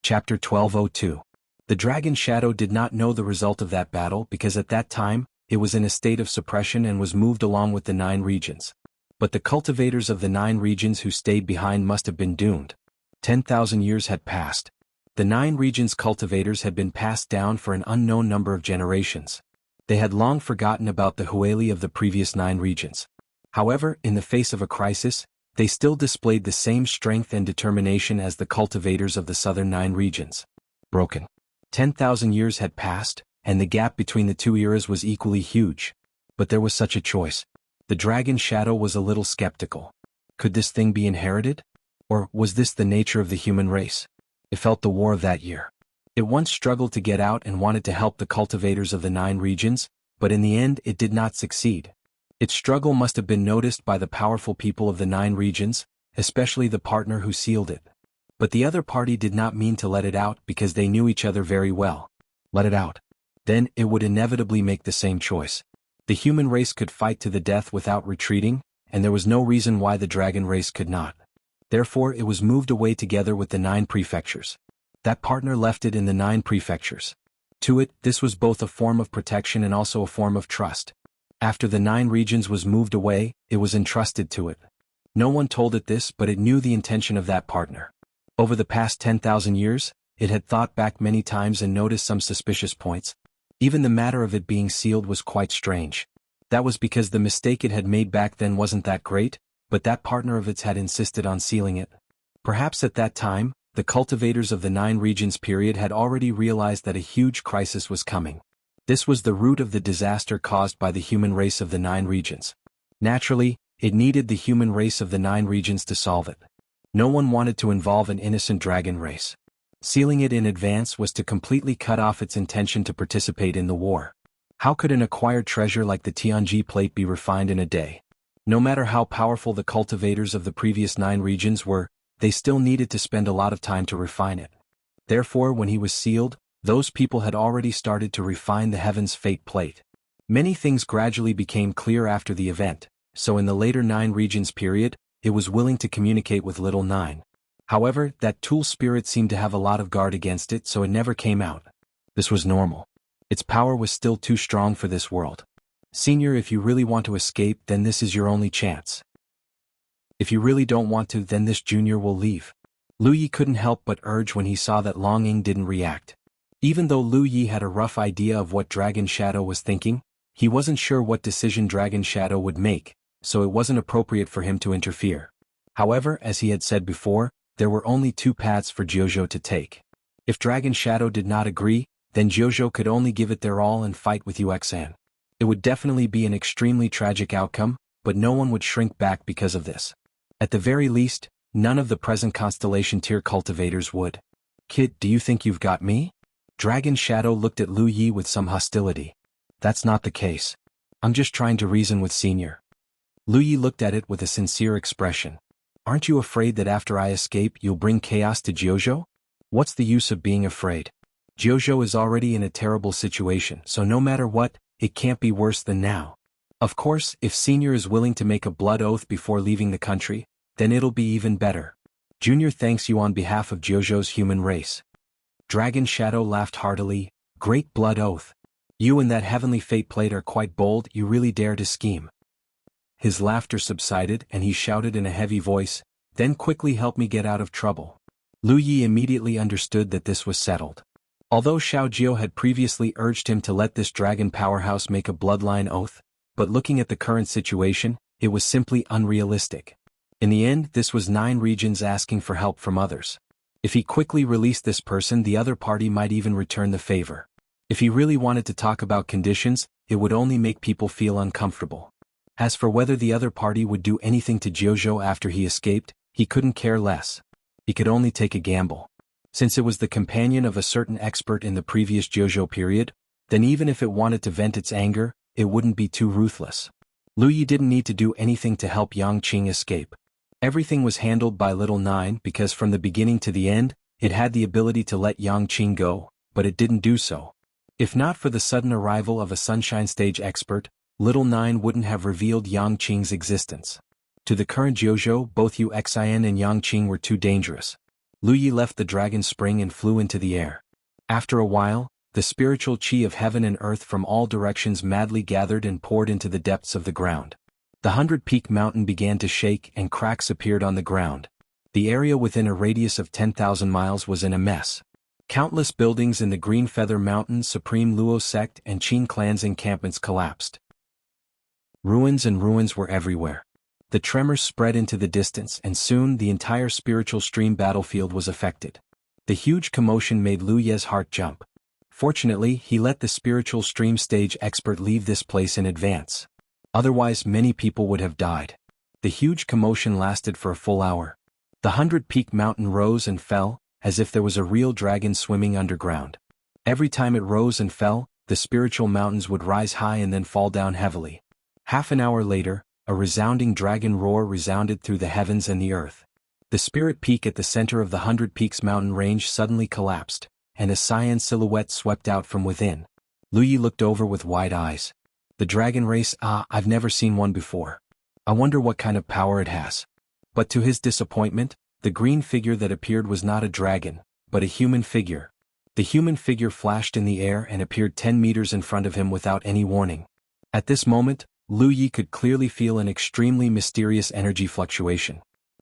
Chapter 1202. The dragon shadow did not know the result of that battle because at that time, it was in a state of suppression and was moved along with the 9 regions. But the cultivators of the 9 regions who stayed behind must have been doomed. 10,000 years had passed. The 9 regions' cultivators had been passed down for an unknown number of generations. They had long forgotten about the Hueli of the previous 9 regions. However, in the face of a crisis, they still displayed the same strength and determination as the cultivators of the southern 9 regions. Broken. 10,000 years had passed, and the gap between the 2 eras was equally huge. But there was such a choice. The dragon shadow was a little skeptical. Could this thing be inherited? Or was this the nature of the human race? It felt the war of that year. It once struggled to get out and wanted to help the cultivators of the 9 regions, but in the end it did not succeed. Its struggle must have been noticed by the powerful people of the 9 regions, especially the partner who sealed it. But the other party did not mean to let it out because they knew each other very well. Let it out. Then it would inevitably make the same choice. The human race could fight to the death without retreating, and there was no reason why the dragon race could not. Therefore it was moved away together with the 9 prefectures. That partner left it in the 9 prefectures. To it, this was both a form of protection and also a form of trust. After the 9 regions was moved away, it was entrusted to it. No one told it this, but it knew the intention of that partner. Over the past 10,000 years, it had thought back many times and noticed some suspicious points. Even the matter of it being sealed was quite strange. That was because the mistake it had made back then wasn't that great, but that partner of its had insisted on sealing it. Perhaps at that time, the cultivators of the 9 regions period had already realized that a huge crisis was coming. This was the root of the disaster caused by the human race of the 9 regions. Naturally, it needed the human race of the 9 regions to solve it. No one wanted to involve an innocent dragon race. Sealing it in advance was to completely cut off its intention to participate in the war. How could an acquired treasure like the Tianji plate be refined in a day? No matter how powerful the cultivators of the previous 9 regions were, they still needed to spend a lot of time to refine it. Therefore, when he was sealed, those people had already started to refine the Heaven's Fate plate. Many things gradually became clear after the event, so in the later 9 regions period, it was willing to communicate with Little 9. However, that tool spirit seemed to have a lot of guard against it, so it never came out. This was normal. Its power was still too strong for this world. Senior, if you really want to escape, then this is your only chance. If you really don't want to, then this junior will leave. Lu Yi couldn't help but urge when he saw that Long Ying didn't react. Even though Lu Yi had a rough idea of what Dragon Shadow was thinking, he wasn't sure what decision Dragon Shadow would make, so it wasn't appropriate for him to interfere. However, as he had said before, there were only 2 paths for Jiuzhou to take. If Dragon Shadow did not agree, then Jiuzhou could only give it their all and fight with Yuexan. It would definitely be an extremely tragic outcome, but no one would shrink back because of this. At the very least, none of the present Constellation tier cultivators would. Kid, do you think you've got me? Dragon Shadow looked at Lu Yi with some hostility. That's not the case. I'm just trying to reason with Senior. Lu Yi looked at it with a sincere expression. Aren't you afraid that after I escape you'll bring chaos to Jiuzhou? What's the use of being afraid? Jiuzhou is already in a terrible situation, so no matter what, it can't be worse than now. Of course, if Senior is willing to make a blood oath before leaving the country, then it'll be even better. Junior thanks you on behalf of Jiuzhou's human race. Dragon Shadow laughed heartily. Great blood oath. You and that heavenly fate plate are quite bold, you really dare to scheme. His laughter subsided and he shouted in a heavy voice, then quickly help me get out of trouble. Lu Yi immediately understood that this was settled. Although Xiao Jiao had previously urged him to let this dragon powerhouse make a bloodline oath, but looking at the current situation, it was simply unrealistic. In the end, this was 9 regions asking for help from others. If he quickly released this person, the other party might even return the favor. If he really wanted to talk about conditions, it would only make people feel uncomfortable. As for whether the other party would do anything to Jiuzhou after he escaped, he couldn't care less. He could only take a gamble. Since it was the companion of a certain expert in the previous Jiuzhou period, then even if it wanted to vent its anger, it wouldn't be too ruthless. Lu Yi didn't need to do anything to help Yang Qing escape. Everything was handled by Little 9 because from the beginning to the end, it had the ability to let Yang Qing go, but it didn't do so. If not for the sudden arrival of a Sunshine Stage expert, Little 9 wouldn't have revealed Yang Qing's existence. To the current Jiuzhou, both Yuexin and Yang Qing were too dangerous. Lu Yi left the dragon spring and flew into the air. After a while, the spiritual chi of heaven and earth from all directions madly gathered and poured into the depths of the ground. The 100-peak mountain began to shake and cracks appeared on the ground. The area within a radius of 10,000 miles was in a mess. Countless buildings in the Green Feather Mountains, Supreme Luo sect and Qin clan's encampments collapsed. Ruins were everywhere. The tremors spread into the distance and soon the entire spiritual stream battlefield was affected. The huge commotion made Lu Ye's heart jump. Fortunately, he let the spiritual stream stage expert leave this place in advance. Otherwise many people would have died. The huge commotion lasted for a full hour. The 100-peak mountain rose and fell, as if there was a real dragon swimming underground. Every time it rose and fell, the spiritual mountains would rise high and then fall down heavily. Half an hour later, a resounding dragon roar resounded through the heavens and the earth. The spirit peak at the center of the 100 Peaks mountain range suddenly collapsed, and a cyan silhouette swept out from within. Lu Yi looked over with wide eyes. The dragon race, I've never seen one before. I wonder what kind of power it has. But to his disappointment, the green figure that appeared was not a dragon, but a human figure. The human figure flashed in the air and appeared 10 meters in front of him without any warning. At this moment, Lu Yi could clearly feel an extremely mysterious energy fluctuation.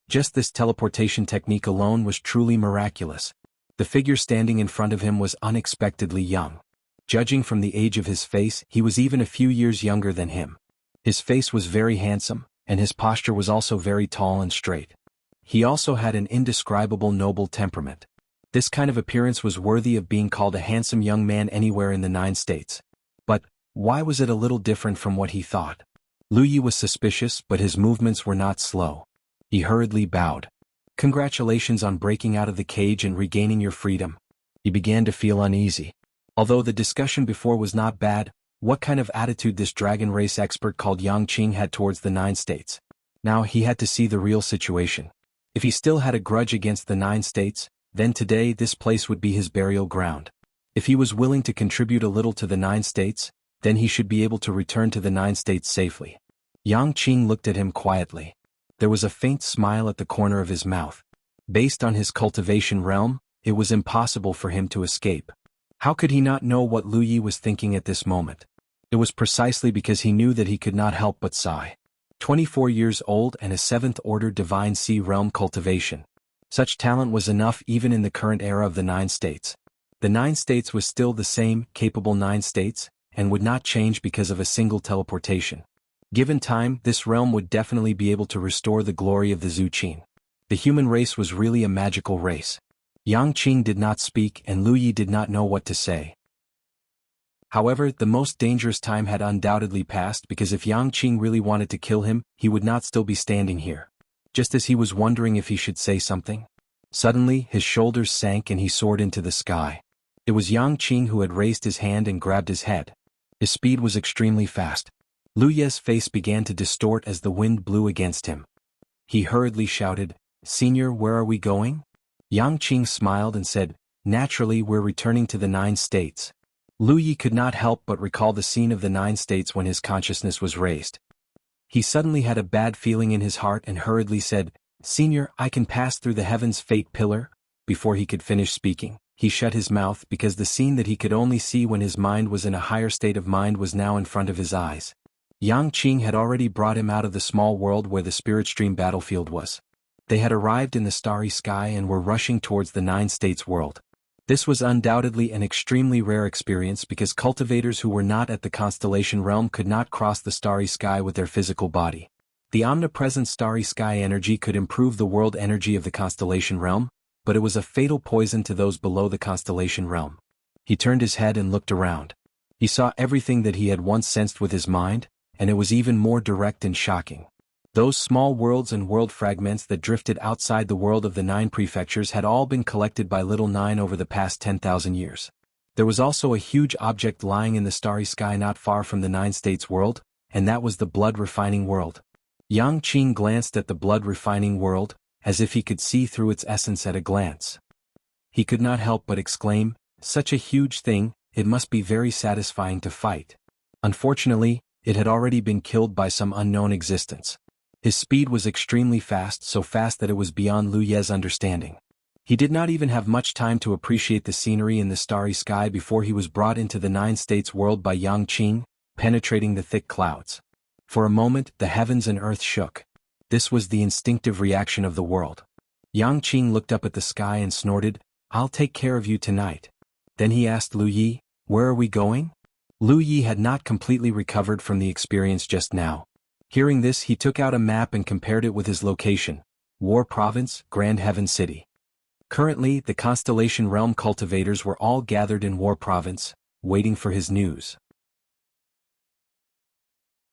Just this teleportation technique alone was truly miraculous. The figure standing in front of him was unexpectedly young. Judging from the age of his face, he was even a few years younger than him. His face was very handsome, and his posture was also very tall and straight. He also had an indescribable noble temperament. This kind of appearance was worthy of being called a handsome young man anywhere in the 9 states. But why was it a little different from what he thought? Lu Yi was suspicious, but his movements were not slow. He hurriedly bowed. Congratulations on breaking out of the cage and regaining your freedom. He began to feel uneasy. Although the discussion before was not bad, what kind of attitude this dragon race expert called Yang Qing had towards the 9 states. Now he had to see the real situation. If he still had a grudge against the 9 states, then today this place would be his burial ground. If he was willing to contribute a little to the 9 states, then he should be able to return to the 9 states safely. Yang Qing looked at him quietly. There was a faint smile at the corner of his mouth. Based on his cultivation realm, it was impossible for him to escape. How could he not know what Lu Yi was thinking at this moment? It was precisely because he knew that he could not help but sigh. 24 years old and a 7th order divine sea realm cultivation. Such talent was enough even in the current era of the 9 states. The 9 states was still the same, capable 9 states, and would not change because of a single teleportation. Given time, this realm would definitely be able to restore the glory of the Zhu Qin. The human race was really a magical race. Yang Qing did not speak and Lu Yi did not know what to say. However, the most dangerous time had undoubtedly passed because if Yang Qing really wanted to kill him, he would not still be standing here. Just as he was wondering if he should say something, suddenly his shoulders sank and he soared into the sky. It was Yang Qing who had raised his hand and grabbed his head. His speed was extremely fast. Lu Ye's face began to distort as the wind blew against him. He hurriedly shouted, "Senior, where are we going?" Yang Qing smiled and said, "Naturally, we're returning to the 9 states." Lu Yi could not help but recall the scene of the 9 states when his consciousness was raised. He suddenly had a bad feeling in his heart and hurriedly said, "Senior, I can pass through the heaven's fate pillar." Before he could finish speaking, he shut his mouth because the scene that he could only see when his mind was in a higher state of mind was now in front of his eyes. Yang Qing had already brought him out of the small world where the spirit stream battlefield was. They had arrived in the starry sky and were rushing towards the 9 states world. This was undoubtedly an extremely rare experience because cultivators who were not at the constellation realm could not cross the starry sky with their physical body. The omnipresent starry sky energy could improve the world energy of the constellation realm, but it was a fatal poison to those below the constellation realm. He turned his head and looked around. He saw everything that he had once sensed with his mind, and it was even more direct and shocking. Those small worlds and world fragments that drifted outside the world of the 9 prefectures had all been collected by Little 9 over the past 10,000 years. There was also a huge object lying in the starry sky not far from the 9 states world, and that was the blood refining world. Yang Qing glanced at the blood refining world, as if he could see through its essence at a glance. He could not help but exclaim, "Such a huge thing, it must be very satisfying to fight." Unfortunately, it had already been killed by some unknown existence. His speed was extremely fast, so fast that it was beyond Lu Ye's understanding. He did not even have much time to appreciate the scenery in the starry sky before he was brought into the Nine States world by Yang Qing, penetrating the thick clouds. For a moment, the heavens and earth shook. This was the instinctive reaction of the world. Yang Qing looked up at the sky and snorted, "I'll take care of you tonight." Then he asked Lu Yi, "Where are we going?" Lu Yi had not completely recovered from the experience just now. Hearing this, he took out a map and compared it with his location, War Province, Grand Heaven City. Currently, the Constellation Realm cultivators were all gathered in War Province, waiting for his news.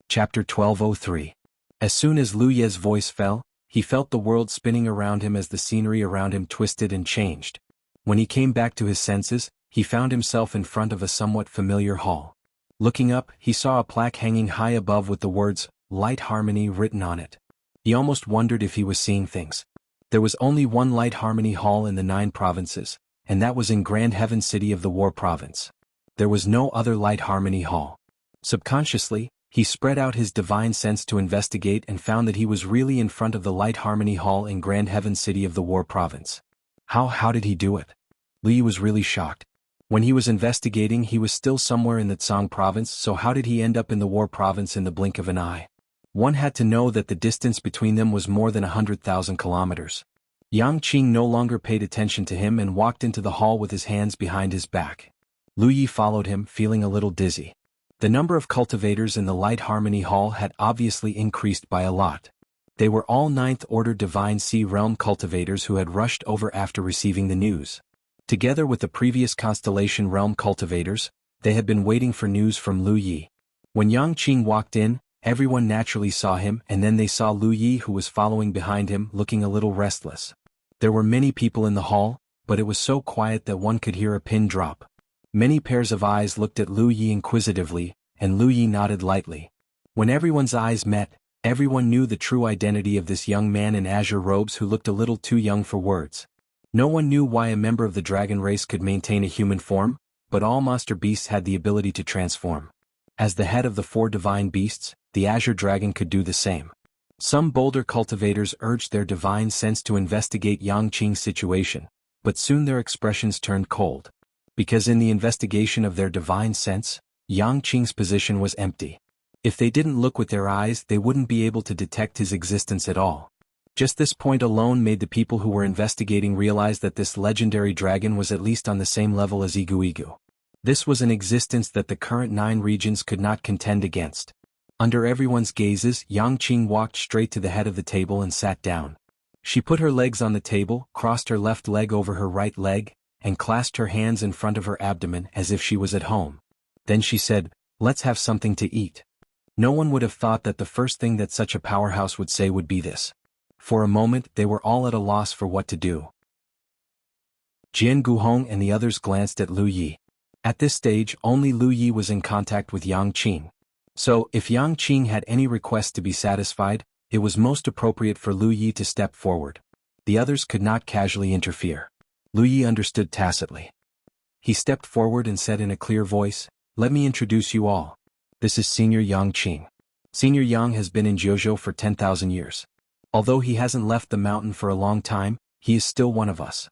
Chapter 1203. As soon as Lu Ye's voice fell, he felt the world spinning around him as the scenery around him twisted and changed. When he came back to his senses, he found himself in front of a somewhat familiar hall. Looking up, he saw a plaque hanging high above with the words, Light Harmony written on it. He almost wondered if he was seeing things. There was only one Light Harmony Hall in the 9 provinces, and that was in Grand Heaven City of the War Province. There was no other Light Harmony Hall. Subconsciously, he spread out his divine sense to investigate and found that he was really in front of the Light Harmony Hall in Grand Heaven City of the War Province. How did he do it? Li was really shocked. When he was investigating, he was still somewhere in the Tsang province, so how did he end up in the War Province in the blink of an eye? One had to know that the distance between them was more than 100,000 kilometers. Yang Qing no longer paid attention to him and walked into the hall with his hands behind his back. Lu Yi followed him, feeling a little dizzy. The number of cultivators in the Light Harmony Hall had obviously increased by a lot. They were all 9th Order Divine Sea Realm cultivators who had rushed over after receiving the news. Together with the previous Constellation Realm cultivators, they had been waiting for news from Lu Yi. When Yang Qing walked in, everyone naturally saw him, and then they saw Lu Yi, who was following behind him, looking a little restless. There were many people in the hall, but it was so quiet that one could hear a pin drop. Many pairs of eyes looked at Lu Yi inquisitively, and Lu Yi nodded lightly. When everyone's eyes met, everyone knew the true identity of this young man in azure robes who looked a little too young for words. No one knew why a member of the dragon race could maintain a human form, but all monster beasts had the ability to transform. As the head of the 4 divine beasts, the azure dragon could do the same. Some bolder cultivators urged their divine sense to investigate Yang Qing's situation, but soon their expressions turned cold. Because in the investigation of their divine sense, Yang Qing's position was empty. If they didn't look with their eyes, they wouldn't be able to detect his existence at all. Just this point alone made the people who were investigating realize that this legendary dragon was at least on the same level as Igu. This was an existence that the current 9 regions could not contend against. Under everyone's gazes, Yang Qing walked straight to the head of the table and sat down. She put her legs on the table, crossed her left leg over her right leg, and clasped her hands in front of her abdomen as if she was at home. Then she said, "Let's have something to eat." No one would have thought that the first thing that such a powerhouse would say would be this. For a moment, they were all at a loss for what to do. Jianghu and the others glanced at Lu Yi. At this stage, only Lu Yi was in contact with Yang Qing. So, if Yang Qing had any request to be satisfied, it was most appropriate for Lu Yi to step forward. The others could not casually interfere. Lu Yi understood tacitly. He stepped forward and said in a clear voice, "Let me introduce you all. This is Senior Yang Qing. Senior Yang has been in Jianghu for 10,000 years. Although he hasn't left the mountain for a long time, he is still one of us."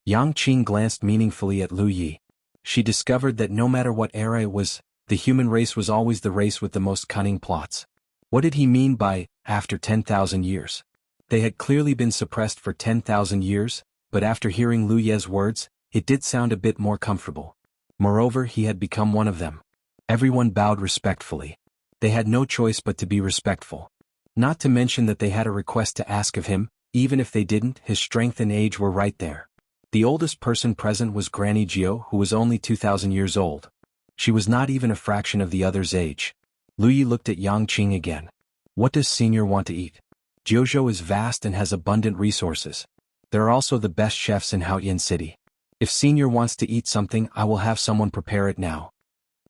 Yang Qing glanced meaningfully at Lu Yi. She discovered that no matter what era it was, the human race was always the race with the most cunning plots. What did he mean by, after 10,000 years? They had clearly been suppressed for 10,000 years, but after hearing Lu Ye's words, it did sound a bit more comfortable. Moreover, he had become one of them. Everyone bowed respectfully. They had no choice but to be respectful. Not to mention that they had a request to ask of him, even if they didn't, his strength and age were right there. The oldest person present was Granny Jiao, who was only 2,000 years old. She was not even a fraction of the other's age. Lu Yi looked at Yang Qing again. "What does Senior want to eat?" Jianghu is vast and has abundant resources. There are also the best chefs in Haotian City. If Senior wants to eat something, I will have someone prepare it now.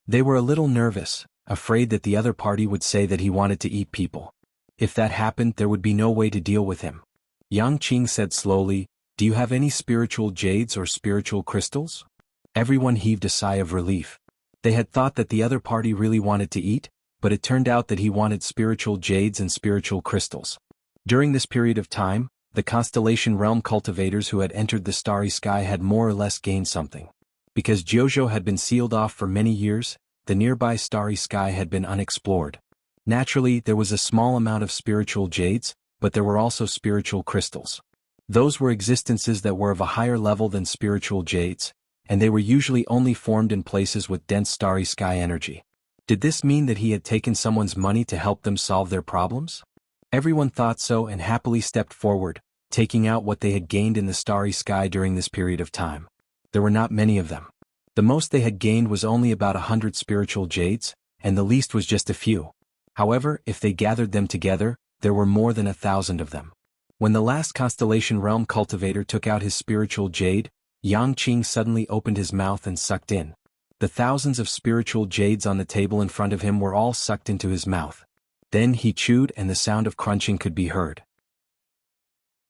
They were a little nervous, afraid that the other party would say that he wanted to eat people. If that happened, there would be no way to deal with him. Yang Qing said slowly, "Do you have any spiritual jades or spiritual crystals?" Everyone heaved a sigh of relief. They had thought that the other party really wanted to eat, but it turned out that he wanted spiritual jades and spiritual crystals. During this period of time, the Constellation Realm cultivators who had entered the Starry Sky had more or less gained something. Because Jianghu had been sealed off for many years, the nearby Starry Sky had been unexplored. Naturally, there was a small amount of spiritual jades, but there were also spiritual crystals. Those were existences that were of a higher level than spiritual jades, and they were usually only formed in places with dense Starry Sky energy. Did this mean that he had taken someone's money to help them solve their problems? Everyone thought so and happily stepped forward, taking out what they had gained in the Starry Sky during this period of time. There were not many of them. The most they had gained was only about 100 spiritual jades, and the least was just a few. However, if they gathered them together, there were more than 1,000 of them. When the last Constellation Realm cultivator took out his spiritual jade, Yang Qing suddenly opened his mouth and sucked in. The thousands of spiritual jades on the table in front of him were all sucked into his mouth. Then he chewed and the sound of crunching could be heard.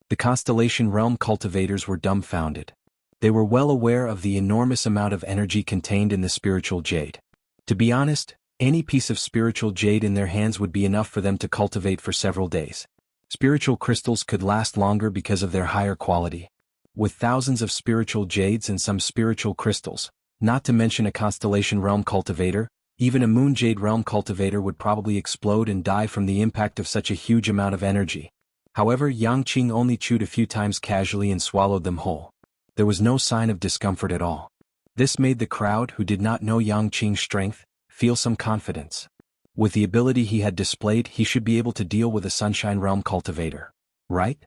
The Constellation Realm cultivators were dumbfounded. They were well aware of the enormous amount of energy contained in the spiritual jade. To be honest, any piece of spiritual jade in their hands would be enough for them to cultivate for several days. Spiritual crystals could last longer because of their higher quality. With thousands of spiritual jades and some spiritual crystals, not to mention a Constellation Realm cultivator, even a Moon Jade Realm cultivator would probably explode and die from the impact of such a huge amount of energy. However, Yang Qing only chewed a few times casually and swallowed them whole. There was no sign of discomfort at all. This made the crowd, who did not know Yang Qing's strength, feel some confidence. With the ability he had displayed, he should be able to deal with a Sunshine Realm cultivator. Right?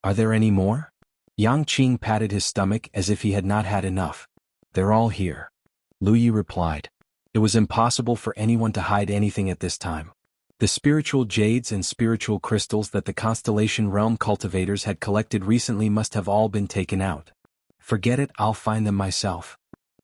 Are there any more? Yang Qing patted his stomach as if he had not had enough. They're all here. Lu Yi replied. It was impossible for anyone to hide anything at this time. The spiritual jades and spiritual crystals that the Constellation Realm cultivators had collected recently must have all been taken out. Forget it, I'll find them myself.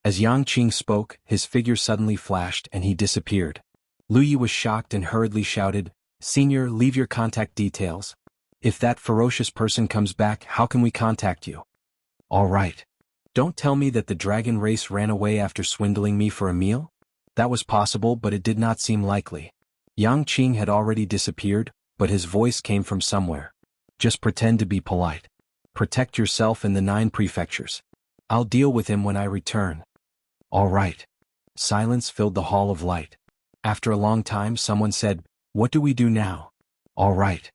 As Yang Qing spoke, his figure suddenly flashed and he disappeared. Lu Yi was shocked and hurriedly shouted, "Senior, leave your contact details. If that ferocious person comes back, how can we contact you?" "All right. Don't tell me that the dragon race ran away after swindling me for a meal?" That was possible, but it did not seem likely. Yang Qing had already disappeared, but his voice came from somewhere. "Just pretend to be polite. Protect yourself and the 9 prefectures. I'll deal with him when I return." "All right." Silence filled the Hall of Light. After a long time, someone said, "What do we do now?" "All right."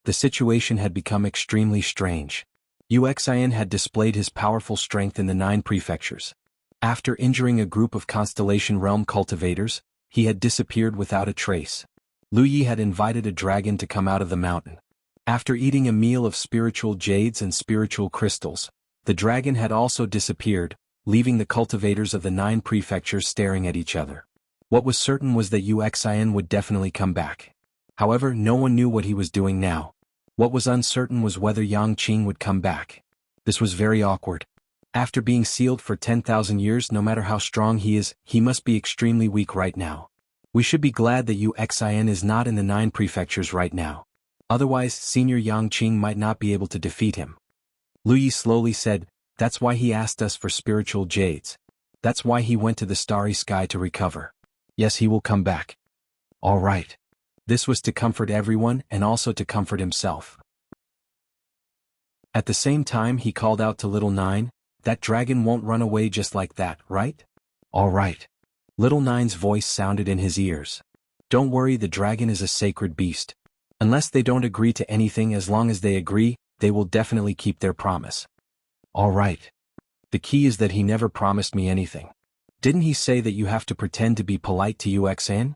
The situation had become extremely strange. Wuxia had displayed his powerful strength in the 9 prefectures. After injuring a group of Constellation Realm cultivators, he had disappeared without a trace. Lu Yi had invited a dragon to come out of the mountain. After eating a meal of spiritual jades and spiritual crystals, the dragon had also disappeared, leaving the cultivators of the 9 prefectures staring at each other. What was certain was that Wuxia would definitely come back. However, no one knew what he was doing now. What was uncertain was whether Yang Qing would come back. This was very awkward. After being sealed for 10,000 years, no matter how strong he is, he must be extremely weak right now. We should be glad that Wuxia is not in the 9 prefectures right now. Otherwise, Senior Yang Qing might not be able to defeat him. Lu Yi slowly said, "That's why he asked us for spiritual jades. That's why he went to the Starry Sky to recover. Yes, he will come back." "All right." This was to comfort everyone and also to comfort himself. At the same time, he called out to Little Nine, "That dragon won't run away just like that, right?" "All right." Little Nine's voice sounded in his ears. "Don't worry, the dragon is a sacred beast. Unless they don't agree to anything, as long as they agree, they will definitely keep their promise." "All right. The key is that he never promised me anything. Didn't he say that you have to pretend to be polite to Wuxia?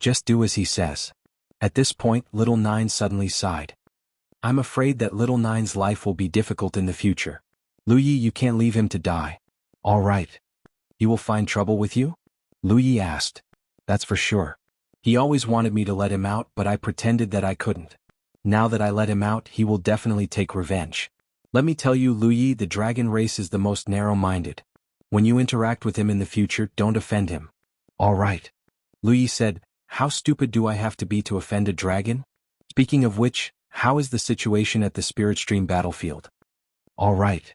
Just do as he says." At this point, Little Nine suddenly sighed. "I'm afraid that Little Nine's life will be difficult in the future. Lu Yi, you can't leave him to die." "All right. You will find trouble with you?" Lu Yi asked. "That's for sure. He always wanted me to let him out, but I pretended that I couldn't. Now that I let him out, he will definitely take revenge. Let me tell you, Lu Yi, the dragon race is the most narrow-minded. When you interact with him in the future, don't offend him." "All right." Lu Yi said, "How stupid do I have to be to offend a dragon? Speaking of which, how is the situation at the Spirit Stream battlefield?" "All right.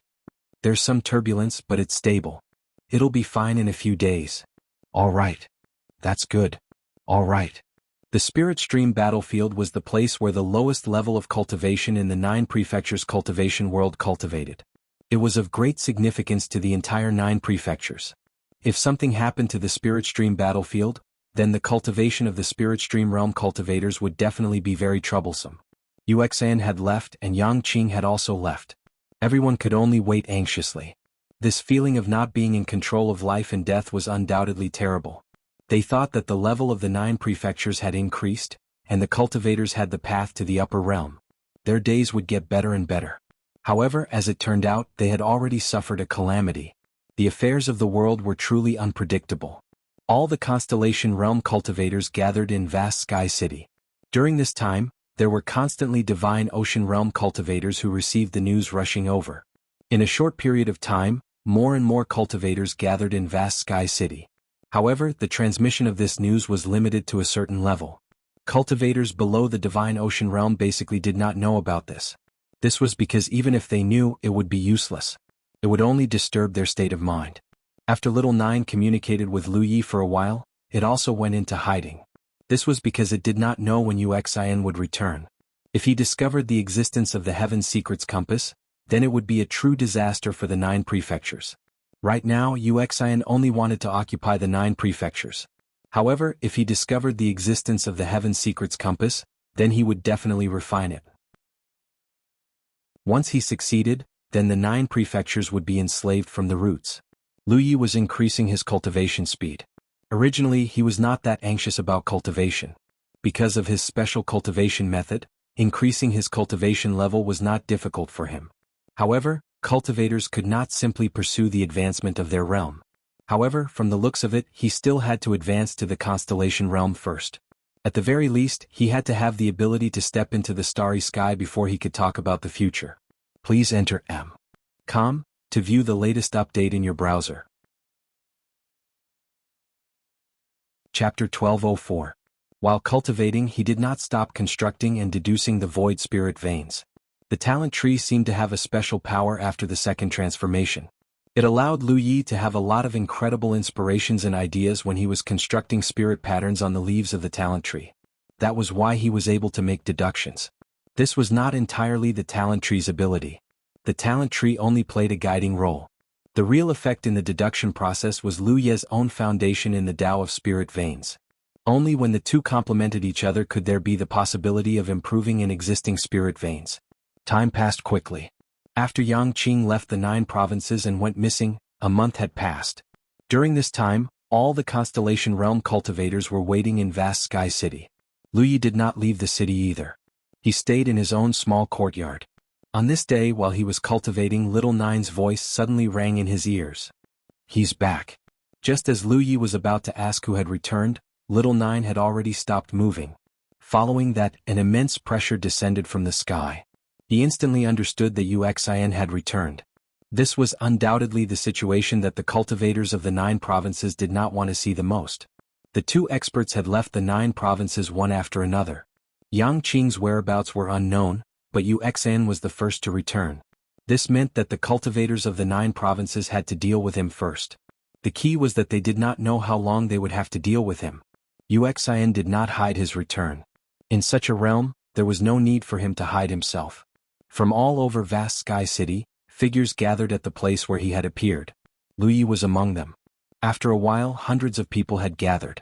There's some turbulence, but it's stable. It'll be fine in a few days." "All right. That's good." "All right." The Spirit Stream battlefield was the place where the lowest level of cultivation in the 9 prefectures' cultivation world cultivated. It was of great significance to the entire 9 prefectures. If something happened to the Spirit Stream battlefield, then the cultivation of the Spirit Stream realm cultivators would definitely be very troublesome. Wuxia had left and Yang Qing had also left. Everyone could only wait anxiously. This feeling of not being in control of life and death was undoubtedly terrible. They thought that the level of the 9 prefectures had increased, and the cultivators had the path to the upper realm. Their days would get better and better. However, as it turned out, they had already suffered a calamity. The affairs of the world were truly unpredictable. All the Constellation Realm cultivators gathered in vast Sky City. During this time, there were constantly Divine Ocean Realm cultivators who received the news rushing over. In a short period of time, more and more cultivators gathered in vast Sky City. However, the transmission of this news was limited to a certain level. Cultivators below the Divine Ocean Realm basically did not know about this. This was because even if they knew, it would be useless. It would only disturb their state of mind. After Little Nine communicated with Lu Yi for a while, it also went into hiding. This was because it did not know when Wuxia would return. If he discovered the existence of the Heaven Secrets Compass, then it would be a true disaster for the 9 prefectures. Right now, Wuxia only wanted to occupy the 9 prefectures. However, if he discovered the existence of the Heaven Secrets Compass, then he would definitely refine it. Once he succeeded, then the 9 prefectures would be enslaved from the roots. Lu Yi was increasing his cultivation speed. Originally, he was not that anxious about cultivation. Because of his special cultivation method, increasing his cultivation level was not difficult for him. However, cultivators could not simply pursue the advancement of their realm. However, from the looks of it, he still had to advance to the Constellation realm first. At the very least, he had to have the ability to step into the starry sky before he could talk about the future. Please enter m.com to view the latest update in your browser. Chapter 1204. While cultivating, he did not stop constructing and deducing the void spirit veins. The talent tree seemed to have a special power after the second transformation. It allowed Lu Yi to have a lot of incredible inspirations and ideas when he was constructing spirit patterns on the leaves of the talent tree. That was why he was able to make deductions. This was not entirely the talent tree's ability. The talent tree only played a guiding role. The real effect in the deduction process was Lu Ye's own foundation in the Tao of spirit veins. Only when the two complemented each other could there be the possibility of improving in existing spirit veins. Time passed quickly. After Yang Qing left the 9 provinces and went missing, a month had passed. During this time, all the Constellation Realm cultivators were waiting in vast Sky City. Lu Yi did not leave the city either. He stayed in his own small courtyard. On this day, while he was cultivating, Little Nine's voice suddenly rang in his ears. He's back. Just as Lu Yi was about to ask who had returned, Little Nine had already stopped moving. Following that, an immense pressure descended from the sky. He instantly understood that Wuxia had returned. This was undoubtedly the situation that the cultivators of the 9 provinces did not want to see the most. The 2 experts had left the 9 provinces one after another. Yang Qing's whereabouts were unknown, but Wuxia was the first to return. This meant that the cultivators of the 9 provinces had to deal with him first. The key was that they did not know how long they would have to deal with him. Wuxia did not hide his return. In such a realm, there was no need for him to hide himself. From all over vast Sky City, figures gathered at the place where he had appeared. Lu Yi was among them. After a while, hundreds of people had gathered.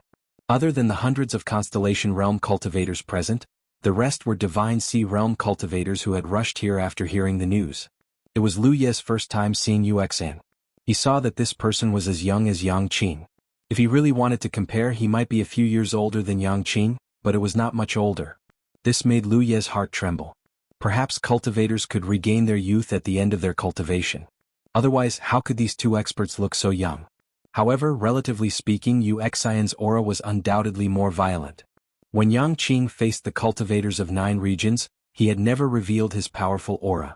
Other than the hundreds of Constellation Realm cultivators present, the rest were Divine Sea Realm cultivators who had rushed here after hearing the news. It was Lu Ye's first time seeing Wuxia. He saw that this person was as young as Yang Qing. If he really wanted to compare, he might be a few years older than Yang Qing, but it was not much older. This made Lu Ye's heart tremble. Perhaps cultivators could regain their youth at the end of their cultivation. Otherwise, how could these 2 experts look so young? However, relatively speaking, Wuxia's aura was undoubtedly more violent. When Yang Qing faced the cultivators of 9 regions, he had never revealed his powerful aura.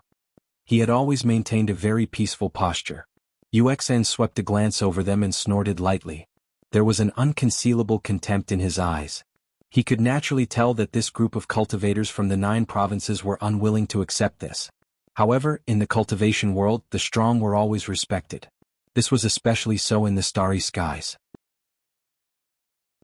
He had always maintained a very peaceful posture. Wuxia swept a glance over them and snorted lightly. There was an unconcealable contempt in his eyes. He could naturally tell that this group of cultivators from the 9 provinces were unwilling to accept this. However, in the cultivation world, the strong were always respected. This was especially so in the starry skies.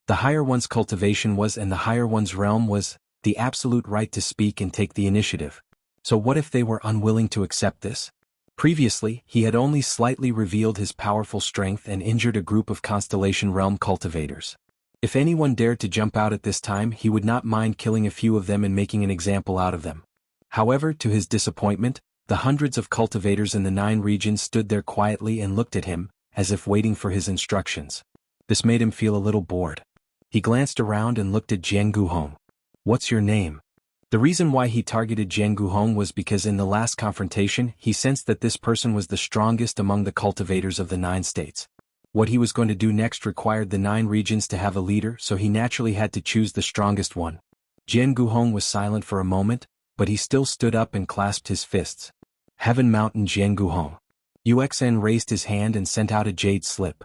The higher one's cultivation was and the higher one's realm was the absolute right to speak and take the initiative. So what if they were unwilling to accept this? Previously, he had only slightly revealed his powerful strength and injured a group of Constellation Realm cultivators. If anyone dared to jump out at this time, he would not mind killing a few of them and making an example out of them. However, to his disappointment, the hundreds of cultivators in the 9 regions stood there quietly and looked at him, as if waiting for his instructions. This made him feel a little bored. He glanced around and looked at Jianghu. "What's your name?" The reason why he targeted Jianghu was because in the last confrontation he sensed that this person was the strongest among the cultivators of the 9 states. What he was going to do next required the 9 regions to have a leader, so he naturally had to choose the strongest one. Jianghu was silent for a moment, but he still stood up and clasped his fists. "Heaven Mountain Jianghu." Uxn raised his hand and sent out a jade slip.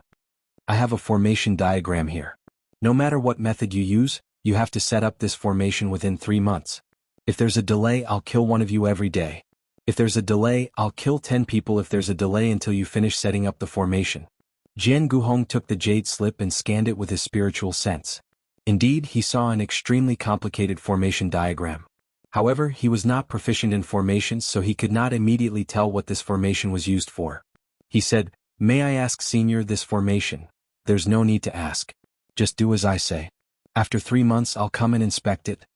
"I have a formation diagram here. No matter what method you use, you have to set up this formation within 3 months. If there's a delay, I'll kill one of you every day. If there's a delay, I'll kill 10 people if there's a delay until you finish setting up the formation." Jianghu took the jade slip and scanned it with his spiritual sense. Indeed, he saw an extremely complicated formation diagram. However, he was not proficient in formations, so he could not immediately tell what this formation was used for. He said, "May I ask, Senior, this formation?" "There's no need to ask. Just do as I say. After 3 months I'll come and inspect it."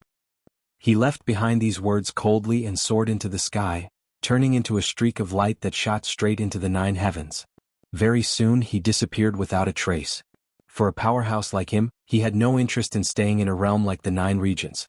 He left behind these words coldly and soared into the sky, turning into a streak of light that shot straight into the 9 heavens. Very soon he disappeared without a trace. For a powerhouse like him, he had no interest in staying in a realm like the 9 regions.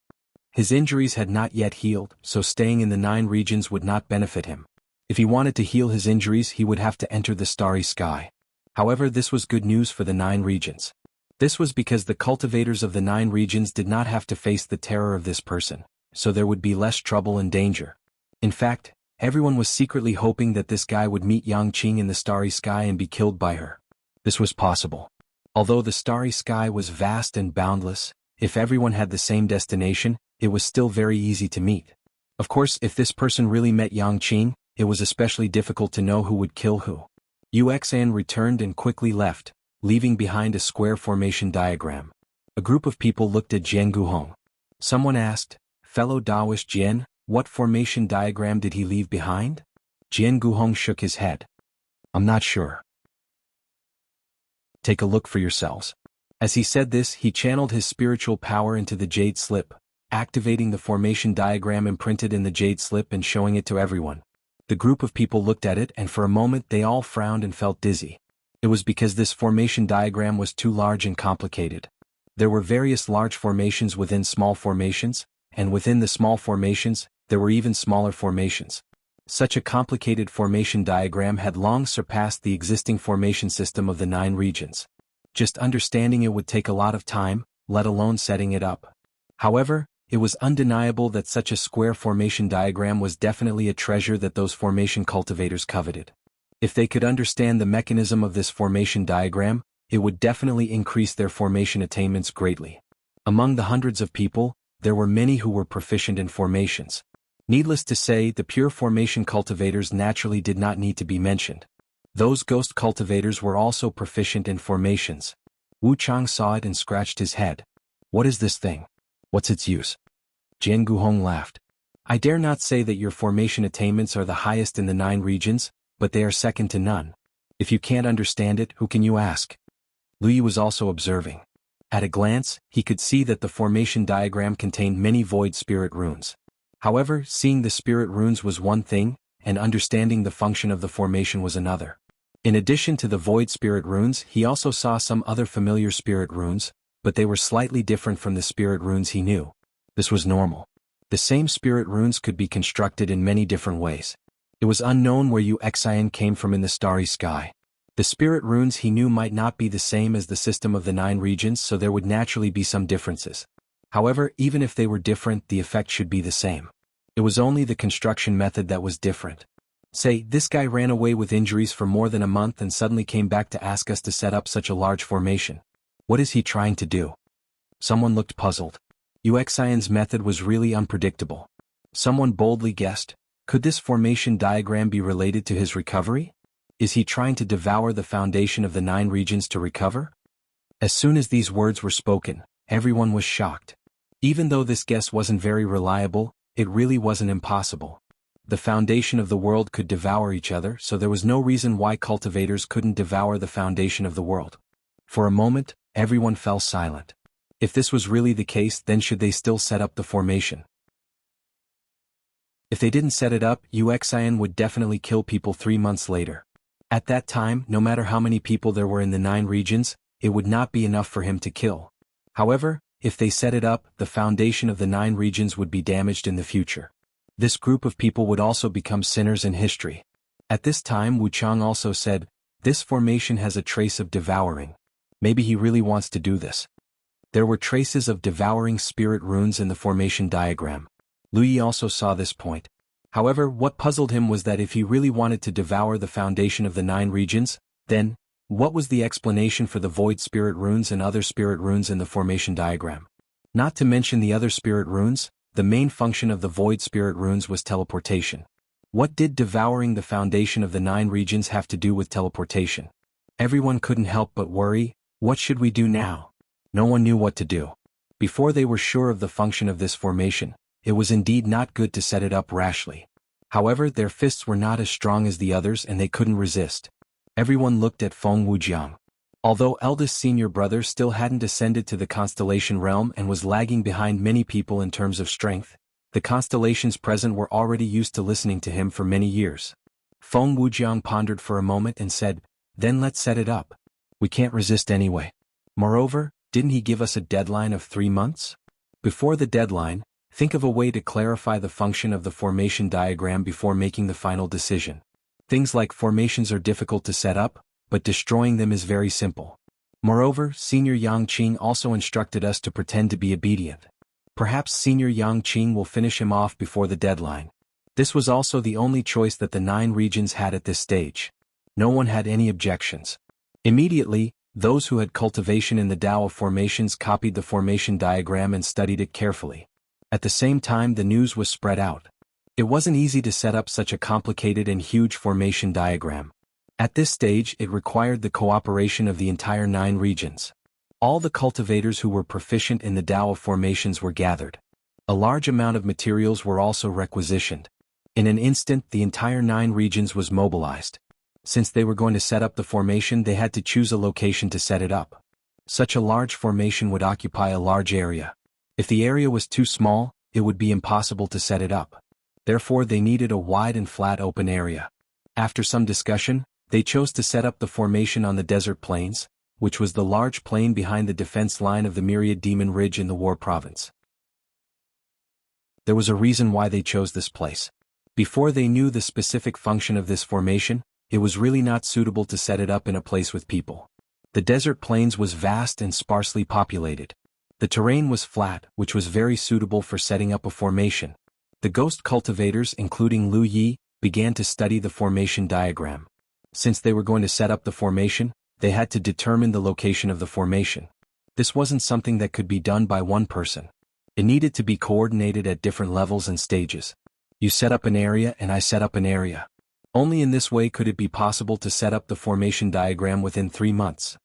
His injuries had not yet healed, so staying in the 9 regions would not benefit him. If he wanted to heal his injuries, he would have to enter the starry sky. However, this was good news for the 9 regions. This was because the cultivators of the 9 regions did not have to face the terror of this person, so there would be less trouble and danger. In fact, everyone was secretly hoping that this guy would meet Yang Qing in the starry sky and be killed by her. This was possible. Although the starry sky was vast and boundless, if everyone had the same destination, it was still very easy to meet. Of course, if this person really met Yang Qing, it was especially difficult to know who would kill who. Uxan returned and quickly left, leaving behind a square formation diagram. A group of people looked at Jianghu. Someone asked, "Fellow Taoist Jian, what formation diagram did he leave behind?" Jianghu shook his head. "I'm not sure. Take a look for yourselves." As he said this, he channeled his spiritual power into the jade slip, activating the formation diagram imprinted in the jade slip and showing it to everyone. The group of people looked at it and for a moment they all frowned and felt dizzy. It was because this formation diagram was too large and complicated. There were various large formations within small formations, and within the small formations, there were even smaller formations. Such a complicated formation diagram had long surpassed the existing formation system of the 9 regions. Just understanding it would take a lot of time, let alone setting it up. However, it was undeniable that such a square formation diagram was definitely a treasure that those formation cultivators coveted. If they could understand the mechanism of this formation diagram, it would definitely increase their formation attainments greatly. Among the hundreds of people, there were many who were proficient in formations. Needless to say, the pure formation cultivators naturally did not need to be mentioned. Those ghost cultivators were also proficient in formations. Wu Chang saw it and scratched his head. "What is this thing? What's its use?" Jianghu laughed. "I dare not say that your formation attainments are the highest in the 9 regions, but they are second to none. If you can't understand it, who can you ask?" Lu Yi was also observing. At a glance, he could see that the formation diagram contained many void spirit runes. However, seeing the spirit runes was one thing, and understanding the function of the formation was another. In addition to the void spirit runes, he also saw some other familiar spirit runes, but they were slightly different from the spirit runes he knew. This was normal. The same spirit runes could be constructed in many different ways. It was unknown where Uxian came from in the starry sky. The spirit runes he knew might not be the same as the system of the 9 regions, so there would naturally be some differences. However, even if they were different, the effect should be the same. It was only the construction method that was different. Say, this guy ran away with injuries for more than a month and suddenly came back to ask us to set up such a large formation. What is he trying to do? Someone looked puzzled. Uxian's method was really unpredictable. Someone boldly guessed, could this formation diagram be related to his recovery? Is he trying to devour the foundation of the 9 regions to recover? As soon as these words were spoken, everyone was shocked. Even though this guess wasn't very reliable, it really wasn't impossible. The foundation of the world could devour each other, so there was no reason why cultivators couldn't devour the foundation of the world. For a moment, everyone fell silent. If this was really the case, then should they still set up the formation? If they didn't set it up, Wuxian would definitely kill people 3 months later. At that time, no matter how many people there were in the 9 regions, it would not be enough for him to kill. However, if they set it up, the foundation of the 9 regions would be damaged in the future. This group of people would also become sinners in history. At this time, Wu Chang also said, "This formation has a trace of devouring. Maybe he really wants to do this." There were traces of devouring spirit runes in the formation diagram. Lu Yi also saw this point. However, what puzzled him was that if he really wanted to devour the foundation of the 9 regions, then, what was the explanation for the void spirit runes and other spirit runes in the formation diagram? Not to mention the other spirit runes, the main function of the void spirit runes was teleportation. What did devouring the foundation of the 9 regions have to do with teleportation? Everyone couldn't help but worry, what should we do now? No one knew what to do. Before they were sure of the function of this formation, it was indeed not good to set it up rashly. However, their fists were not as strong as the others and they couldn't resist. Everyone looked at Feng Wujiang. Although eldest senior brother still hadn't ascended to the constellation realm and was lagging behind many people in terms of strength, the constellations present were already used to listening to him for many years. Feng Wujiang pondered for a moment and said, "Then let's set it up. We can't resist anyway. Moreover, didn't he give us a deadline of 3 months? Before the deadline, think of a way to clarify the function of the formation diagram before making the final decision. Things like formations are difficult to set up, but destroying them is very simple. Moreover, Senior Yang Qing also instructed us to pretend to be obedient. Perhaps Senior Yang Qing will finish him off before the deadline." This was also the only choice that the 9 regions had at this stage. No one had any objections. Immediately, those who had cultivation in the Tao of formations copied the formation diagram and studied it carefully. At the same time, the news was spread out. It wasn't easy to set up such a complicated and huge formation diagram. At this stage, it required the cooperation of the entire 9 regions. All the cultivators who were proficient in the Tao of formations were gathered. A large amount of materials were also requisitioned. In an instant, the entire 9 regions was mobilized. Since they were going to set up the formation, they had to choose a location to set it up. Such a large formation would occupy a large area. If the area was too small, it would be impossible to set it up. Therefore, they needed a wide and flat open area. After some discussion, they chose to set up the formation on the desert plains, which was the large plain behind the defense line of the Myriad Demon Ridge in the War Province. There was a reason why they chose this place. Before they knew the specific function of this formation, it was really not suitable to set it up in a place with people. The desert plains was vast and sparsely populated. The terrain was flat, which was very suitable for setting up a formation. The ghost cultivators, including Lu Yi, began to study the formation diagram. Since they were going to set up the formation, they had to determine the location of the formation. This wasn't something that could be done by one person. It needed to be coordinated at different levels and stages. You set up an area and I set up an area. Only in this way could it be possible to set up the formation diagram within 3 months.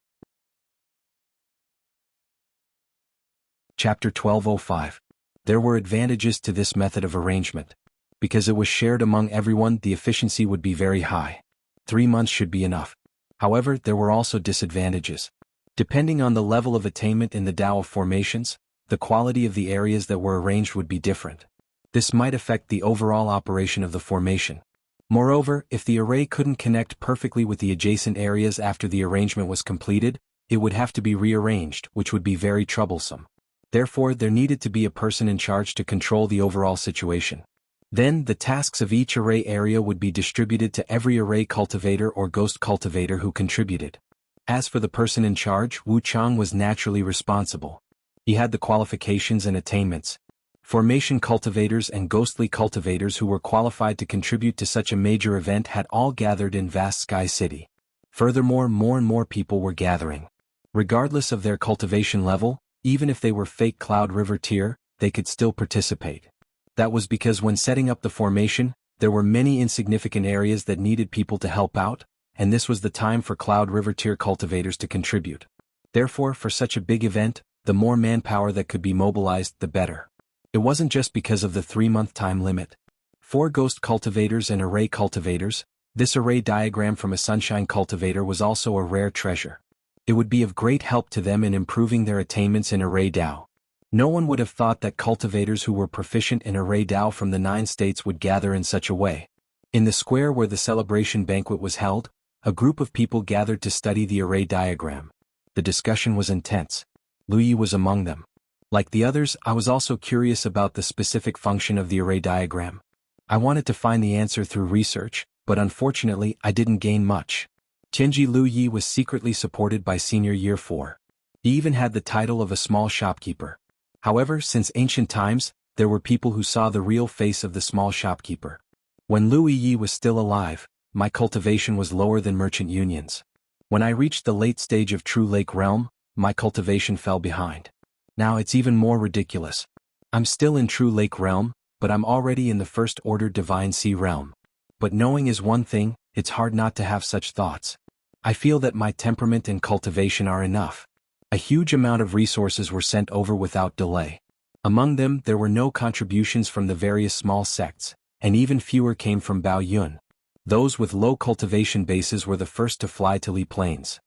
Chapter 1205. There were advantages to this method of arrangement. Because it was shared among everyone, the efficiency would be very high. 3 months should be enough. However, there were also disadvantages. Depending on the level of attainment in the Tao of formations, the quality of the areas that were arranged would be different. This might affect the overall operation of the formation. Moreover, if the array couldn't connect perfectly with the adjacent areas after the arrangement was completed, it would have to be rearranged, which would be very troublesome. Therefore, there needed to be a person in charge to control the overall situation. Then, the tasks of each array area would be distributed to every array cultivator or ghost cultivator who contributed. As for the person in charge, Wu Chang was naturally responsible. He had the qualifications and attainments. Formation cultivators and ghostly cultivators who were qualified to contribute to such a major event had all gathered in vast Sky City. Furthermore, more and more people were gathering. Regardless of their cultivation level, even if they were fake Cloud River tier, they could still participate. That was because when setting up the formation, there were many insignificant areas that needed people to help out, and this was the time for Cloud River tier cultivators to contribute. Therefore, for such a big event, the more manpower that could be mobilized, the better. It wasn't just because of the 3-month time limit. 4 ghost cultivators and array cultivators. This array diagram from a sunshine cultivator was also a rare treasure. It would be of great help to them in improving their attainments in array Dao. No one would have thought that cultivators who were proficient in array Dao from the 9 states would gather in such a way. In the square where the celebration banquet was held, a group of people gathered to study the array diagram. The discussion was intense. Lu Yi was among them. Like the others, I was also curious about the specific function of the array diagram. I wanted to find the answer through research, but unfortunately I didn't gain much. Tianji Lu Yi was secretly supported by senior year 4. He even had the title of a small shopkeeper. However, since ancient times, there were people who saw the real face of the small shopkeeper. When Lu Yi was still alive, my cultivation was lower than merchant unions. When I reached the late stage of True Lake Realm, my cultivation fell behind. Now it's even more ridiculous. I'm still in True Lake Realm, but I'm already in the First Order Divine Sea Realm. But knowing is one thing, it's hard not to have such thoughts. I feel that my temperament and cultivation are enough. A huge amount of resources were sent over without delay. Among them, there were no contributions from the various small sects, and even fewer came from Bao Yun. Those with low cultivation bases were the first to fly to Li Plains.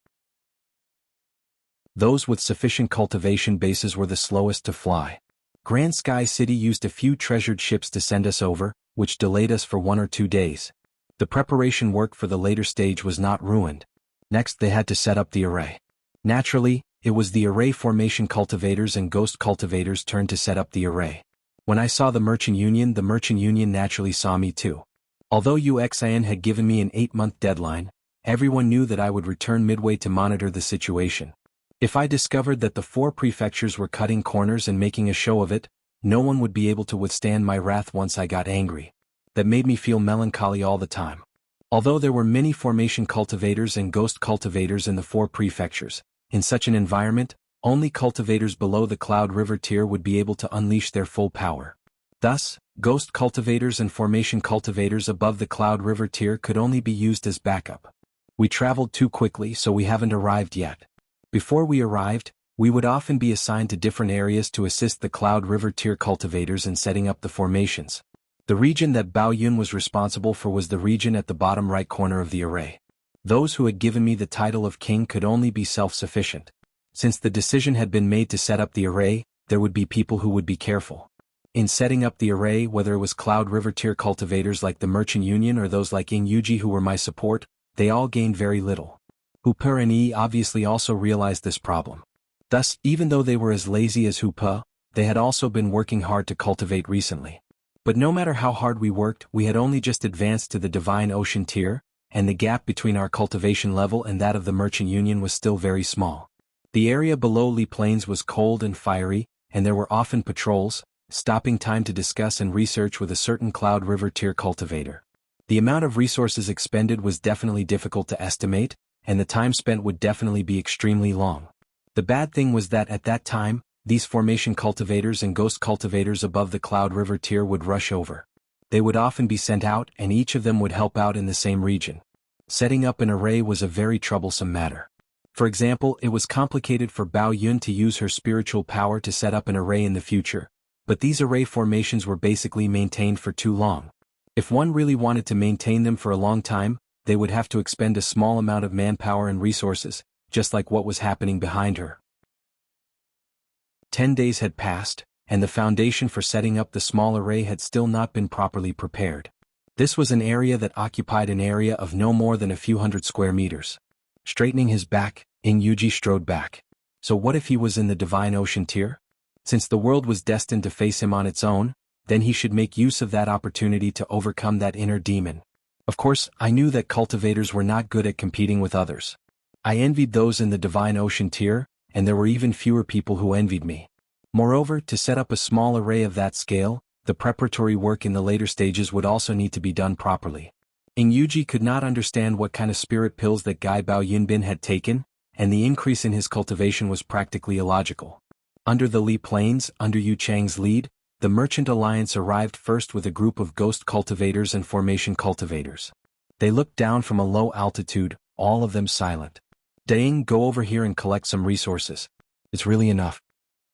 Those with sufficient cultivation bases were the slowest to fly. Grand Sky City used a few treasured ships to send us over, which delayed us for 1 or 2 days. The preparation work for the later stage was not ruined. Next they had to set up the array. Naturally, it was the array formation cultivators and ghost cultivators' turn to set up the array. When I saw the Merchant Union naturally saw me too. Although UXIN had given me an 8-month deadline, everyone knew that I would return midway to monitor the situation. If I discovered that the 4 prefectures were cutting corners and making a show of it, no one would be able to withstand my wrath once I got angry. That made me feel melancholy all the time. Although there were many formation cultivators and ghost cultivators in the 4 prefectures, in such an environment, only cultivators below the Cloud River tier would be able to unleash their full power. Thus, ghost cultivators and formation cultivators above the Cloud River tier could only be used as backup. We traveled too quickly, so we haven't arrived yet. Before we arrived, we would often be assigned to different areas to assist the Cloud River tier cultivators in setting up the formations. The region that Bao Yun was responsible for was the region at the bottom right corner of the array. Those who had given me the title of king could only be self-sufficient. Since the decision had been made to set up the array, there would be people who would be careful. In setting up the array, whether it was Cloud River tier cultivators like the Merchant Union or those like Ing Yuji who were my support, they all gained very little. Hooper and Yi obviously also realized this problem. Thus, even though they were as lazy as Hooper, they had also been working hard to cultivate recently. But no matter how hard we worked, we had only just advanced to the Divine Ocean tier, and the gap between our cultivation level and that of the Merchant Union was still very small. The area below Li Plains was cold and fiery, and there were often patrols, stopping time to discuss and research with a certain Cloud River tier cultivator. The amount of resources expended was definitely difficult to estimate, and the time spent would definitely be extremely long. The bad thing was that at that time, these formation cultivators and ghost cultivators above the Cloud River tier would rush over. They would often be sent out and each of them would help out in the same region. Setting up an array was a very troublesome matter. For example, it was complicated for Bao Yun to use her spiritual power to set up an array in the future, but these array formations were basically maintained for too long. If one really wanted to maintain them for a long time, they would have to expend a small amount of manpower and resources, just like what was happening behind her. 10 days had passed, and the foundation for setting up the small array had still not been properly prepared. This was an area that occupied an area of no more than a few hundred square meters. Straightening his back, Ing Yuji strode back. So what if he was in the Divine Ocean tier? Since the world was destined to face him on its own, then he should make use of that opportunity to overcome that inner demon. Of course, I knew that cultivators were not good at competing with others. I envied those in the Divine Ocean tier, and there were even fewer people who envied me. Moreover, to set up a small array of that scale, the preparatory work in the later stages would also need to be done properly. Ing Yuji could not understand what kind of spirit pills that Guy Bao Yunbin had taken, and the increase in his cultivation was practically illogical. Under the Li Plains, under Yu Chang's lead, the Merchant Alliance arrived first with a group of ghost cultivators and formation cultivators. They looked down from a low altitude, all of them silent. Dang, go over here and collect some resources. It's really enough.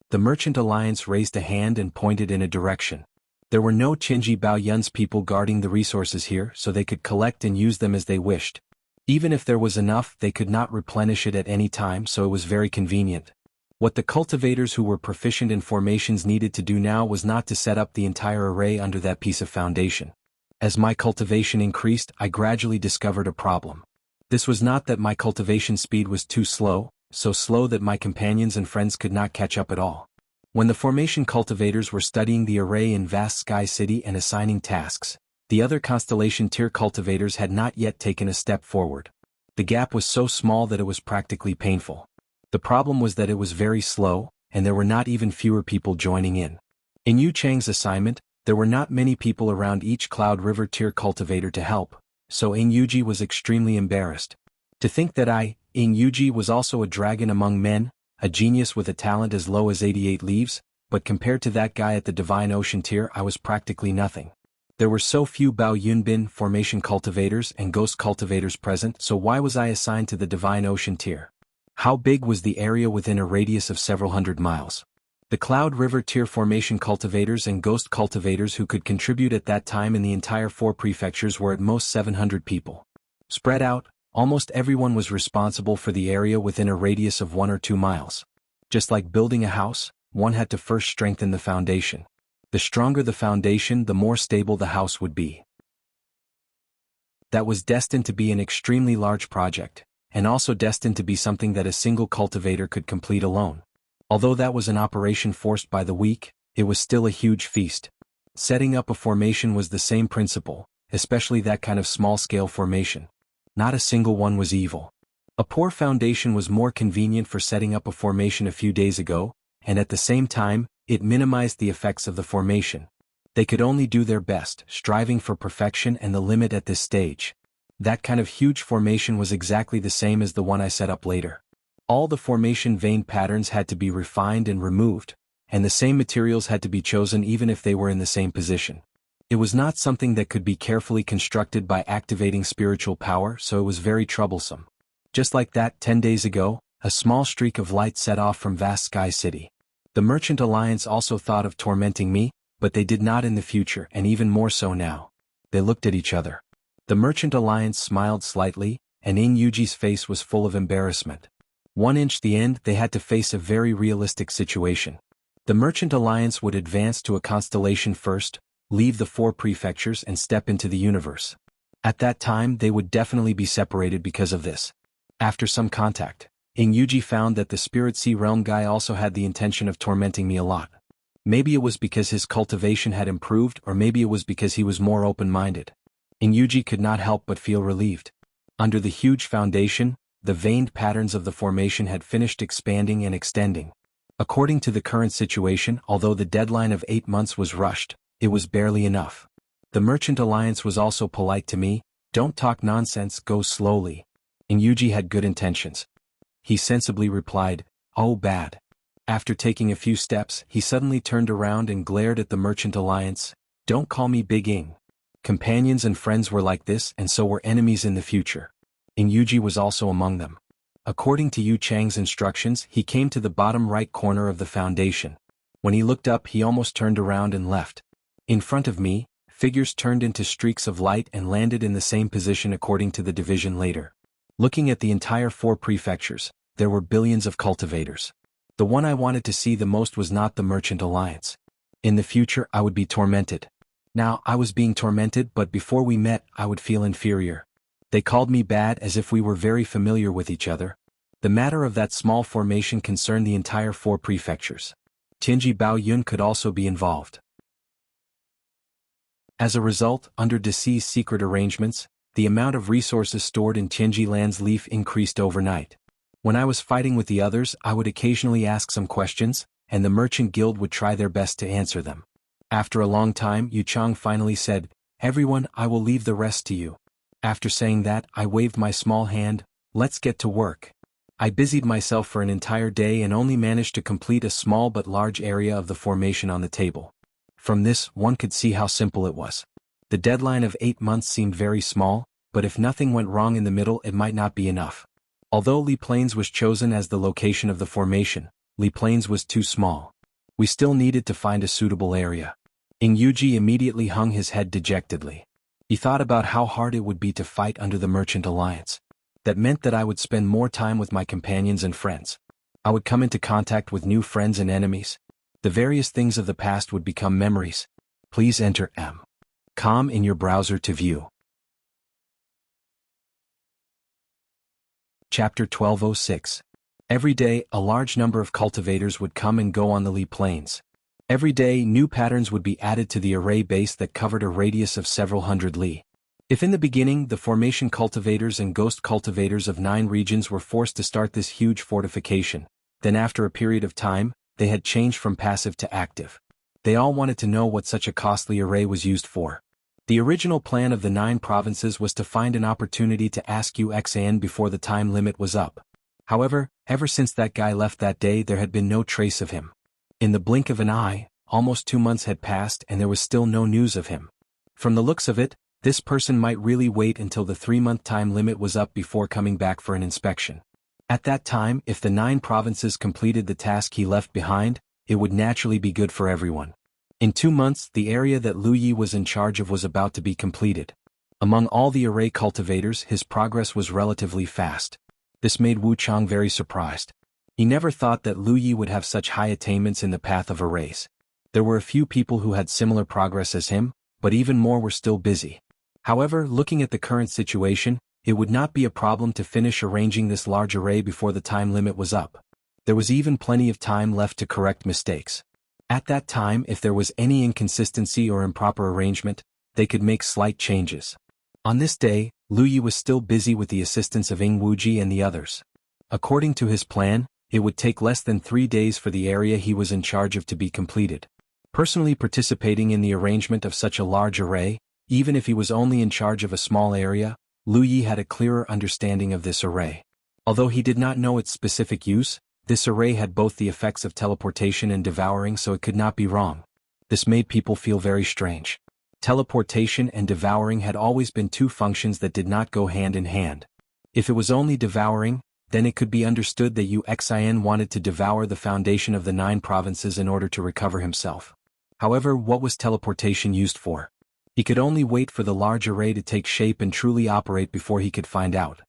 The Merchant Alliance raised a hand and pointed in a direction. There were no Qinji Baoyun's people guarding the resources here, so they could collect and use them as they wished. Even if there was enough, they could not replenish it at any time, so it was very convenient. What the cultivators who were proficient in formations needed to do now was not to set up the entire array under that piece of foundation. As my cultivation increased, I gradually discovered a problem. This was not that my cultivation speed was too slow, so slow that my companions and friends could not catch up at all. When the formation cultivators were studying the array in Vast Sky City and assigning tasks, the other constellation tier cultivators had not yet taken a step forward. The gap was so small that it was practically painful. The problem was that it was very slow, and there were not even fewer people joining in. In Yu Chang's assignment, there were not many people around each Cloud River tier cultivator to help, so Ing Yuji was extremely embarrassed. To think that Ing Yuji was also a dragon among men, a genius with a talent as low as 88 leaves, but compared to that guy at the Divine Ocean tier I was practically nothing. There were so few Bao Yunbin formation cultivators and ghost cultivators present, so why was I assigned to the Divine Ocean tier? How big was the area within a radius of several hundred miles? The Cloud River tier formation cultivators and ghost cultivators who could contribute at that time in the entire 4 prefectures were at most 700 people. Spread out, almost everyone was responsible for the area within a radius of 1 or 2 miles. Just like building a house, one had to first strengthen the foundation. The stronger the foundation, the more stable the house would be. That was destined to be an extremely large project, and also destined to be something that a single cultivator could complete alone. Although that was an operation forced by the weak, it was still a huge feast. Setting up a formation was the same principle, especially that kind of small-scale formation. Not a single one was evil. A poor foundation was more convenient for setting up a formation a few days ago, and at the same time, it minimized the effects of the formation. They could only do their best, striving for perfection and the limit at this stage. That kind of huge formation was exactly the same as the one I set up later. All the formation vein patterns had to be refined and removed, and the same materials had to be chosen even if they were in the same position. It was not something that could be carefully constructed by activating spiritual power, so it was very troublesome. Just like that, 10 days ago, a small streak of light set off from Vast Sky City. The Merchant Alliance also thought of tormenting me, but they did not in the future, and even more so now. They looked at each other. The Merchant Alliance smiled slightly, and Ing Yuji's face was full of embarrassment. 1 inch the end, they had to face a very realistic situation. The Merchant Alliance would advance to a constellation first, leave the 4 prefectures and step into the universe. At that time they would definitely be separated because of this. After some contact, Ing Yuji found that the Spirit Sea Realm guy also had the intention of tormenting me a lot. Maybe it was because his cultivation had improved, or maybe it was because he was more open-minded. Ing Yuji could not help but feel relieved. Under the huge foundation, the veined patterns of the formation had finished expanding and extending. According to the current situation, although the deadline of 8 months was rushed, it was barely enough. The Merchant Alliance was also polite to me. Don't talk nonsense, go slowly. Ing Yuji had good intentions. He sensibly replied, oh bad. After taking a few steps, he suddenly turned around and glared at the Merchant Alliance. Don't call me Big Ing. Companions and friends were like this, and so were enemies in the future. Ing Yuji was also among them. According to Yu Chang's instructions, he came to the bottom right corner of the foundation. When he looked up, he almost turned around and left. In front of me, figures turned into streaks of light and landed in the same position according to the division later. Looking at the entire 4 prefectures, there were billions of cultivators. The one I wanted to see the most was not the Merchant Alliance. In the future I would be tormented. Now I was being tormented, but before we met I would feel inferior. They called me bad as if we were very familiar with each other. The matter of that small formation concerned the entire 4 prefectures. Tianji Baoyun could also be involved. As a result, under Decee's secret arrangements, the amount of resources stored in Tianji Land's leaf increased overnight. When I was fighting with the others, I would occasionally ask some questions, and the Merchant Guild would try their best to answer them. After a long time, Yu Chang finally said, everyone, I will leave the rest to you. After saying that, I waved my small hand, let's get to work. I busied myself for an entire day and only managed to complete a small but large area of the formation on the table. From this, one could see how simple it was. The deadline of 8 months seemed very small, but if nothing went wrong in the middle it might not be enough. Although Li Plains was chosen as the location of the formation, Li Plains was too small. We still needed to find a suitable area. Yuji immediately hung his head dejectedly. He thought about how hard it would be to fight under the Merchant Alliance. That meant that I would spend more time with my companions and friends. I would come into contact with new friends and enemies. The various things of the past would become memories. Please enter .com in your browser to view. Chapter 1206. Every day, a large number of cultivators would come and go on the Li Plains. Every day, new patterns would be added to the array base that covered a radius of several hundred li. If in the beginning the formation cultivators and ghost cultivators of 9 regions were forced to start this huge fortification, then after a period of time, they had changed from passive to active. They all wanted to know what such a costly array was used for. The original plan of the 9 provinces was to find an opportunity to ask Wuxia before the time limit was up. However, ever since that guy left that day there had been no trace of him. In the blink of an eye, almost 2 months had passed and there was still no news of him. From the looks of it, this person might really wait until the 3-month time limit was up before coming back for an inspection. At that time, if the 9 provinces completed the task he left behind, it would naturally be good for everyone. In 2 months, the area that Lu Yi was in charge of was about to be completed. Among all the array cultivators, his progress was relatively fast. This made Wu Chang very surprised. He never thought that Lu Yi would have such high attainments in the path of arrays. There were a few people who had similar progress as him, but even more were still busy. However, looking at the current situation, it would not be a problem to finish arranging this large array before the time limit was up. There was even plenty of time left to correct mistakes. At that time, if there was any inconsistency or improper arrangement, they could make slight changes. On this day, Lu Yi was still busy with the assistance of Wuji and the others. According to his plan, it would take less than 3 days for the area he was in charge of to be completed. Personally participating in the arrangement of such a large array, even if he was only in charge of a small area, Lu Yi had a clearer understanding of this array. Although he did not know its specific use, this array had both the effects of teleportation and devouring, so it could not be wrong. This made people feel very strange. Teleportation and devouring had always been 2 functions that did not go hand in hand. If it was only devouring, then it could be understood that Wuxia wanted to devour the foundation of the 9 provinces in order to recover himself. However, what was teleportation used for? He could only wait for the large array to take shape and truly operate before he could find out.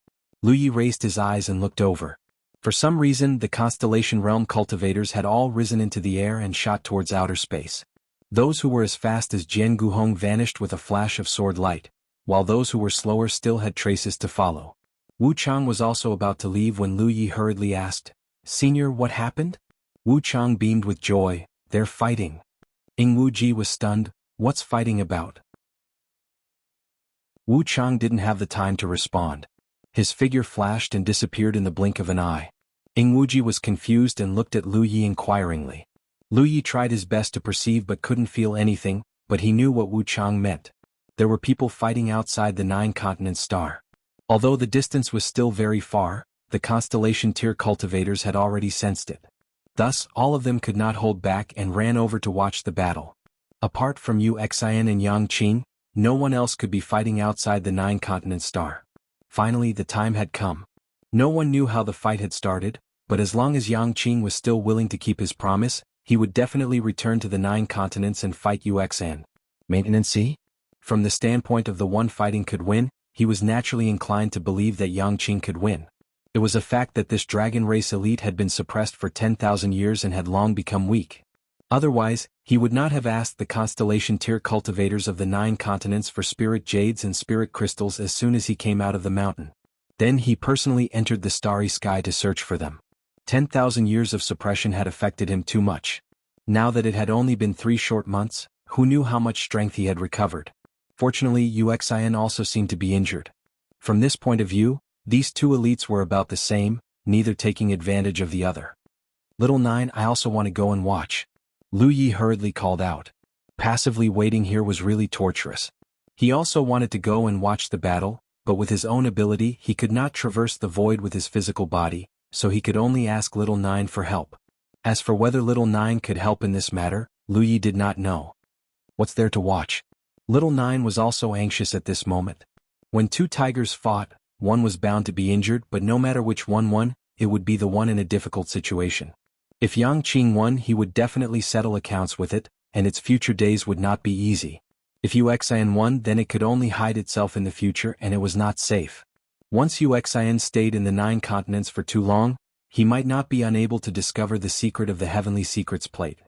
Lu Yi raised his eyes and looked over. For some reason, the Constellation Realm cultivators had all risen into the air and shot towards outer space. Those who were as fast as Jianghu vanished with a flash of sword light, while those who were slower still had traces to follow. Wu Chang was also about to leave when Lu Yi hurriedly asked, "Senior, what happened?" Wu Chang beamed with joy, "They're fighting." Wuji was stunned, "What's fighting about?" Wu Chang didn't have the time to respond. His figure flashed and disappeared in the blink of an eye. Wuji was confused and looked at Lu Yi inquiringly. Lu Yi tried his best to perceive but couldn't feel anything, but he knew what Wu Chang meant. There were people fighting outside the 9-continent star. Although the distance was still very far, the constellation tier cultivators had already sensed it. Thus, all of them could not hold back and ran over to watch the battle. Apart from Wuxia and Yang Qing, no one else could be fighting outside the 9-continent star. Finally, the time had come. No one knew how the fight had started, but as long as Yang Qing was still willing to keep his promise, he would definitely return to the 9 continents and fight Wuxia. Maintenance? From the standpoint of the one fighting could win, he was naturally inclined to believe that Yang Qing could win. It was a fact that this dragon race elite had been suppressed for 10,000 years and had long become weak. Otherwise, he would not have asked the constellation tier cultivators of the 9 continents for spirit jades and spirit crystals as soon as he came out of the mountain. Then he personally entered the starry sky to search for them. 10,000 years of suppression had affected him too much. Now that it had only been 3 short months, who knew how much strength he had recovered? Fortunately, Wuxia also seemed to be injured. From this point of view, these 2 elites were about the same, neither taking advantage of the other. "Little Nine, I also want to go and watch," Lu Yi hurriedly called out. Passively waiting here was really torturous. He also wanted to go and watch the battle, but with his own ability he could not traverse the void with his physical body, so he could only ask Little Nine for help. As for whether Little Nine could help in this matter, Lu Yi did not know. What's there to watch? Little Nine was also anxious at this moment. When 2 tigers fought, one was bound to be injured, but no matter which one won, it would be the one in a difficult situation. If Yang Qing won, he would definitely settle accounts with it, and its future days would not be easy. If Wuxian won, then it could only hide itself in the future and it was not safe. Once Wuxian stayed in the 9 continents for too long, he might not be unable to discover the secret of the Heavenly Secrets plate.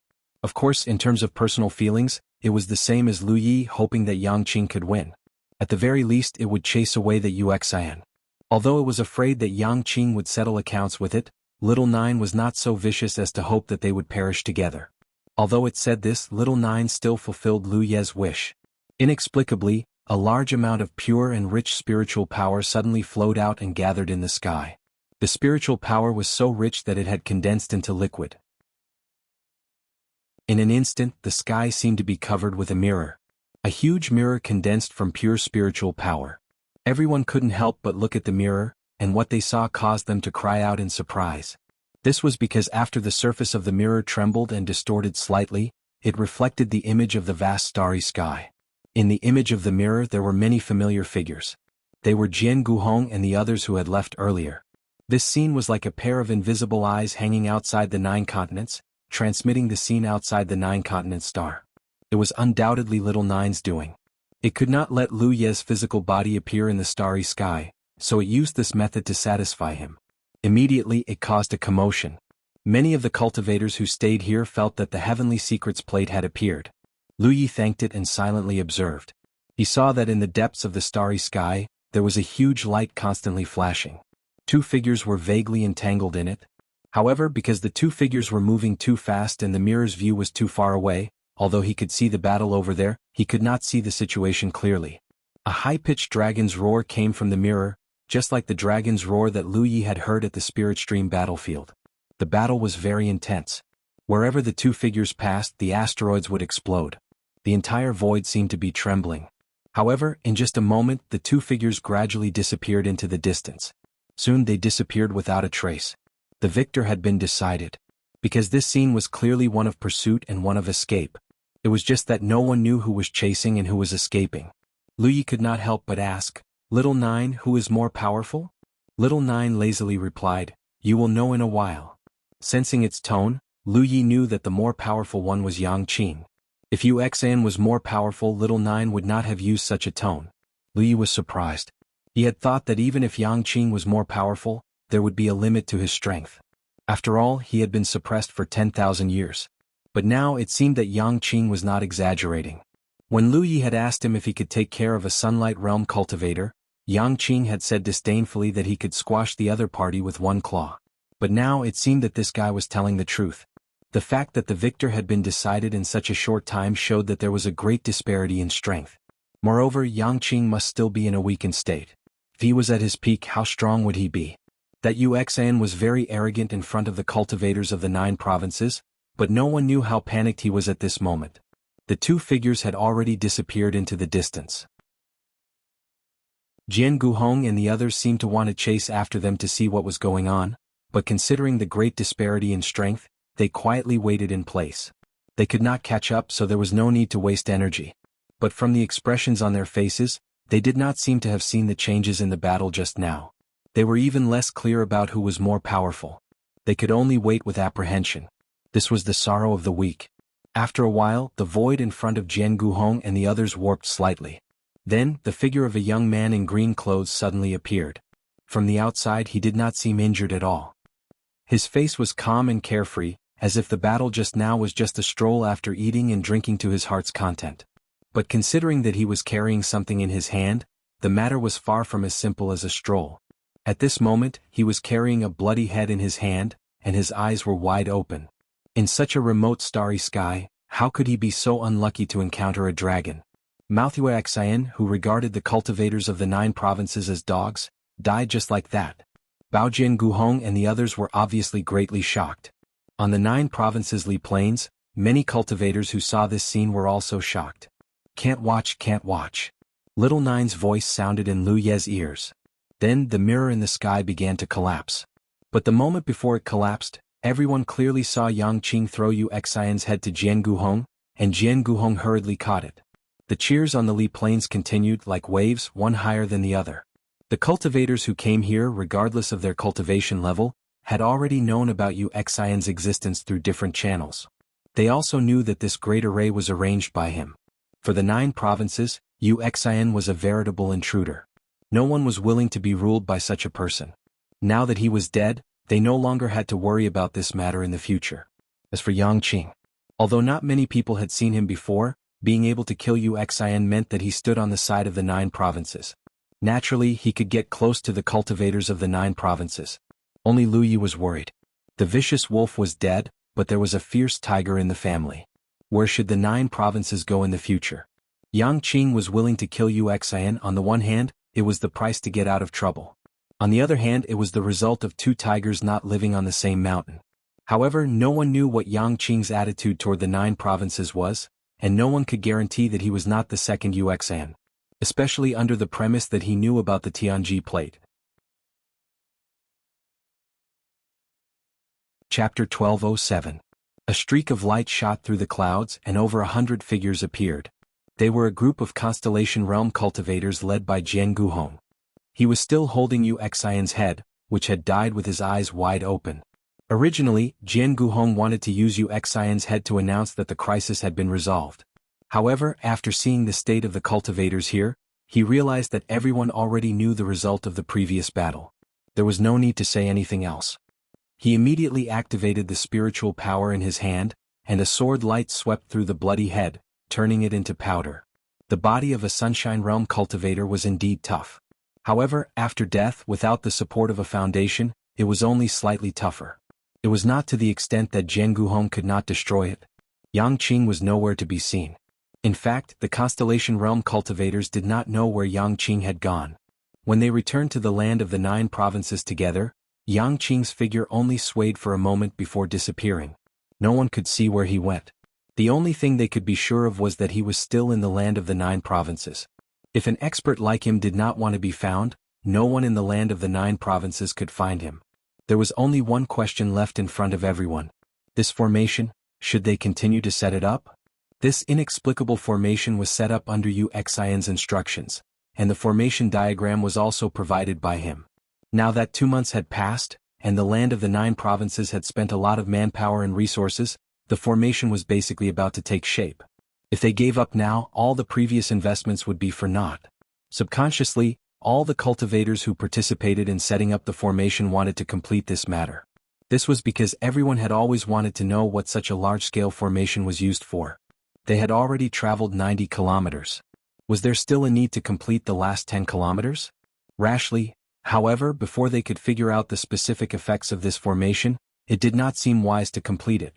Of course, in terms of personal feelings, it was the same as Lu Yi hoping that Yang Qing could win. At the very least it would chase away the Wuxian. Although it was afraid that Yang Qing would settle accounts with it, Little Nine was not so vicious as to hope that they would perish together. Although it said this, Little Nine still fulfilled Lu Ye's wish. Inexplicably, a large amount of pure and rich spiritual power suddenly flowed out and gathered in the sky. The spiritual power was so rich that it had condensed into liquid. In an instant, the sky seemed to be covered with a mirror. A huge mirror condensed from pure spiritual power. Everyone couldn't help but look at the mirror, and what they saw caused them to cry out in surprise. This was because after the surface of the mirror trembled and distorted slightly, it reflected the image of the vast starry sky. In the image of the mirror there were many familiar figures. They were Jianghu and the others who had left earlier. This scene was like a pair of invisible eyes hanging outside the 9 continents, transmitting the scene outside the 9-continent star. It was undoubtedly Little Nine's doing. It could not let Lu Ye's physical body appear in the starry sky, so it used this method to satisfy him. Immediately it caused a commotion. Many of the cultivators who stayed here felt that the Heavenly Secrets plate had appeared. Lu Yi thanked it and silently observed. He saw that in the depths of the starry sky, there was a huge light constantly flashing. 2 figures were vaguely entangled in it. However, because the 2 figures were moving too fast and the mirror's view was too far away, although he could see the battle over there, he could not see the situation clearly. A high-pitched dragon's roar came from the mirror, just like the dragon's roar that Lu Yi had heard at the Spirit Stream battlefield. The battle was very intense. Wherever the 2 figures passed, the asteroids would explode. The entire void seemed to be trembling. However, in just a moment, the 2 figures gradually disappeared into the distance. Soon they disappeared without a trace. The victor had been decided. Because this scene was clearly one of pursuit and one of escape. It was just that no one knew who was chasing and who was escaping. Lu Yi could not help but ask, "Little Nine, who is more powerful?" Little Nine lazily replied, "You will know in a while." Sensing its tone, Lu Yi knew that the more powerful one was Yang Qing. If Wuxian was more powerful, Little Nine would not have used such a tone. Lu Yi was surprised. He had thought that even if Yang Qing was more powerful, there would be a limit to his strength. After all, he had been suppressed for 10,000 years. But now it seemed that Yang Qing was not exaggerating. When Lu Yi had asked him if he could take care of a Sunlight Realm cultivator, Yang Qing had said disdainfully that he could squash the other party with 1 claw. But now it seemed that this guy was telling the truth. The fact that the victor had been decided in such a short time showed that there was a great disparity in strength. Moreover, Yang Qing must still be in a weakened state. If he was at his peak, how strong would he be? That Wuxian was very arrogant in front of the cultivators of the 9 provinces, but no one knew how panicked he was at this moment. The 2 figures had already disappeared into the distance. Jianghu and the others seemed to want to chase after them to see what was going on, but considering the great disparity in strength, they quietly waited in place. They could not catch up, so there was no need to waste energy. But from the expressions on their faces, they did not seem to have seen the changes in the battle just now. They were even less clear about who was more powerful. They could only wait with apprehension. This was the sorrow of the weak. After a while, the void in front of Jianghu and the others warped slightly. Then, the figure of a young man in green clothes suddenly appeared. From the outside he did not seem injured at all. His face was calm and carefree, as if the battle just now was just a stroll after eating and drinking to his heart's content. But considering that he was carrying something in his hand, the matter was far from as simple as a stroll. At this moment, he was carrying a bloody head in his hand, and his eyes were wide open. In such a remote starry sky, how could he be so unlucky to encounter a dragon? Wuxian, who regarded the cultivators of the 9 provinces as dogs, died just like that. Bao Jianghu and the others were obviously greatly shocked. On the 9 provinces' Li Plains, many cultivators who saw this scene were also shocked. Can't watch, can't watch. Little Nine's voice sounded in Lu Ye's ears. Then the mirror in the sky began to collapse. But the moment before it collapsed, everyone clearly saw Yang Qing throw Wuxian's head to Jianghu, and Jianghu hurriedly caught it. The cheers on the Li Plains continued like waves, one higher than the other. The cultivators who came here regardless of their cultivation level, had already known about Wuxian's existence through different channels. They also knew that this great array was arranged by him. For the 9 provinces, Wuxian was a veritable intruder. No one was willing to be ruled by such a person. Now that he was dead, they no longer had to worry about this matter in the future. As for Yang Qing, although not many people had seen him before, being able to kill Wuxian meant that he stood on the side of the 9 provinces. Naturally, he could get close to the cultivators of the 9 provinces. Only Lu Yi was worried. The vicious wolf was dead, but there was a fierce tiger in the family. Where should the 9 provinces go in the future? Yang Qing was willing to kill Wuxian. On the one hand, it was the price to get out of trouble. On the other hand, it was the result of 2 tigers not living on the same mountain. However, no one knew what Yang Qing's attitude toward the 9 provinces was, and no one could guarantee that he was not the second Wuxian. Especially under the premise that he knew about the Tianji plate. Chapter 1207. A streak of light shot through the clouds and over 100 figures appeared. They were a group of Constellation Realm cultivators led by Jianghu. He was still holding Wuxian's head, which had died with his eyes wide open. Originally, Jianghu wanted to use Wuxian's head to announce that the crisis had been resolved. However, after seeing the state of the cultivators here, he realized that everyone already knew the result of the previous battle. There was no need to say anything else. He immediately activated the spiritual power in his hand, and a sword light swept through the bloody head, turning it into powder. The body of a Sunshine Realm cultivator was indeed tough. However, after death without the support of a foundation, it was only slightly tougher. It was not to the extent that Jianghu could not destroy it. Yang Qing was nowhere to be seen. In fact, the Constellation Realm cultivators did not know where Yang Qing had gone. When they returned to the land of the 9 provinces together, Yang Qing's figure only swayed for a moment before disappearing. No one could see where he went. The only thing they could be sure of was that he was still in the land of the 9 provinces. If an expert like him did not want to be found, no one in the land of the 9 provinces could find him. There was only one question left in front of everyone. This formation, should they continue to set it up? This inexplicable formation was set up under Wuxian's instructions, and the formation diagram was also provided by him. Now that 2 months had passed, and the land of the 9 provinces had spent a lot of manpower and resources, the formation was basically about to take shape. If they gave up now, all the previous investments would be for naught. Subconsciously, all the cultivators who participated in setting up the formation wanted to complete this matter. This was because everyone had always wanted to know what such a large-scale formation was used for. They had already traveled 90 kilometers. Was there still a need to complete the last 10 kilometers? Rashly, however, before they could figure out the specific effects of this formation, it did not seem wise to complete it.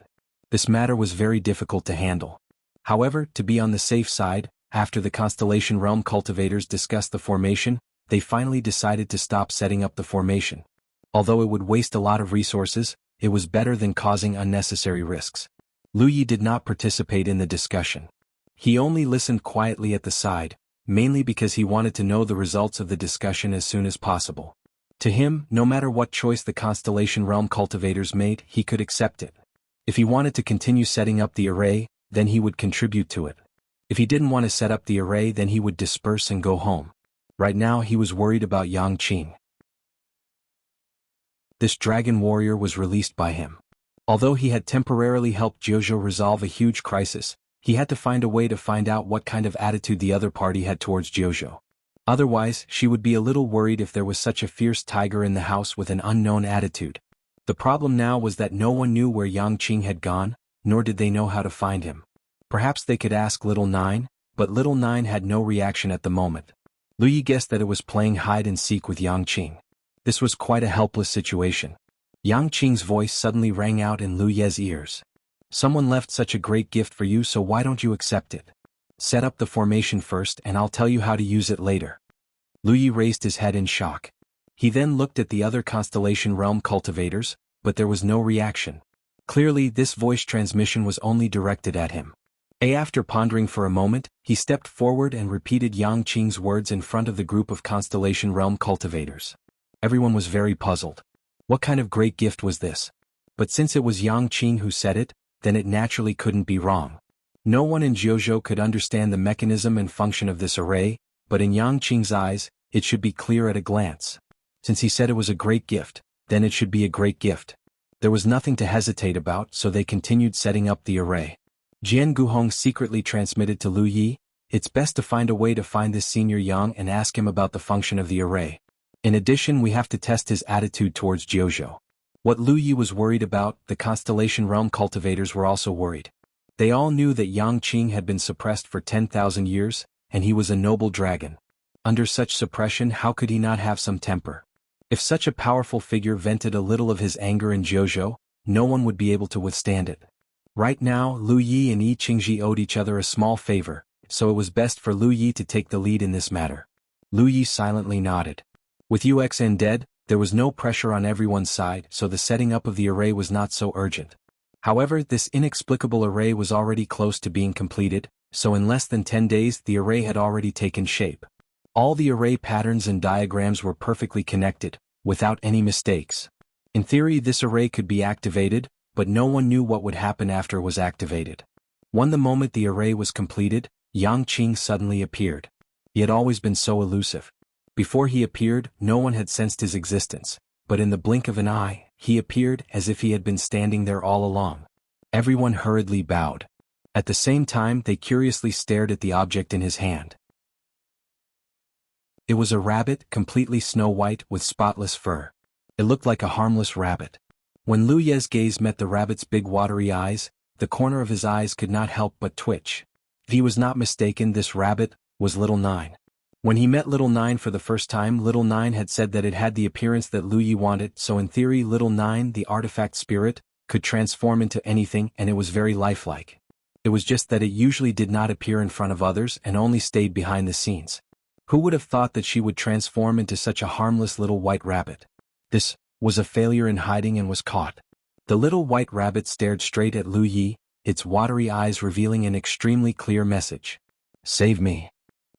This matter was very difficult to handle. However, to be on the safe side, after the Constellation Realm cultivators discussed the formation, they finally decided to stop setting up the formation. Although it would waste a lot of resources, it was better than causing unnecessary risks. Lu Yi did not participate in the discussion. He only listened quietly at the side, mainly because he wanted to know the results of the discussion as soon as possible. To him, no matter what choice the Constellation Realm cultivators made, he could accept it. If he wanted to continue setting up the array, then he would contribute to it. If he didn't want to set up the array, then he would disperse and go home. Right now he was worried about Yang Qing. This dragon warrior was released by him. Although he had temporarily helped Jojo resolve a huge crisis, he had to find a way to find out what kind of attitude the other party had towards Jojo. Otherwise, she would be a little worried if there was such a fierce tiger in the house with an unknown attitude. The problem now was that no one knew where Yang Qing had gone, nor did they know how to find him. Perhaps they could ask Little Nine, but Little Nine had no reaction at the moment. Lu Yi guessed that it was playing hide-and-seek with Yang Qing. This was quite a helpless situation. Yang Qing's voice suddenly rang out in Lu Ye's ears. Someone left such a great gift for you, so why don't you accept it? Set up the formation first and I'll tell you how to use it later. Lu Yi raised his head in shock. He then looked at the other Constellation Realm cultivators, but there was no reaction. Clearly this voice transmission was only directed at him. After pondering for a moment, he stepped forward and repeated Yang Qing's words in front of the group of Constellation Realm cultivators. Everyone was very puzzled. What kind of great gift was this? But since it was Yang Qing who said it, then it naturally couldn't be wrong. No one in Jiuzhou could understand the mechanism and function of this array, but in Yang Qing's eyes, it should be clear at a glance. Since he said it was a great gift, then it should be a great gift. There was nothing to hesitate about, so they continued setting up the array. Jianghu secretly transmitted to Lu Yi, "It's best to find a way to find this Senior Yang and ask him about the function of the array. In addition, we have to test his attitude towards Jiuzhou." What Lu Yi was worried about, the Constellation Realm cultivators were also worried. They all knew that Yang Qing had been suppressed for 10,000 years, and he was a noble dragon. Under such suppression, how could he not have some temper? If such a powerful figure vented a little of his anger in Jiuzhou, no one would be able to withstand it. Right now, Lu Yi and Yi Qingji owed each other a small favor, so it was best for Lu Yi to take the lead in this matter. Lu Yi silently nodded. With Uxn dead, there was no pressure on everyone's side, so the setting up of the array was not so urgent. However, this inexplicable array was already close to being completed, so in less than 10 days the array had already taken shape. All the array patterns and diagrams were perfectly connected, without any mistakes. In theory, this array could be activated, but no one knew what would happen after it was activated. The moment the array was completed, Yang Qing suddenly appeared. He had always been so elusive. Before he appeared, no one had sensed his existence, but in the blink of an eye, he appeared as if he had been standing there all along. Everyone hurriedly bowed. At the same time, they curiously stared at the object in his hand. It was a rabbit, completely snow-white with spotless fur. It looked like a harmless rabbit. When Lu Ye's gaze met the rabbit's big watery eyes, the corner of his eyes could not help but twitch. If he was not mistaken, this rabbit was Little Nine. When he met Little Nine for the first time, Little Nine had said that it had the appearance that Lu Yi wanted, so in theory Little Nine, the artifact spirit, could transform into anything, and it was very lifelike. It was just that it usually did not appear in front of others and only stayed behind the scenes. Who would have thought that she would transform into such a harmless little white rabbit? This was a failure in hiding and was caught. The little white rabbit stared straight at Lu Yi, its watery eyes revealing an extremely clear message. "Save me."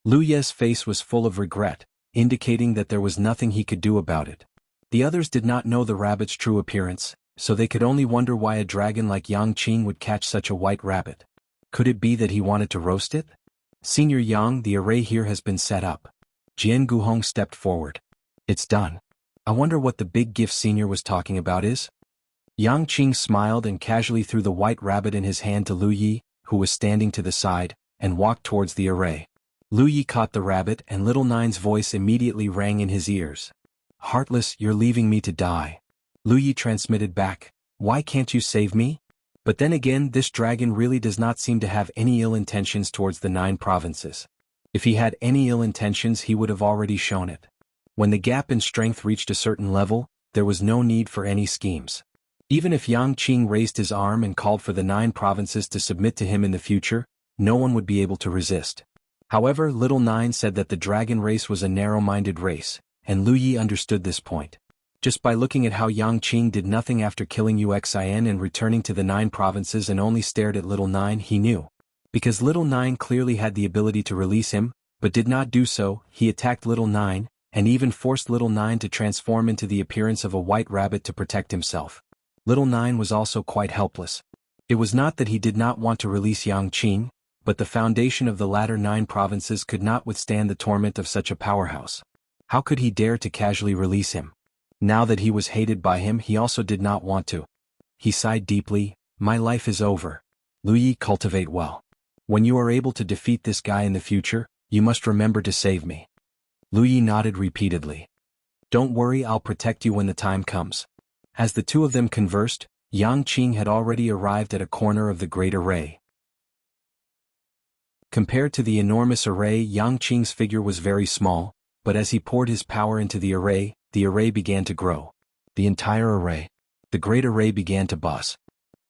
Lu Ye's face was full of regret, indicating that there was nothing he could do about it. The others did not know the rabbit's true appearance, so they could only wonder why a dragon like Yang Qing would catch such a white rabbit. Could it be that he wanted to roast it? "Senior Yang, the array here has been set up." Jianghu stepped forward. "It's done. I wonder what the big gift Senior was talking about is?" Yang Qing smiled and casually threw the white rabbit in his hand to Lu Yi, who was standing to the side, and walked towards the array. Lu Yi caught the rabbit and Little Nine's voice immediately rang in his ears. "Heartless, you're leaving me to die." Lu Yi transmitted back, "Why can't you save me?" But then again, this dragon really does not seem to have any ill intentions towards the 9 provinces. If he had any ill intentions, he would have already shown it. When the gap in strength reached a certain level, there was no need for any schemes. Even if Yang Qing raised his arm and called for the 9 provinces to submit to him in the future, no one would be able to resist. However, Little Nine said that the dragon race was a narrow-minded race, and Lu Yi understood this point. Just by looking at how Yang Qing did nothing after killing Uxin and returning to the 9 provinces and only stared at Little Nine, he knew. Because Little Nine clearly had the ability to release him, but did not do so, he attacked Little Nine, and even forced Little Nine to transform into the appearance of a white rabbit to protect himself. Little Nine was also quite helpless. It was not that he did not want to release Yang Qing, but the foundation of the latter 9 provinces could not withstand the torment of such a powerhouse. How could he dare to casually release him? Now that he was hated by him, he also did not want to. He sighed deeply. "My life is over. Lu Yi, cultivate well. When you are able to defeat this guy in the future, you must remember to save me." Lu Yi nodded repeatedly. "Don't worry, I'll protect you when the time comes." As the two of them conversed, Yang Qing had already arrived at a corner of the great array. Compared to the enormous array, Yang Qing's figure was very small, but as he poured his power into the array began to grow. The entire array. The great array began to buzz.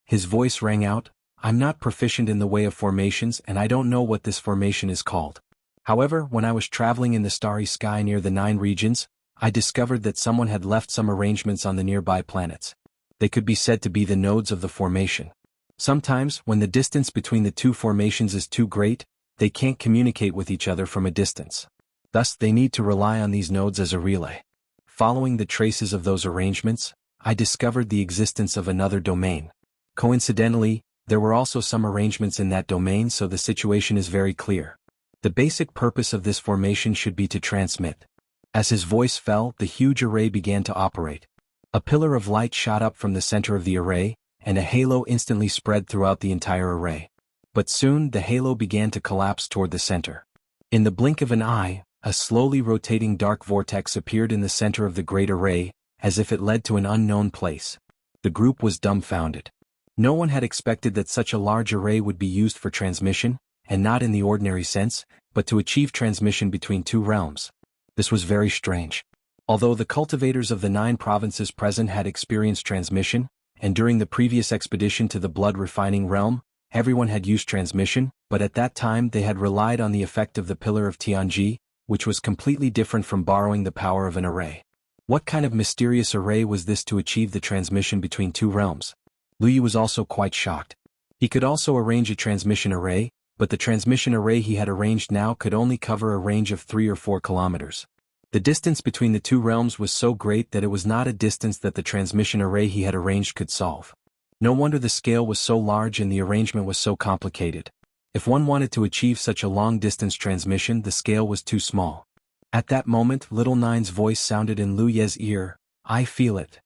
His voice rang out, "I'm not proficient in the way of formations and I don't know what this formation is called. However, when I was traveling in the starry sky near the 9 regions, I discovered that someone had left some arrangements on the nearby planets. They could be said to be the nodes of the formation. Sometimes, when the distance between the 2 formations is too great, they can't communicate with each other from a distance. Thus, they need to rely on these nodes as a relay. Following the traces of those arrangements, I discovered the existence of another domain. Coincidentally, there were also some arrangements in that domain, so the situation is very clear. The basic purpose of this formation should be to transmit. As his voice fell, the huge array began to operate. A pillar of light shot up from the center of the array, and a halo instantly spread throughout the entire array. But soon the halo began to collapse toward the center. In the blink of an eye, a slowly rotating dark vortex appeared in the center of the great array, as if it led to an unknown place. The group was dumbfounded. No one had expected that such a large array would be used for transmission, and not in the ordinary sense, but to achieve transmission between two realms. This was very strange. Although the cultivators of the 9 provinces present had experienced transmission, and during the previous expedition to the blood-refining realm, everyone had used transmission, but at that time they had relied on the effect of the Pillar of Tianji, which was completely different from borrowing the power of an array. What kind of mysterious array was this to achieve the transmission between two realms? Lu Yi was also quite shocked. He could also arrange a transmission array, but the transmission array he had arranged now could only cover a range of 3 or 4 kilometers. The distance between the two realms was so great that it was not a distance that the transmission array he had arranged could solve. No wonder the scale was so large and the arrangement was so complicated. If one wanted to achieve such a long-distance transmission, the scale was too small. At that moment, Little Nine's voice sounded in Lu Ye's ear. "I feel it."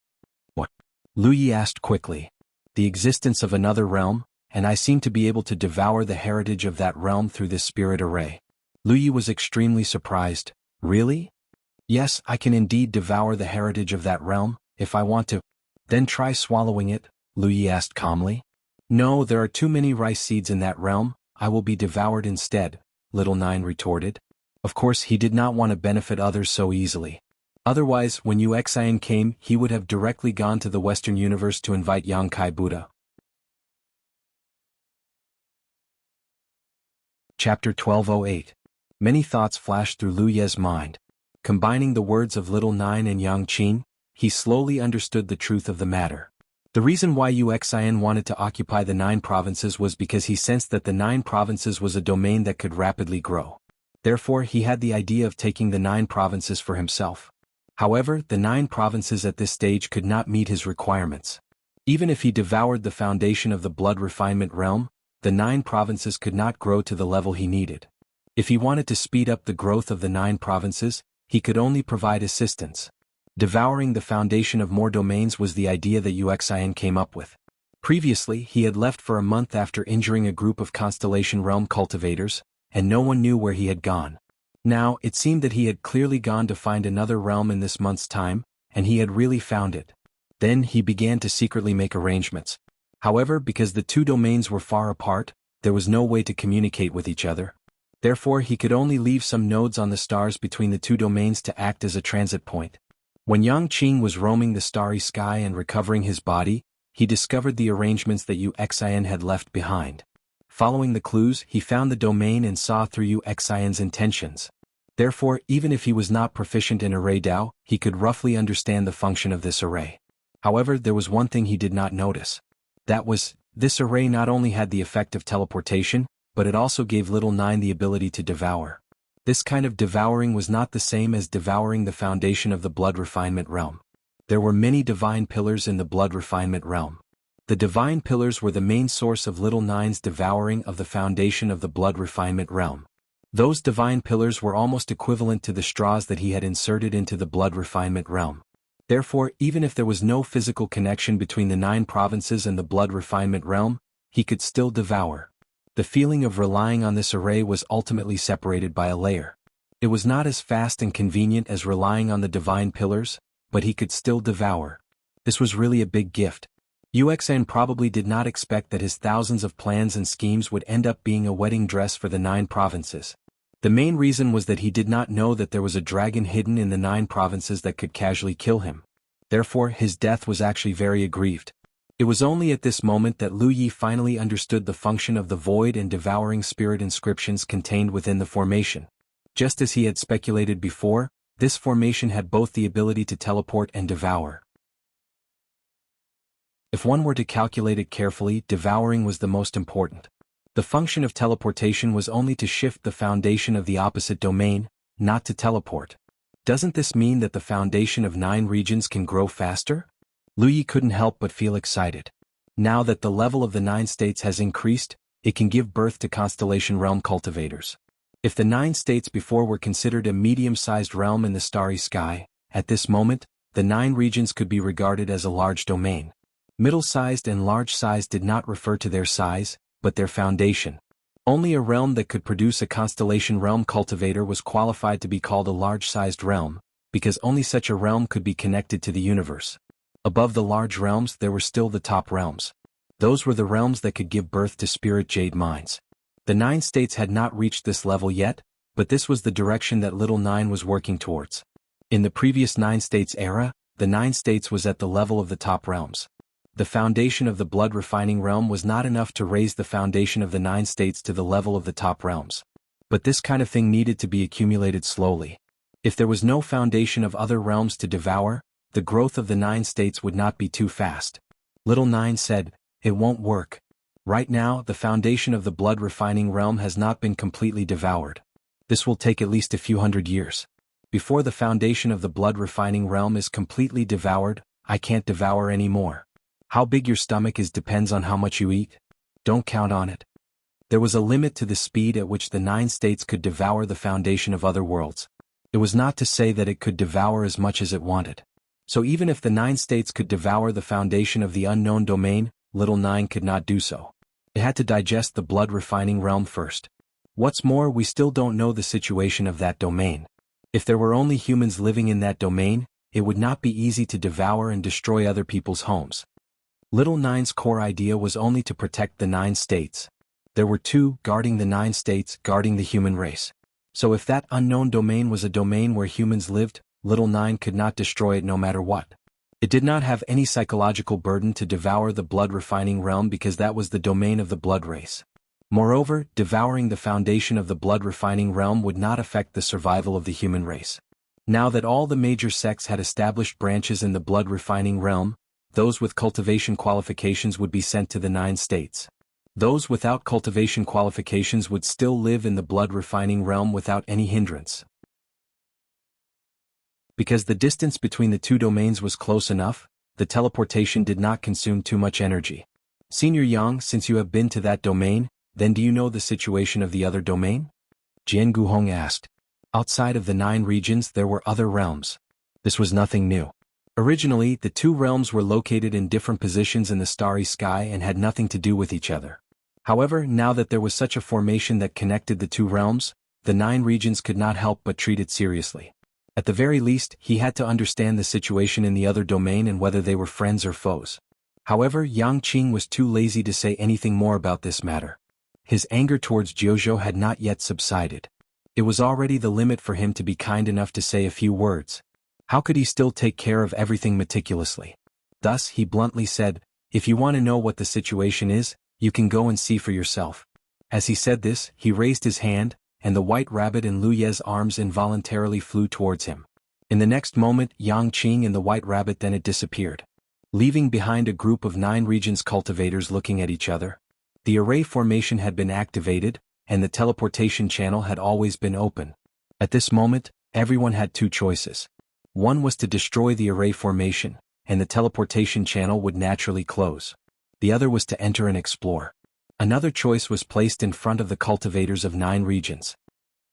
"What?" Lu Yi asked quickly. "The existence of another realm, and I seem to be able to devour the heritage of that realm through this spirit array." Lu Yi was extremely surprised. "Really?" "Yes, I can indeed devour the heritage of that realm, if I want to." "Then try swallowing it," Lu Yi asked calmly. "No, there are too many rice seeds in that realm, I will be devoured instead," Little Nine retorted. Of course he did not want to benefit others so easily. Otherwise, when Wuxia came, he would have directly gone to the Western universe to invite Yang Kai Buddha. Chapter 1208. Many thoughts flashed through Lu Ye's mind. Combining the words of Little Nine and Yang Qin, he slowly understood the truth of the matter. The reason why Wuxia wanted to occupy the 9 provinces was because he sensed that the 9 provinces was a domain that could rapidly grow. Therefore he had the idea of taking the 9 provinces for himself. However, the 9 provinces at this stage could not meet his requirements. Even if he devoured the foundation of the blood refinement realm, the 9 provinces could not grow to the level he needed. If he wanted to speed up the growth of the 9 provinces, he could only provide assistance. Devouring the foundation of more domains was the idea that Wuxia came up with. Previously, he had left for a month after injuring a group of Constellation Realm cultivators, and no one knew where he had gone. Now, it seemed that he had clearly gone to find another realm in this month's time, and he had really found it. Then he began to secretly make arrangements. However, because the two domains were far apart, there was no way to communicate with each other. Therefore he could only leave some nodes on the stars between the two domains to act as a transit point. When Yang Qing was roaming the starry sky and recovering his body, he discovered the arrangements that Wuxia had left behind. Following the clues, he found the domain and saw through Wuxia's intentions. Therefore, even if he was not proficient in array Dao, he could roughly understand the function of this array. However, there was one thing he did not notice. That was, this array not only had the effect of teleportation, but it also gave Little Nine the ability to devour. This kind of devouring was not the same as devouring the foundation of the blood refinement realm. There were many divine pillars in the blood refinement realm. The divine pillars were the main source of Little Nine's devouring of the foundation of the blood refinement realm. Those divine pillars were almost equivalent to the straws that he had inserted into the blood refinement realm. Therefore, even if there was no physical connection between the 9 provinces and the blood refinement realm, he could still devour. The feeling of relying on this array was ultimately separated by a layer. It was not as fast and convenient as relying on the divine pillars, but he could still devour. This was really a big gift. Wuxia probably did not expect that his thousands of plans and schemes would end up being a wedding dress for the 9 provinces. The main reason was that he did not know that there was a dragon hidden in the 9 provinces that could casually kill him. Therefore, his death was actually very aggrieved. It was only at this moment that Lu Yi finally understood the function of the void and devouring spirit inscriptions contained within the formation. Just as he had speculated before, this formation had both the ability to teleport and devour. If one were to calculate it carefully, devouring was the most important. The function of teleportation was only to shift the foundation of the opposite domain, not to teleport. Doesn't this mean that the foundation of 9 regions can grow faster? Lu Yi couldn't help but feel excited. Now that the level of the 9 states has increased, it can give birth to Constellation Realm cultivators. If the 9 states before were considered a medium-sized realm in the starry sky, at this moment, the 9 regions could be regarded as a large domain. Middle-sized and large-sized did not refer to their size, but their foundation. Only a realm that could produce a constellation realm cultivator was qualified to be called a large-sized realm, because only such a realm could be connected to the universe. Above the large realms there were still the top realms. Those were the realms that could give birth to spirit jade mines. The 9 states had not reached this level yet, but this was the direction that Little 9 was working towards. In the previous 9 states era, the 9 states was at the level of the top realms. The foundation of the blood refining realm was not enough to raise the foundation of the 9 states to the level of the top realms. But this kind of thing needed to be accumulated slowly. If there was no foundation of other realms to devour, the growth of the 9 states would not be too fast. Little 9 said, "It won't work. Right now, the foundation of the blood refining realm has not been completely devoured. This will take at least a few hundred years. Before the foundation of the blood refining realm is completely devoured, I can't devour any more. How big your stomach is depends on how much you eat. Don't count on it." There was a limit to the speed at which the 9 states could devour the foundation of other worlds. It was not to say that it could devour as much as it wanted. So even if the 9 states could devour the foundation of the unknown domain, Little 9 could not do so. It had to digest the blood refining realm first. What's more, we still don't know the situation of that domain. If there were only humans living in that domain, it would not be easy to devour and destroy other people's homes. Little 9's core idea was only to protect the 9 states. There were 2 guarding the 9 states, guarding the human race. So if that unknown domain was a domain where humans lived, Little 9 could not destroy it no matter what. It did not have any psychological burden to devour the blood refining realm because that was the domain of the blood race. Moreover, devouring the foundation of the blood refining realm would not affect the survival of the human race. Now that all the major sects had established branches in the blood refining realm, those with cultivation qualifications would be sent to the 9 states. Those without cultivation qualifications would still live in the blood refining realm without any hindrance. Because the distance between the 2 domains was close enough, the teleportation did not consume too much energy. Senior Yang, since you have been to that domain, then do you know the situation of the other domain? Jianghu asked. Outside of the 9 regions there were other realms. This was nothing new. Originally, the 2 realms were located in different positions in the starry sky and had nothing to do with each other. However, now that there was such a formation that connected the 2 realms, the 9 regions could not help but treat it seriously. At the very least, he had to understand the situation in the other domain and whether they were friends or foes. However, Yang Qing was too lazy to say anything more about this matter. His anger towards Jiuzhou had not yet subsided. It was already the limit for him to be kind enough to say a few words. How could he still take care of everything meticulously? Thus, he bluntly said, "If you want to know what the situation is, you can go and see for yourself." As he said this, he raised his hand, and the white rabbit in Lu Ye's arms involuntarily flew towards him. In the next moment, Yang Qing and the white rabbit then it disappeared, leaving behind a group of 9 regions cultivators looking at each other. The array formation had been activated, and the teleportation channel had always been open. At this moment, everyone had 2 choices. One was to destroy the array formation, and the teleportation channel would naturally close. The other was to enter and explore. Another choice was placed in front of the cultivators of 9 regions.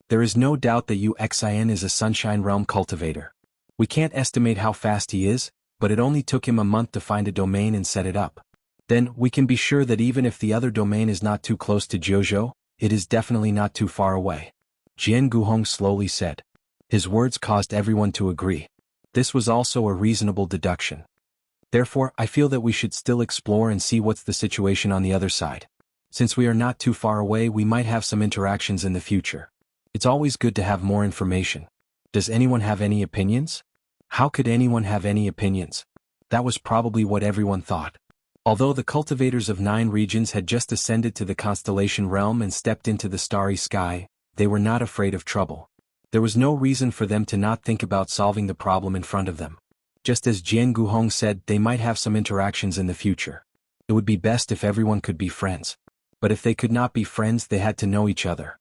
There is no doubt that Wuxia is a Sunshine Realm cultivator. We can't estimate how fast he is, but it only took him a month to find a domain and set it up. Then, we can be sure that even if the other domain is not too close to Jiuzhou, it is definitely not too far away. Jianghu slowly said. His words caused everyone to agree. This was also a reasonable deduction. Therefore, I feel that we should still explore and see what's the situation on the other side. Since we are not too far away, we might have some interactions in the future. It's always good to have more information. Does anyone have any opinions? How could anyone have any opinions? That was probably what everyone thought. Although the cultivators of 9 regions had just ascended to the constellation realm and stepped into the starry sky, they were not afraid of trouble. There was no reason for them to not think about solving the problem in front of them. Just as Jianghu said, they might have some interactions in the future. It would be best if everyone could be friends. But if they could not be friends, they had to know each other.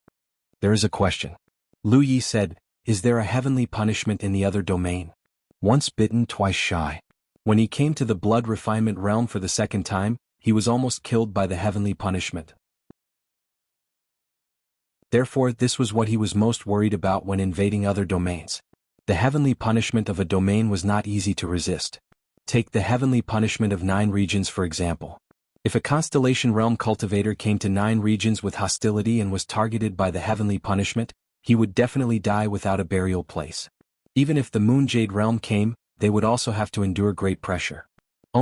There is a question. Lu Yi said, "Is there a heavenly punishment in the other domain?" Once bitten, twice shy. When he came to the blood refinement realm for the second time, he was almost killed by the heavenly punishment. Therefore, this was what he was most worried about when invading other domains. The heavenly punishment of a domain was not easy to resist. Take the heavenly punishment of 9 regions for example. If a constellation realm cultivator came to 9 regions with hostility and was targeted by the heavenly punishment, he would definitely die without a burial place. Even if the Moon Jade realm came, they would also have to endure great pressure.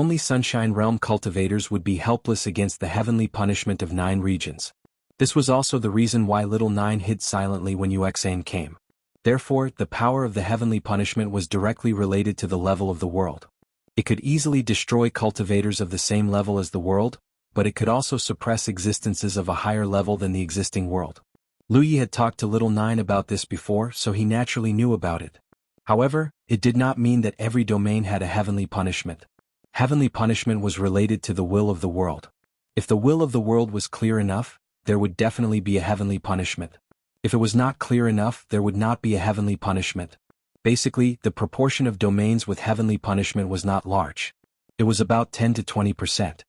Only Sunshine realm cultivators would be helpless against the heavenly punishment of 9 regions. This was also the reason why Little 9 hid silently when Wuxia came. Therefore, the power of the heavenly punishment was directly related to the level of the world. It could easily destroy cultivators of the same level as the world, but it could also suppress existences of a higher level than the existing world. Lu Yi had talked to Little 9 about this before, so he naturally knew about it. However, it did not mean that every domain had a heavenly punishment. Heavenly punishment was related to the will of the world. If the will of the world was clear enough, there would definitely be a heavenly punishment. If it was not clear enough, there would not be a heavenly punishment. Basically, the proportion of domains with heavenly punishment was not large. It was about 10 to 20%.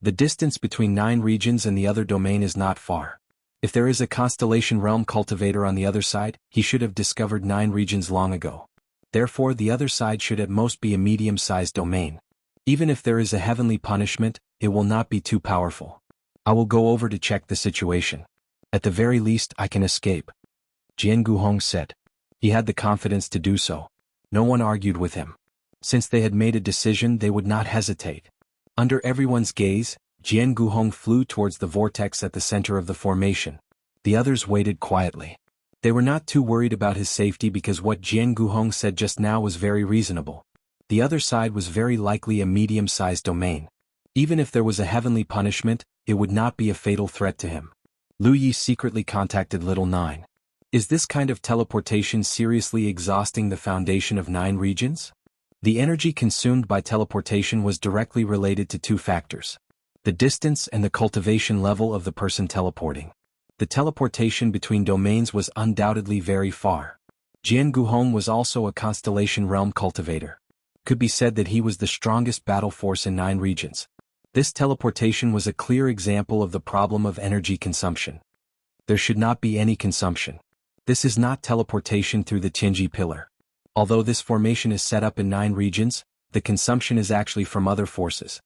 The distance between 9 regions and the other domain is not far. If there is a constellation realm cultivator on the other side, he should have discovered 9 regions long ago. Therefore, the other side should at most be a medium-sized domain. Even if there is a heavenly punishment, it will not be too powerful. I will go over to check the situation. At the very least, I can escape, Jianghu said. He had the confidence to do so. No one argued with him. Since they had made a decision, they would not hesitate. Under everyone's gaze, Jianghu flew towards the vortex at the center of the formation. The others waited quietly. They were not too worried about his safety because what Jianghu said just now was very reasonable. The other side was very likely a medium-sized domain. Even if there was a heavenly punishment, it would not be a fatal threat to him. Lu Yi secretly contacted Little 9. Is this kind of teleportation seriously exhausting the foundation of 9 regions? The energy consumed by teleportation was directly related to 2 factors: the distance and the cultivation level of the person teleporting. The teleportation between domains was undoubtedly very far. Jianghu was also a constellation realm cultivator. Could be said that he was the strongest battle force in 9 regions. This teleportation was a clear example of the problem of energy consumption. There should not be any consumption. This is not teleportation through the Tianji pillar. Although this formation is set up in 9 regions, the consumption is actually from other forces.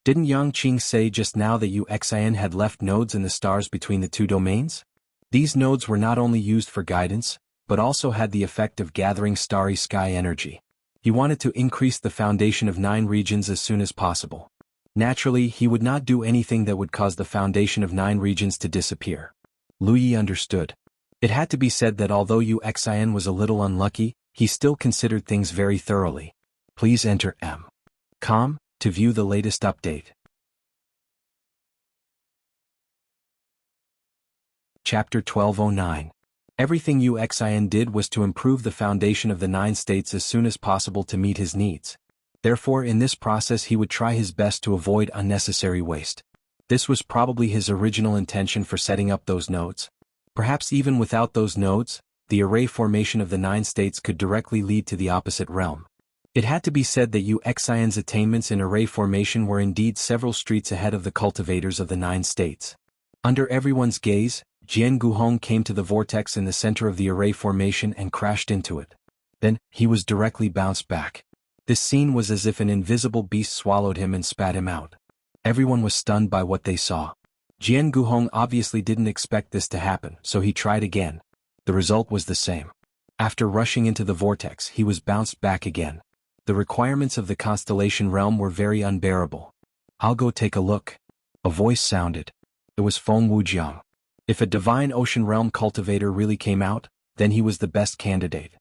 Didn't Yang Qing say just now that Wuxia had left nodes in the stars between the 2 domains? These nodes were not only used for guidance, but also had the effect of gathering starry sky energy. He wanted to increase the foundation of 9 regions as soon as possible. Naturally, he would not do anything that would cause the foundation of 9 regions to disappear. Lu Yi understood. It had to be said that although Wuxia was a little unlucky, he still considered things very thoroughly. Please enter M.com to view the latest update. Chapter 1209. Everything Wuxia did was to improve the foundation of the 9 states as soon as possible to meet his needs. Therefore, in this process he would try his best to avoid unnecessary waste. This was probably his original intention for setting up those nodes. Perhaps even without those nodes, the array formation of the 9 states could directly lead to the opposite realm. It had to be said that Wuxia's attainments in array formation were indeed several streets ahead of the cultivators of the 9 states. Under everyone's gaze, Jianghu came to the vortex in the center of the array formation and crashed into it. Then, he was directly bounced back. This scene was as if an invisible beast swallowed him and spat him out. Everyone was stunned by what they saw. Jianghu obviously didn't expect this to happen, so he tried again. The result was the same. After rushing into the vortex, he was bounced back again. The requirements of the constellation realm were very unbearable. I'll go take a look. A voice sounded. It was Feng Wujiang. If a divine ocean realm cultivator really came out, then he was the best candidate.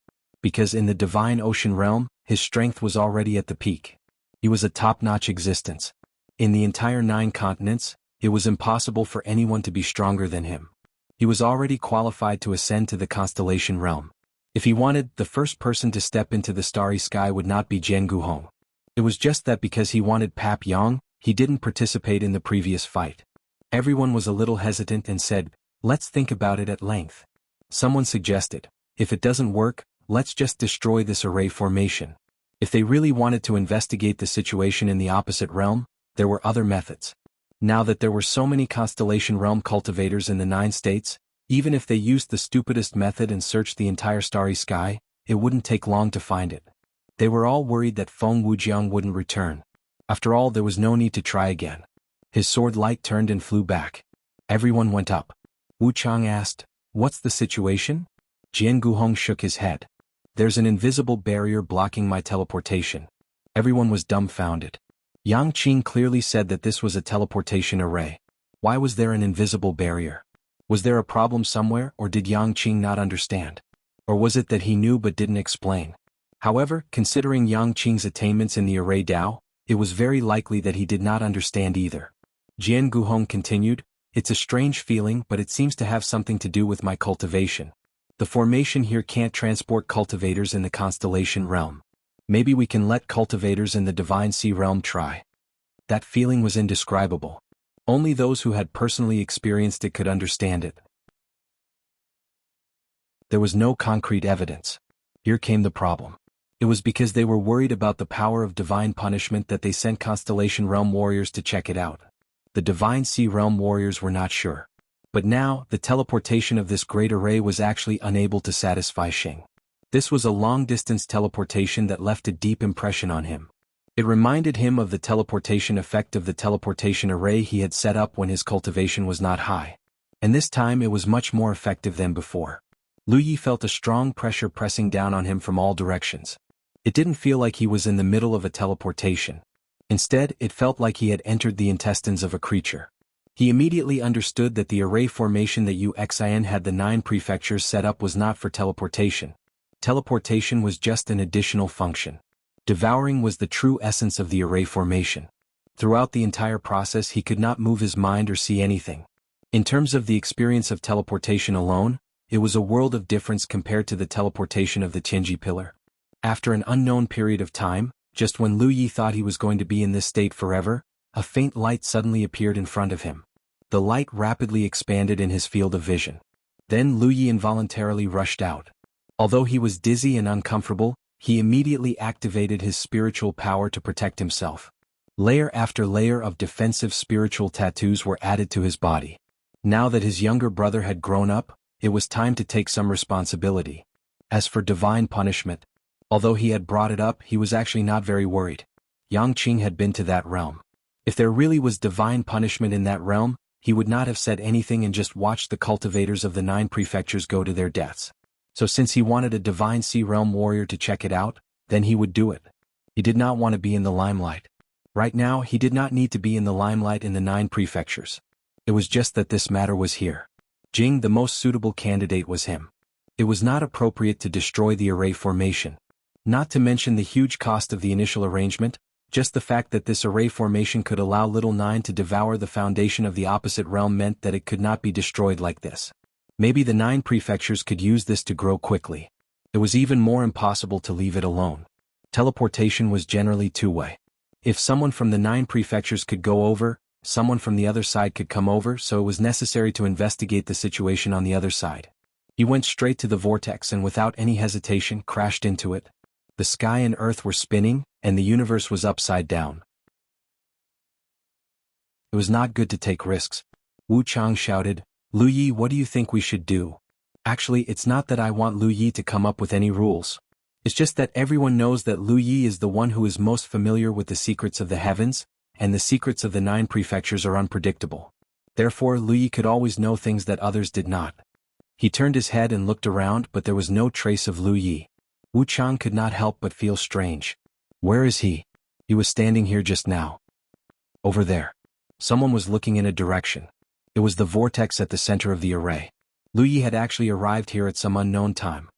Because in the divine ocean realm, his strength was already at the peak. He was a top-notch existence. In the entire 9 continents, it was impossible for anyone to be stronger than him. He was already qualified to ascend to the constellation realm. If he wanted, the first person to step into the starry sky would not be Jianghu. It was just that because he wanted Pap Yang, he didn't participate in the previous fight. Everyone was a little hesitant and said, "Let's think about it at length." Someone suggested, "If it doesn't work, let's just destroy this array formation." If they really wanted to investigate the situation in the opposite realm, there were other methods. Now that there were so many Constellation Realm cultivators in the 9 states, even if they used the stupidest method and searched the entire starry sky, it wouldn't take long to find it. They were all worried that Feng Wujiang wouldn't return. After all, there was no need to try again. His sword light turned and flew back. Everyone went up. Wu Chang asked, "What's the situation?" Jianghu shook his head. "There's an invisible barrier blocking my teleportation." Everyone was dumbfounded. Yang Qing clearly said that this was a teleportation array. Why was there an invisible barrier? Was there a problem somewhere, or did Yang Qing not understand? Or was it that he knew but didn't explain? However, considering Yang Qing's attainments in the array Dao, it was very likely that he did not understand either. Jianghu continued, "It's a strange feeling, but it seems to have something to do with my cultivation. The formation here can't transport cultivators in the Constellation Realm. Maybe we can let cultivators in the Divine Sea Realm try." That feeling was indescribable. Only those who had personally experienced it could understand it. There was no concrete evidence. Here came the problem. It was because they were worried about the power of divine punishment that they sent Constellation Realm warriors to check it out. The Divine Sea Realm warriors were not sure. But now, the teleportation of this great array was actually unable to satisfy Xing. This was a long-distance teleportation that left a deep impression on him. It reminded him of the teleportation effect of the teleportation array he had set up when his cultivation was not high. And this time it was much more effective than before. Lu Yi felt a strong pressure pressing down on him from all directions. It didn't feel like he was in the middle of a teleportation. Instead, it felt like he had entered the intestines of a creature. He immediately understood that the array formation that Wuxia had the 9 prefectures set up was not for teleportation. Teleportation was just an additional function. Devouring was the true essence of the array formation. Throughout the entire process he could not move his mind or see anything. In terms of the experience of teleportation alone, it was a world of difference compared to the teleportation of the Tianji pillar. After an unknown period of time, just when Lu Yi thought he was going to be in this state forever, a faint light suddenly appeared in front of him. The light rapidly expanded in his field of vision. Then Lu Yi involuntarily rushed out. Although he was dizzy and uncomfortable, he immediately activated his spiritual power to protect himself. Layer after layer of defensive spiritual tattoos were added to his body. Now that his younger brother had grown up, it was time to take some responsibility. As for divine punishment, although he had brought it up, he was actually not very worried. Yang Qing had been to that realm. If there really was divine punishment in that realm, he would not have said anything and just watched the cultivators of the 9 prefectures go to their deaths. So since he wanted a Divine Sea Realm warrior to check it out, then he would do it. He did not want to be in the limelight. Right now, he did not need to be in the limelight in the 9 prefectures. It was just that this matter was here. Jing, the most suitable candidate, was him. It was not appropriate to destroy the array formation. Not to mention the huge cost of the initial arrangement, just the fact that this array formation could allow Little Nine to devour the foundation of the opposite realm meant that it could not be destroyed like this. Maybe the 9 prefectures could use this to grow quickly. It was even more impossible to leave it alone. Teleportation was generally two-way. If someone from the 9 prefectures could go over, someone from the other side could come over, so it was necessary to investigate the situation on the other side. He went straight to the vortex and without any hesitation crashed into it. The sky and earth were spinning, and the universe was upside down. It was not good to take risks. Wu Chang shouted, "Lu Yi, what do you think we should do?" Actually, it's not that I want Lu Yi to come up with any rules. It's just that everyone knows that Lu Yi is the one who is most familiar with the secrets of the heavens, and the secrets of the 9 prefectures are unpredictable. Therefore, Lu Yi could always know things that others did not. He turned his head and looked around, but there was no trace of Lu Yi. Wu Chang could not help but feel strange. Where is he? He was standing here just now. Over there. Someone was looking in a direction. It was the vortex at the center of the array. Lu Yi had actually arrived here at some unknown time.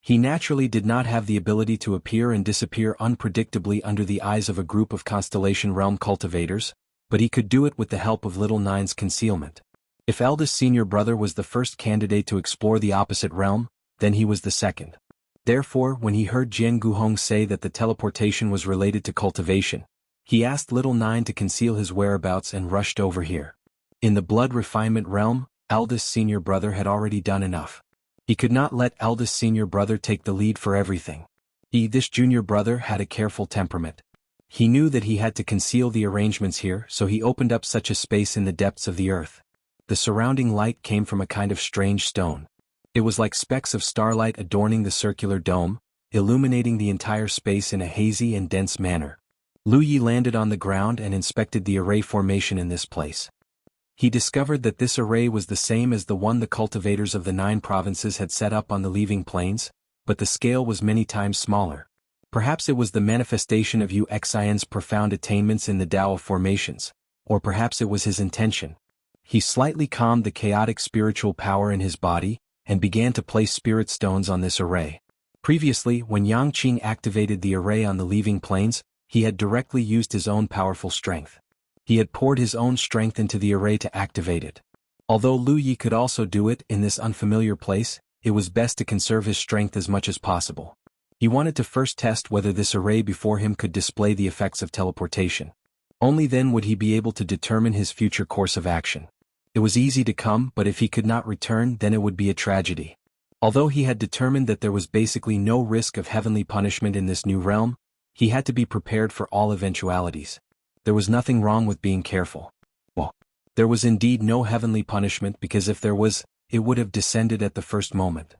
He naturally did not have the ability to appear and disappear unpredictably under the eyes of a group of Constellation Realm cultivators, but he could do it with the help of Little Nine's concealment. If eldest senior brother was the first candidate to explore the opposite realm, then he was the second. Therefore, when he heard Jianghu say that the teleportation was related to cultivation, he asked Little Nine to conceal his whereabouts and rushed over here. In the blood refinement realm, eldest senior brother had already done enough. He could not let eldest senior brother take the lead for everything. This junior brother had a careful temperament. He knew that he had to conceal the arrangements here, so he opened up such a space in the depths of the earth. The surrounding light came from a kind of strange stone. It was like specks of starlight adorning the circular dome, illuminating the entire space in a hazy and dense manner. Lu Yi landed on the ground and inspected the array formation in this place. He discovered that this array was the same as the one the cultivators of the 9 provinces had set up on the leaving plains, but the scale was many times smaller. Perhaps it was the manifestation of Wuxian's profound attainments in the Tao of formations, or perhaps it was his intention. He slightly calmed the chaotic spiritual power in his body, and began to place spirit stones on this array. Previously, when Yang Qing activated the array on the leaving plains, he had directly used his own powerful strength. He had poured his own strength into the array to activate it. Although Lu Yi could also do it in this unfamiliar place, it was best to conserve his strength as much as possible. He wanted to first test whether this array before him could display the effects of teleportation. Only then would he be able to determine his future course of action. It was easy to come, but if he could not return, then it would be a tragedy. Although he had determined that there was basically no risk of heavenly punishment in this new realm, he had to be prepared for all eventualities. There was nothing wrong with being careful. Well, there was indeed no heavenly punishment because if there was, it would have descended at the first moment.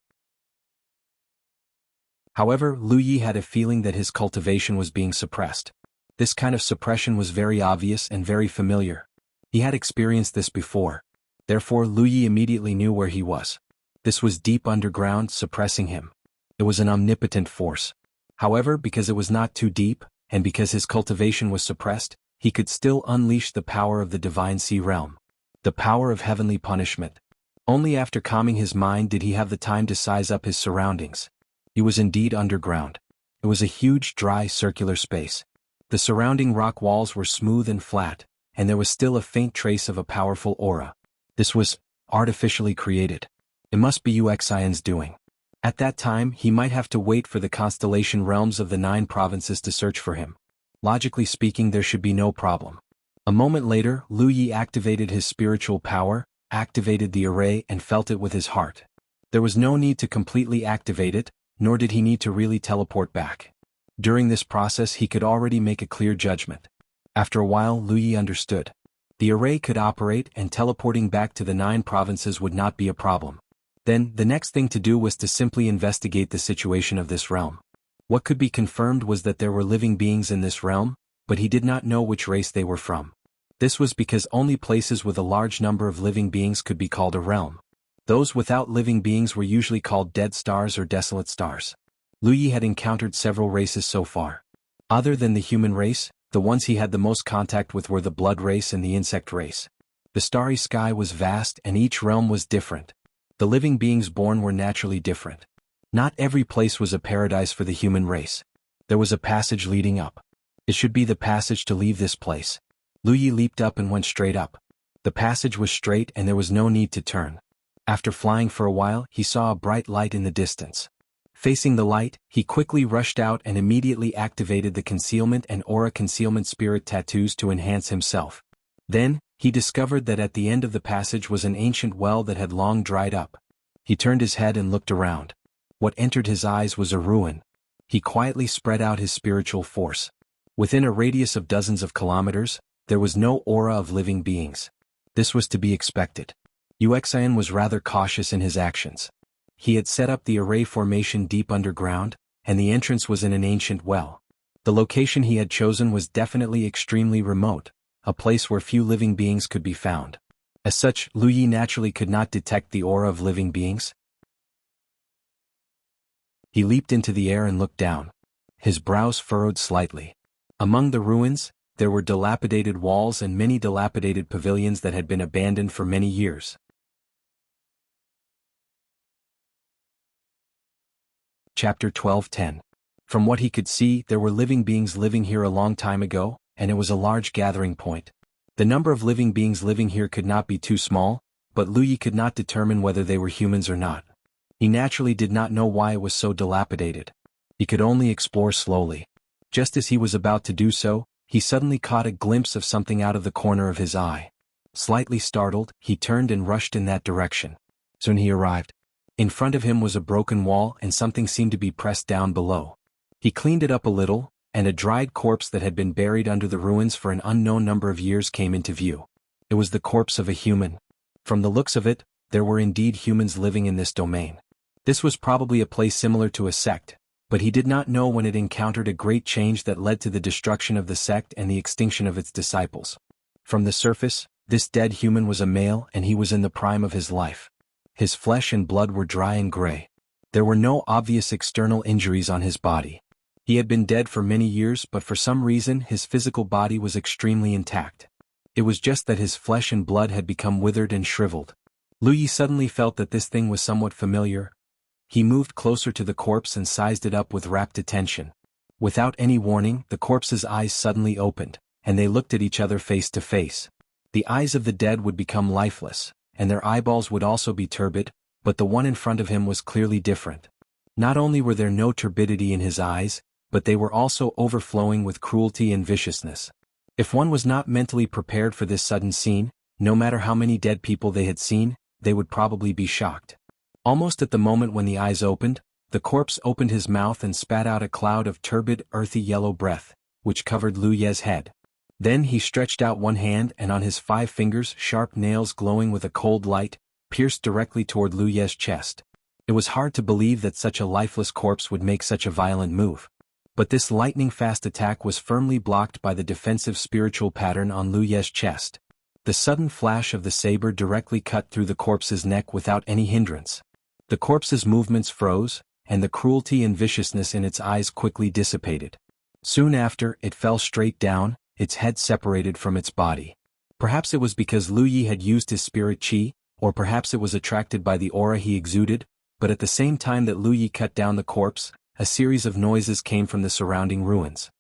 However, Lu Yi had a feeling that his cultivation was being suppressed. This kind of suppression was very obvious and very familiar. He had experienced this before. Therefore, Lu Yi immediately knew where he was. This was deep underground, suppressing him. It was an omnipotent force. However, because it was not too deep, and because his cultivation was suppressed, he could still unleash the power of the divine sea realm. The power of heavenly punishment. Only after calming his mind did he have the time to size up his surroundings. He was indeed underground. It was a huge, dry, circular space. The surrounding rock walls were smooth and flat, and there was still a faint trace of a powerful aura. This was artificially created. It must be Wuxian's doing. At that time, he might have to wait for the constellation realms of the 9 provinces to search for him. Logically speaking, there should be no problem. A moment later, Lu Yi activated his spiritual power, activated the array and felt it with his heart. There was no need to completely activate it, nor did he need to really teleport back. During this process he could already make a clear judgment. After a while Lu Yi understood. The array could operate and teleporting back to the 9 provinces would not be a problem. Then, the next thing to do was to simply investigate the situation of this realm. What could be confirmed was that there were living beings in this realm, but he did not know which race they were from. This was because only places with a large number of living beings could be called a realm. Those without living beings were usually called dead stars or desolate stars. Lu Yi had encountered several races so far. Other than the human race, the ones he had the most contact with were the blood race and the insect race. The starry sky was vast and each realm was different. The living beings born were naturally different. Not every place was a paradise for the human race. There was a passage leading up. It should be the passage to leave this place. Lu Yi leaped up and went straight up. The passage was straight and there was no need to turn. After flying for a while, he saw a bright light in the distance. Facing the light, he quickly rushed out and immediately activated the concealment and aura concealment spirit tattoos to enhance himself. Then, he discovered that at the end of the passage was an ancient well that had long dried up. He turned his head and looked around. What entered his eyes was a ruin. He quietly spread out his spiritual force. Within a radius of dozens of kilometers, there was no aura of living beings. This was to be expected. Wuxian was rather cautious in his actions. He had set up the array formation deep underground, and the entrance was in an ancient well. The location he had chosen was definitely extremely remote, a place where few living beings could be found. As such, Lu Yi naturally could not detect the aura of living beings. He leaped into the air and looked down. His brows furrowed slightly. Among the ruins, there were dilapidated walls and many dilapidated pavilions that had been abandoned for many years. Chapter 12:10. From what he could see, there were living beings living here a long time ago, and it was a large gathering point. The number of living beings living here could not be too small, but Lu Yi could not determine whether they were humans or not. He naturally did not know why it was so dilapidated. He could only explore slowly. Just as he was about to do so, he suddenly caught a glimpse of something out of the corner of his eye. Slightly startled, he turned and rushed in that direction. Soon he arrived. In front of him was a broken wall and something seemed to be pressed down below. He cleaned it up a little, and a dried corpse that had been buried under the ruins for an unknown number of years came into view. It was the corpse of a human. From the looks of it, there were indeed humans living in this domain. This was probably a place similar to a sect, but he did not know when it encountered a great change that led to the destruction of the sect and the extinction of its disciples. From the surface, this dead human was a male and he was in the prime of his life. His flesh and blood were dry and gray. There were no obvious external injuries on his body. He had been dead for many years, but for some reason his physical body was extremely intact. It was just that his flesh and blood had become withered and shriveled. Lu Yi suddenly felt that this thing was somewhat familiar. He moved closer to the corpse and sized it up with rapt attention. Without any warning, the corpse's eyes suddenly opened, and they looked at each other face to face. The eyes of the dead would become lifeless, and their eyeballs would also be turbid, but the one in front of him was clearly different. Not only were there no turbidity in his eyes, but they were also overflowing with cruelty and viciousness. If one was not mentally prepared for this sudden scene, no matter how many dead people they had seen, they would probably be shocked. Almost at the moment when the eyes opened, the corpse opened his mouth and spat out a cloud of turbid, earthy yellow breath, which covered Lu Ye's head. Then he stretched out one hand and on his 5 fingers, sharp nails glowing with a cold light, pierced directly toward Lu Ye's chest. It was hard to believe that such a lifeless corpse would make such a violent move. But this lightning-fast attack was firmly blocked by the defensive spiritual pattern on Lu Ye's chest. The sudden flash of the saber directly cut through the corpse's neck without any hindrance. The corpse's movements froze, and the cruelty and viciousness in its eyes quickly dissipated. Soon after, it fell straight down, its head separated from its body. Perhaps it was because Lu Yi had used his spirit qi, or perhaps it was attracted by the aura he exuded, but at the same time that Lu Yi cut down the corpse, a series of noises came from the surrounding ruins.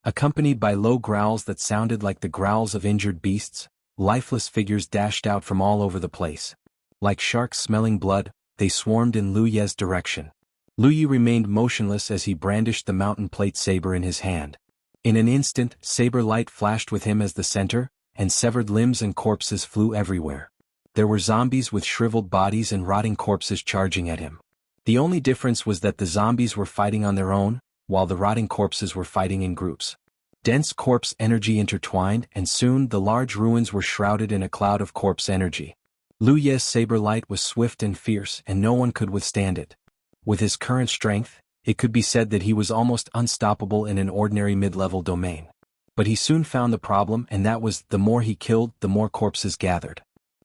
Accompanied by low growls that sounded like the growls of injured beasts, lifeless figures dashed out from all over the place. Like sharks smelling blood, they swarmed in Lu Ye's direction. Lu Yi remained motionless as he brandished the mountain plate saber in his hand. In an instant, saber light flashed with him as the center, and severed limbs and corpses flew everywhere. There were zombies with shriveled bodies and rotting corpses charging at him. The only difference was that the zombies were fighting on their own, while the rotting corpses were fighting in groups. Dense corpse energy intertwined, and soon the large ruins were shrouded in a cloud of corpse energy. Lu Ye's saber light was swift and fierce, and no one could withstand it. With his current strength, it could be said that he was almost unstoppable in an ordinary mid-level domain. But he soon found the problem, and that was, the more he killed, the more corpses gathered.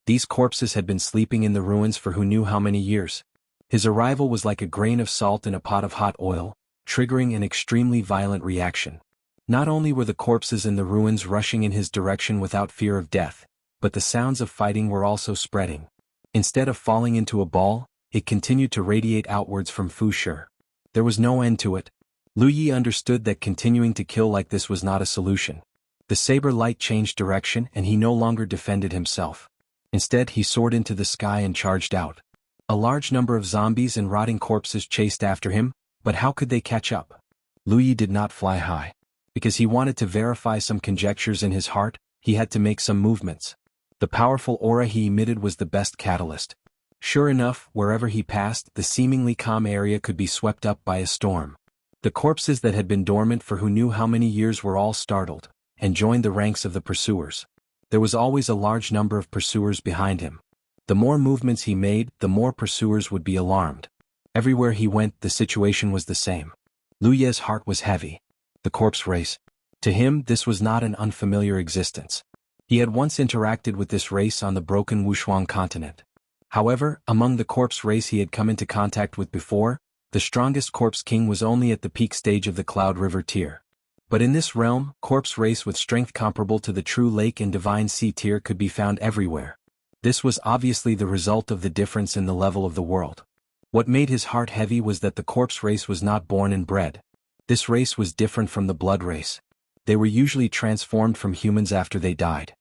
These corpses had been sleeping in the ruins for who knew how many years. His arrival was like a grain of salt in a pot of hot oil, triggering an extremely violent reaction. Not only were the corpses in the ruins rushing in his direction without fear of death, but the sounds of fighting were also spreading. Instead of falling into a ball, it continued to radiate outwards from Fushi. There was no end to it. Lu Yi understood that continuing to kill like this was not a solution. The saber light changed direction and he no longer defended himself. Instead he soared into the sky and charged out. A large number of zombies and rotting corpses chased after him, but how could they catch up? Lu Yi did not fly high. Because he wanted to verify some conjectures in his heart, he had to make some movements. The powerful aura he emitted was the best catalyst. Sure enough, wherever he passed, the seemingly calm area could be swept up by a storm. The corpses that had been dormant for who knew how many years were all startled, and joined the ranks of the pursuers. There was always a large number of pursuers behind him. The more movements he made, the more pursuers would be alarmed. Everywhere he went, the situation was the same. Lu Ye's heart was heavy. The corpse race. To him, this was not an unfamiliar existence. He had once interacted with this race on the broken Wushuang continent. However, among the corpse race he had come into contact with before, the strongest corpse king was only at the peak stage of the Cloud River tier. But in this realm, corpse race with strength comparable to the true lake and divine sea tier could be found everywhere. This was obviously the result of the difference in the level of the world. What made his heart heavy was that the corpse race was not born and bred. This race was different from the blood race. They were usually transformed from humans after they died.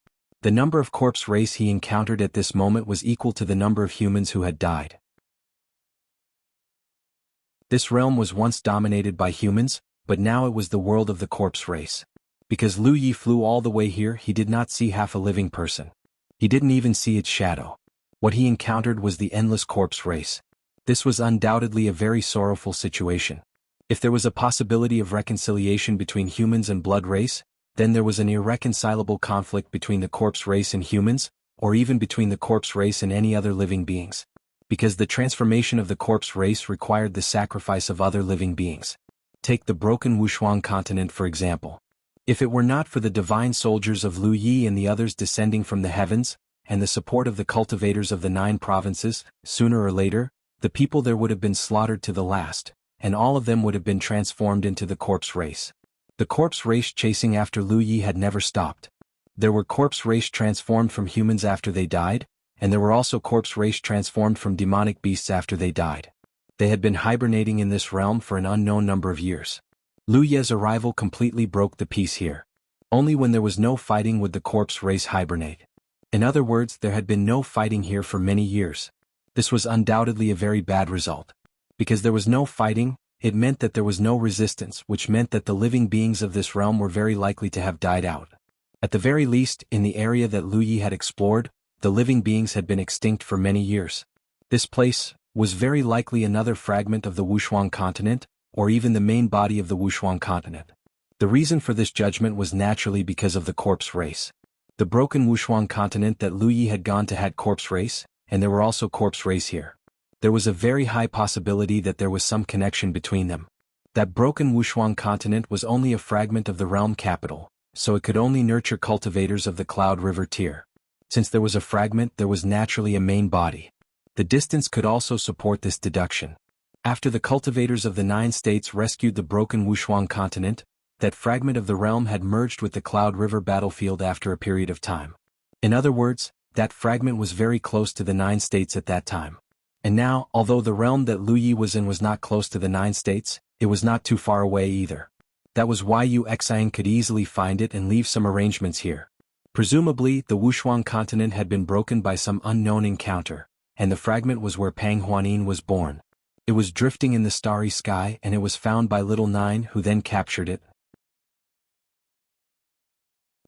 The number of corpse race he encountered at this moment was equal to the number of humans who had died. This realm was once dominated by humans, but now it was the world of the corpse race. Because Lu Yi flew all the way here, he did not see half a living person. He didn't even see its shadow. What he encountered was the endless corpse race. This was undoubtedly a very sorrowful situation. If there was a possibility of reconciliation between humans and blood race, then there was an irreconcilable conflict between the corpse race and humans, or even between the corpse race and any other living beings. Because the transformation of the corpse race required the sacrifice of other living beings. Take the broken Wuxia continent for example. If it were not for the divine soldiers of Lu Yi and the others descending from the heavens, and the support of the cultivators of the 9 provinces, sooner or later, the people there would have been slaughtered to the last, and all of them would have been transformed into the corpse race. The corpse race chasing after Lu Yi had never stopped. There were corpse race transformed from humans after they died, and there were also corpse race transformed from demonic beasts after they died. They had been hibernating in this realm for an unknown number of years. Lu Ye's arrival completely broke the peace here. Only when there was no fighting would the corpse race hibernate. In other words, there had been no fighting here for many years. This was undoubtedly a very bad result. Because there was no fighting, it meant that there was no resistance, which meant that the living beings of this realm were very likely to have died out. At the very least, in the area that Lu Yi had explored, the living beings had been extinct for many years. This place was very likely another fragment of the Wuxia continent, or even the main body of the Wuxia continent. The reason for this judgment was naturally because of the corpse race. The broken Wuxia continent that Lu Yi had gone to had corpse race, and there were also corpse race here. There was a very high possibility that there was some connection between them. That broken Wuxia continent was only a fragment of the realm capital, so it could only nurture cultivators of the Cloud River tier. Since there was a fragment, there was naturally a main body. The distance could also support this deduction. After the cultivators of the 9 states rescued the broken Wuxia continent, that fragment of the realm had merged with the Cloud River battlefield after a period of time. In other words, that fragment was very close to the 9 states at that time. And now, although the realm that Lu Yi was in was not close to the 9 states, it was not too far away either. That was why Yu Xiang could easily find it and leave some arrangements here. Presumably, the Wuxia continent had been broken by some unknown encounter, and the fragment was where Pang Huanin was born. It was drifting in the starry sky and it was found by Little Nine, who then captured it.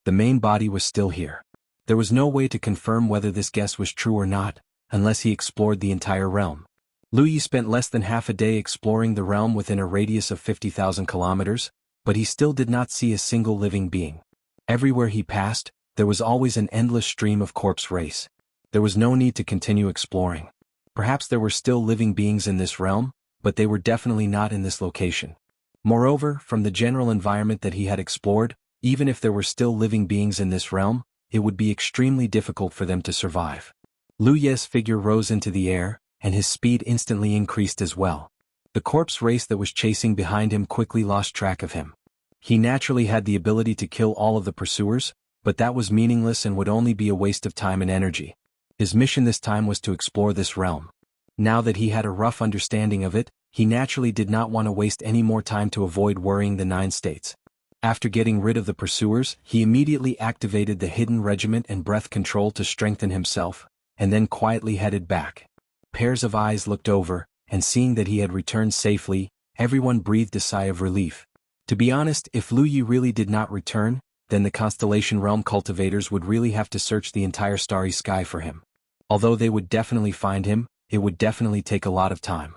The main body was still here. There was no way to confirm whether this guess was true or not, unless he explored the entire realm. Lu Yi spent less than half a day exploring the realm within a radius of 50,000 kilometers, but he still did not see a single living being. Everywhere he passed, there was always an endless stream of corpse race. There was no need to continue exploring. Perhaps there were still living beings in this realm, but they were definitely not in this location. Moreover, from the general environment that he had explored, even if there were still living beings in this realm, it would be extremely difficult for them to survive. Lu Ye's figure rose into the air, and his speed instantly increased as well. The corpse race that was chasing behind him quickly lost track of him. He naturally had the ability to kill all of the pursuers, but that was meaningless and would only be a waste of time and energy. His mission this time was to explore this realm. Now that he had a rough understanding of it, he naturally did not want to waste any more time to avoid worrying the 9 states. After getting rid of the pursuers, he immediately activated the hidden regiment and breath control to strengthen himself, and then quietly headed back. Pairs of eyes looked over, and seeing that he had returned safely, everyone breathed a sigh of relief. To be honest, if Lu Yi really did not return, then the Constellation Realm cultivators would really have to search the entire starry sky for him. Although they would definitely find him, it would definitely take a lot of time.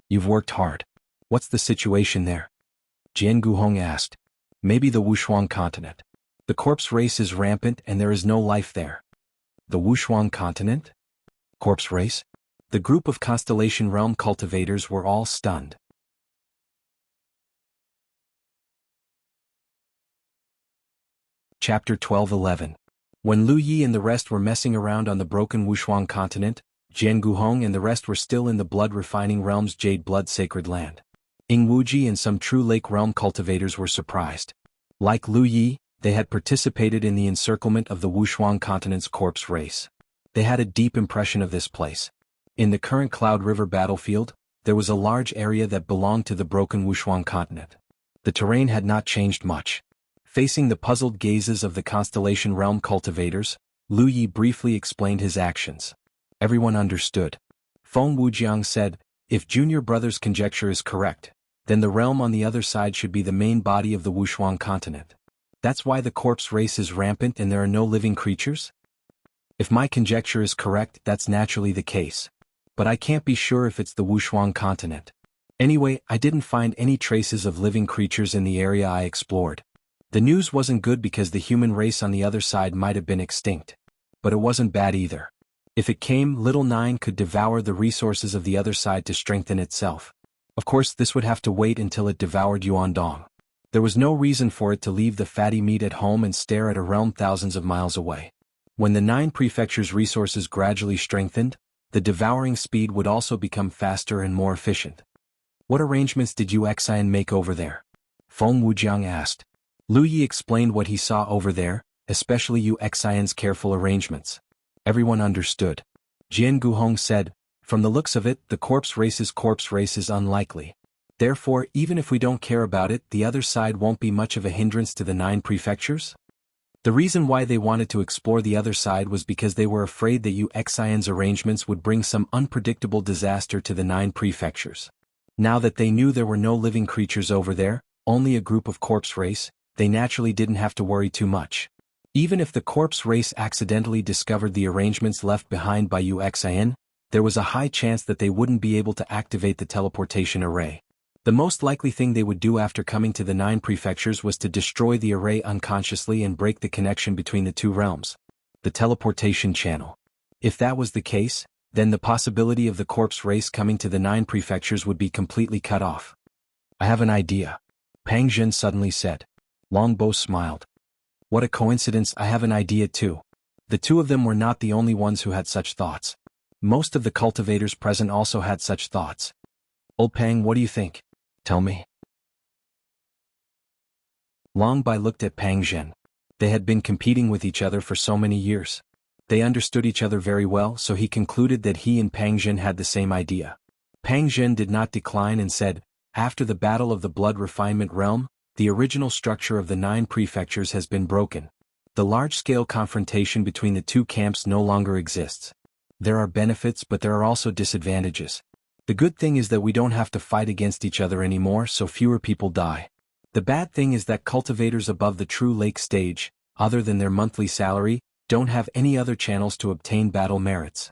You've worked hard. What's the situation there? Jianghu asked. Maybe the Wuxia continent. The corpse race is rampant and there is no life there. The Wuxia continent? Corpse race? The group of Constellation Realm cultivators were all stunned. Chapter 12:11. When Lu Yi and the rest were messing around on the broken Wuxia continent, Jianghu and the rest were still in the blood-refining realm's Jade Blood Sacred Land. Ing Wuji and some true Lake Realm cultivators were surprised. Like Lu Yi, they had participated in the encirclement of the Wuxia continent's corpse race. They had a deep impression of this place. In the current Cloud River battlefield, there was a large area that belonged to the broken Wuxia continent. The terrain had not changed much. Facing the puzzled gazes of the Constellation Realm cultivators, Lu Yi briefly explained his actions. Everyone understood. Feng Wujiang said, if Junior Brother's conjecture is correct, then the realm on the other side should be the main body of the Wuxia continent. That's why the corpse race is rampant and there are no living creatures? If my conjecture is correct, that's naturally the case. But I can't be sure if it's the Wuxia continent. Anyway, I didn't find any traces of living creatures in the area I explored. The news wasn't good because the human race on the other side might have been extinct. But it wasn't bad either. If it came, Little Nine could devour the resources of the other side to strengthen itself. Of course, this would have to wait until it devoured Yuandong. There was no reason for it to leave the fatty meat at home and stare at a realm thousands of miles away. When the 9 prefectures' resources gradually strengthened, the devouring speed would also become faster and more efficient. What arrangements did Yu Xian make over there? Feng Wujiang asked. Lu Yi explained what he saw over there, especially Yu Xian's careful arrangements. Everyone understood. Jianghu Hong said, "From the looks of it, the corpse race is unlikely. Therefore, even if we don't care about it, the other side won't be much of a hindrance to the 9 prefectures?" The reason why they wanted to explore the other side was because they were afraid that Yu Xian's arrangements would bring some unpredictable disaster to the 9 prefectures. Now that they knew there were no living creatures over there, only a group of corpse race, they naturally didn't have to worry too much. Even if the corpse race accidentally discovered the arrangements left behind by Yu Xian, there was a high chance that they wouldn't be able to activate the teleportation array. The most likely thing they would do after coming to the 9 prefectures was to destroy the array unconsciously and break the connection between the 2 realms. The teleportation channel. If that was the case, then the possibility of the corpse race coming to the 9 prefectures would be completely cut off. "I have an idea," Pang Zhen suddenly said. Longbow smiled. "What a coincidence, I have an idea too." The 2 of them were not the only ones who had such thoughts. Most of the cultivators present also had such thoughts. "Old Pang, what do you think? Tell me." Long Bai looked at Pang Zhen. They had been competing with each other for so many years. They understood each other very well, so he concluded that he and Pang Zhen had the same idea. Pang Zhen did not decline and said, "After the Battle of the Blood Refinement Realm, the original structure of the 9 prefectures has been broken. The large-scale confrontation between the 2 camps no longer exists. There are benefits, but there are also disadvantages. The good thing is that we don't have to fight against each other anymore, so fewer people die. The bad thing is that cultivators above the true lake stage, other than their monthly salary, don't have any other channels to obtain battle merits.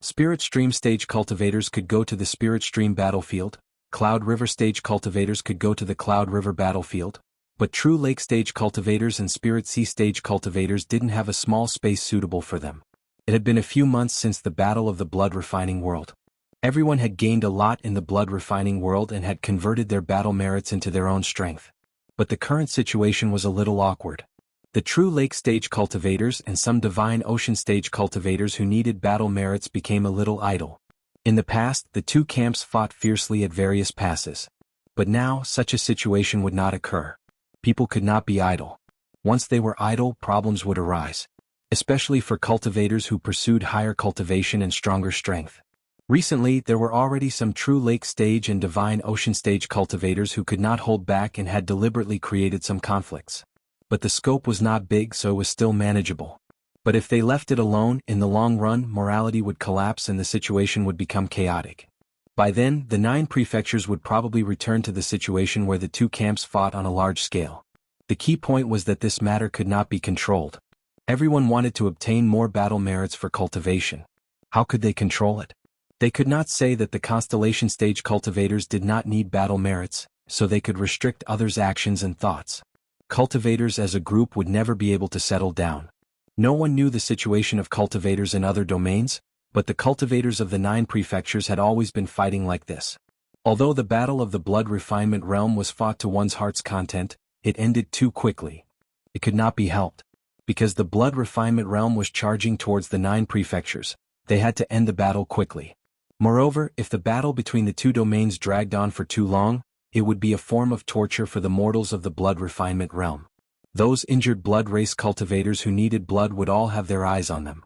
Spirit Stream stage cultivators could go to the Spirit Stream battlefield, Cloud River stage cultivators could go to the Cloud River battlefield, but True Lake stage cultivators and Spirit Sea stage cultivators didn't have a small space suitable for them. It had been a few months since the Battle of the Blood Refining World. Everyone had gained a lot in the Blood Refining World and had converted their battle merits into their own strength. But the current situation was a little awkward. The True Lake stage cultivators and some Divine Ocean stage cultivators who needed battle merits became a little idle. In the past, the 2 camps fought fiercely at various passes. But now, such a situation would not occur. People could not be idle. Once they were idle, problems would arise. Especially for cultivators who pursued higher cultivation and stronger strength. Recently, there were already some True Lake stage and Divine Ocean stage cultivators who could not hold back and had deliberately created some conflicts. But the scope was not big, so it was still manageable. But if they left it alone, in the long run, morality would collapse and the situation would become chaotic. By then, the 9 prefectures would probably return to the situation where the 2 camps fought on a large scale. The key point was that this matter could not be controlled. Everyone wanted to obtain more battle merits for cultivation. How could they control it? They could not say that the Constellation stage cultivators did not need battle merits, so they could restrict others' actions and thoughts. Cultivators as a group would never be able to settle down. No one knew the situation of cultivators in other domains, but the cultivators of the 9 prefectures had always been fighting like this. Although the Battle of the Blood Refinement Realm was fought to one's heart's content, it ended too quickly. It could not be helped. Because the Blood Refinement Realm was charging towards the 9 prefectures, they had to end the battle quickly. Moreover, if the battle between the 2 domains dragged on for too long, it would be a form of torture for the mortals of the Blood Refinement Realm. Those injured blood race cultivators who needed blood would all have their eyes on them.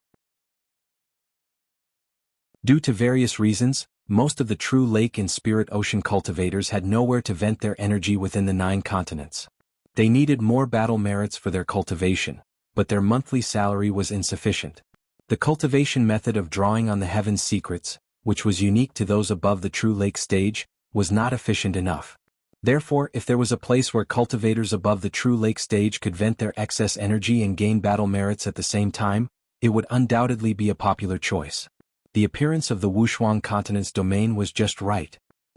Due to various reasons, most of the True Lake and Spirit Ocean cultivators had nowhere to vent their energy within the 9 continents. They needed more battle merits for their cultivation, but their monthly salary was insufficient. The cultivation method of drawing on the Heaven's secrets, which was unique to those above the True Lake stage, was not efficient enough. Therefore, if there was a place where cultivators above the True Lake stage could vent their excess energy and gain battle merits at the same time, it would undoubtedly be a popular choice. The appearance of the Wushuang continent's domain was just right.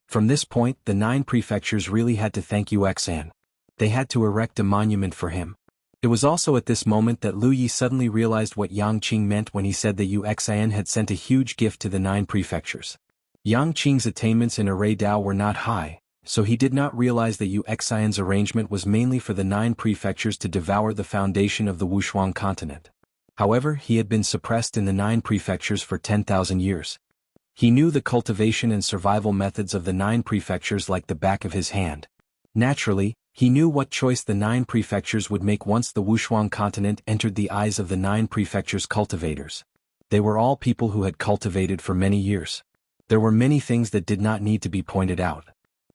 From this point, the 9 prefectures really had to thank Yuxian. They had to erect a monument for him. It was also at this moment that Lu Yi suddenly realized what Yang Qing meant when he said that Yuxian had sent a huge gift to the 9 prefectures. Yang Qing's attainments in array Dao were not high, so he did not realize that Yuxian's arrangement was mainly for the 9 prefectures to devour the foundation of the Wushuang continent. However, he had been suppressed in the 9 prefectures for 10,000 years. He knew the cultivation and survival methods of the 9 prefectures like the back of his hand. Naturally, he knew what choice the 9 prefectures would make once the Wushuang continent entered the eyes of the 9 prefectures' cultivators. They were all people who had cultivated for many years. There were many things that did not need to be pointed out.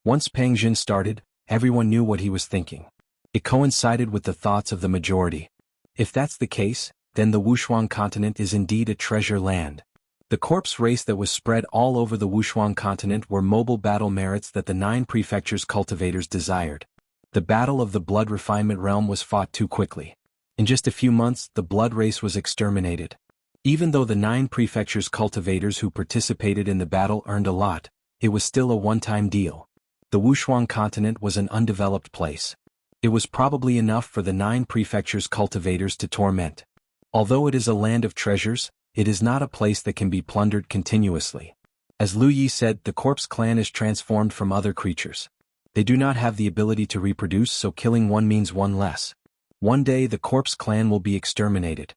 Once Peng Jin started, everyone knew what he was thinking. It coincided with the thoughts of the majority. If that's the case, then the Wushuang continent is indeed a treasure land. The corpse race that was spread all over the Wushuang continent were mobile battle merits that the 9 prefectures' cultivators desired. The battle of the blood refinement realm was fought too quickly. In just a few months, the blood race was exterminated. Even though the 9 prefectures' cultivators who participated in the battle earned a lot, it was still a one-time deal. The Wushuang continent was an undeveloped place. It was probably enough for the 9 prefectures' cultivators to torment. Although it is a land of treasures, it is not a place that can be plundered continuously. As Lu Yi said, the corpse clan is transformed from other creatures. They do not have the ability to reproduce, so killing one means one less. One day the corpse clan will be exterminated.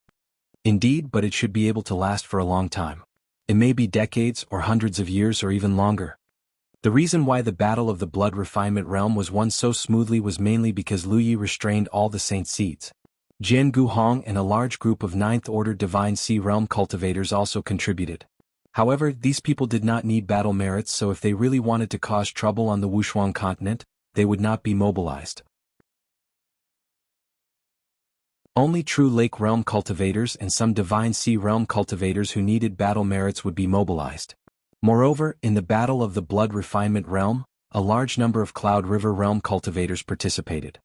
Indeed, but it should be able to last for a long time. It may be decades or hundreds of years or even longer. The reason why the battle of the blood refinement realm was won so smoothly was mainly because Lu Yi restrained all the saint seeds. Jianghu Hong and a large group of 9th Order Divine Sea Realm cultivators also contributed. However, these people did not need battle merits, so if they really wanted to cause trouble on the Wushuang continent, they would not be mobilized. Only true Lake Realm cultivators and some Divine Sea Realm cultivators who needed battle merits would be mobilized. Moreover, in the Battle of the Blood Refinement Realm, a large number of Cloud River Realm cultivators participated.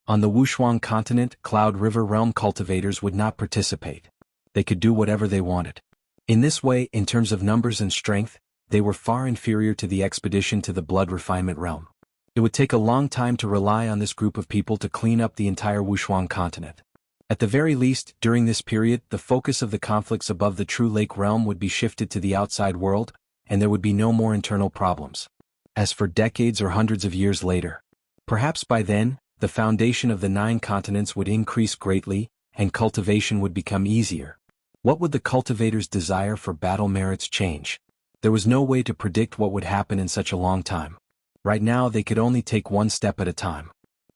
On the Wushuang continent, Cloud River Realm cultivators would not participate. They could do whatever they wanted. In this way, in terms of numbers and strength, they were far inferior to the expedition to the Blood Refinement Realm. It would take a long time to rely on this group of people to clean up the entire Wushuang continent. At the very least, during this period, the focus of the conflicts above the true Lake Realm would be shifted to the outside world, and there would be no more internal problems. As for decades or hundreds of years later, perhaps by then, the foundation of the 9 continents would increase greatly, and cultivation would become easier. What would the cultivators' desire for battle merits change? There was no way to predict what would happen in such a long time. Right now they could only take one step at a time.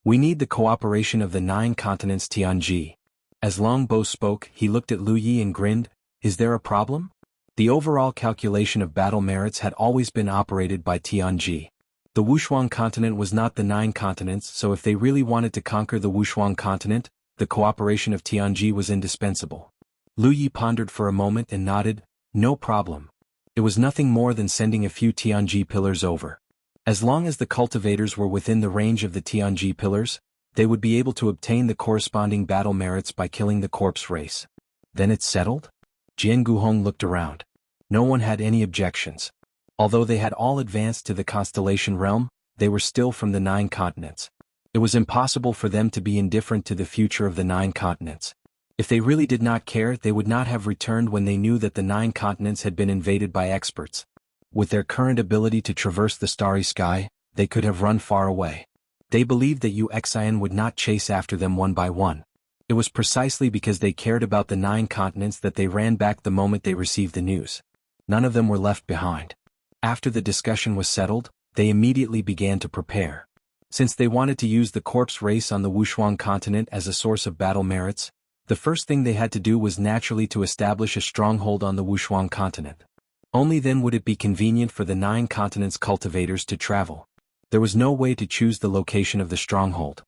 We need the cooperation of the 9 continents. Tianji. As Longbo spoke, he looked at Lu Yi and grinned. Is there a problem? The overall calculation of battle merits had always been operated by Tianji. The Wushuang continent was not the 9 continents, so if they really wanted to conquer the Wushuang continent, the cooperation of Tianji was indispensable. Lu Yi pondered for a moment and nodded. No problem. It was nothing more than sending a few Tianji pillars over. As long as the cultivators were within the range of the Tianji pillars, they would be able to obtain the corresponding battle merits by killing the corpse race. Then it's settled? Jianghu Hong looked around. No one had any objections. Although they had all advanced to the constellation realm, they were still from the 9 continents. It was impossible for them to be indifferent to the future of the 9 continents. If they really did not care, they would not have returned when they knew that the 9 continents had been invaded by experts. With their current ability to traverse the starry sky, they could have run far away. They believed that Yuxian would not chase after them one by one. It was precisely because they cared about the 9 continents that they ran back the moment they received the news. None of them were left behind. After the discussion was settled, they immediately began to prepare. Since they wanted to use the corpse race on the Wushuang continent as a source of battle merits, the first thing they had to do was naturally to establish a stronghold on the Wushuang continent. Only then would it be convenient for the 9 continents' cultivators to travel. There was no way to choose the location of the stronghold.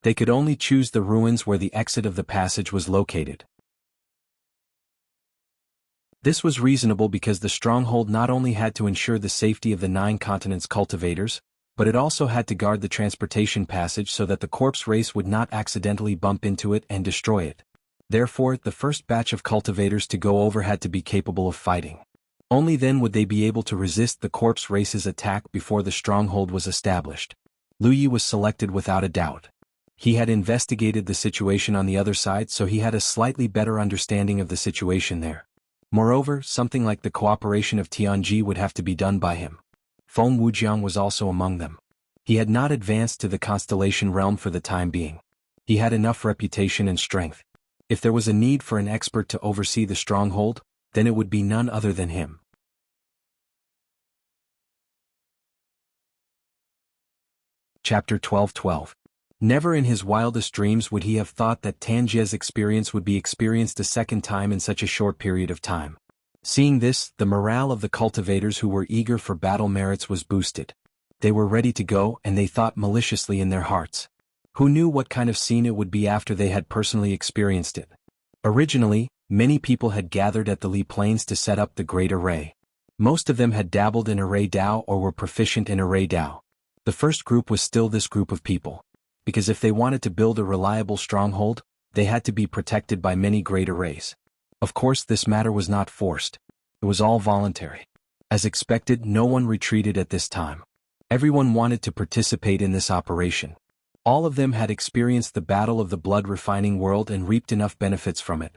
They could only choose the ruins where the exit of the passage was located. This was reasonable because the stronghold not only had to ensure the safety of the 9 continents' cultivators, but it also had to guard the transportation passage so that the corpse race would not accidentally bump into it and destroy it. Therefore, the first batch of cultivators to go over had to be capable of fighting. Only then would they be able to resist the corpse race's attack before the stronghold was established. Lu Yi was selected without a doubt. He had investigated the situation on the other side, so he had a slightly better understanding of the situation there. Moreover, something like the cooperation of Tianji would have to be done by him. Feng Wujiang was also among them. He had not advanced to the constellation realm for the time being. He had enough reputation and strength. If there was a need for an expert to oversee the stronghold, then it would be none other than him. Chapter 12:12. Never in his wildest dreams would he have thought that Tanjie's experience would be experienced a second time in such a short period of time. Seeing this, the morale of the cultivators who were eager for battle merits was boosted. They were ready to go, and they thought maliciously in their hearts. Who knew what kind of scene it would be after they had personally experienced it? Originally, many people had gathered at the Li Plains to set up the Great Array. Most of them had dabbled in Array Dao or were proficient in Array Dao. The first group was still this group of people. Because if they wanted to build a reliable stronghold, they had to be protected by many great arrays. Of course, this matter was not forced. It was all voluntary. As expected, no one retreated at this time. Everyone wanted to participate in this operation. All of them had experienced the battle of the blood-refining world and reaped enough benefits from it.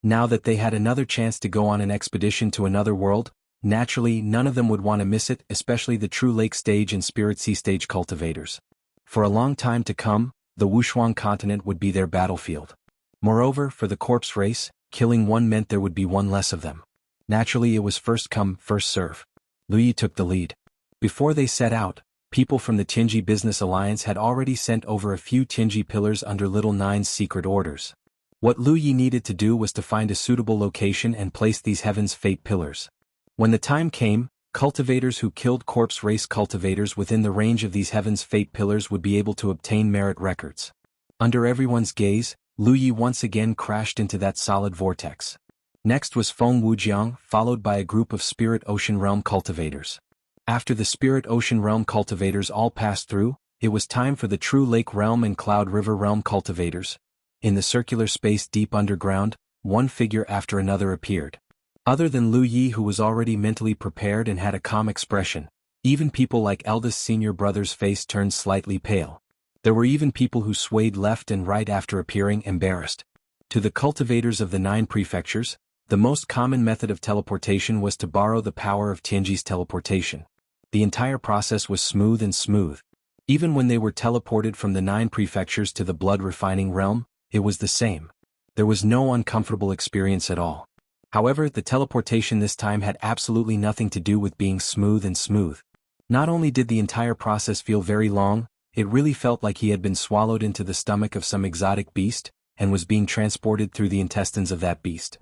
Now that they had another chance to go on an expedition to another world, naturally none of them would want to miss it, especially the True Lake Stage and Spirit Sea Stage cultivators. For a long time to come, the Wushuang continent would be their battlefield. Moreover, for the corpse race, killing one meant there would be one less of them. Naturally, it was first come, first serve. Lu Yi took the lead. Before they set out, people from the Tianji Business Alliance had already sent over a few Tianji pillars under Little Nine's secret orders. What Lu Yi needed to do was to find a suitable location and place these Heaven's Fate pillars. When the time came, cultivators who killed corpse race cultivators within the range of these Heaven's Fate pillars would be able to obtain merit records. Under everyone's gaze, Lu Yi once again crashed into that solid vortex. Next was Feng Wujiang, followed by a group of Spirit Ocean Realm cultivators. After the Spirit Ocean Realm cultivators all passed through, it was time for the True Lake Realm and Cloud River Realm cultivators. In the circular space deep underground, one figure after another appeared. Other than Lu Yi, who was already mentally prepared and had a calm expression, even people like eldest senior brother's face turned slightly pale. There were even people who swayed left and right after appearing embarrassed. To the cultivators of the 9 prefectures, the most common method of teleportation was to borrow the power of Tianji's teleportation. The entire process was smooth and smooth. Even when they were teleported from the 9 prefectures to the blood-refining realm, it was the same. There was no uncomfortable experience at all. However, the teleportation this time had absolutely nothing to do with being smooth and smooth. Not only did the entire process feel very long, it really felt like he had been swallowed into the stomach of some exotic beast, and was being transported through the intestines of that beast.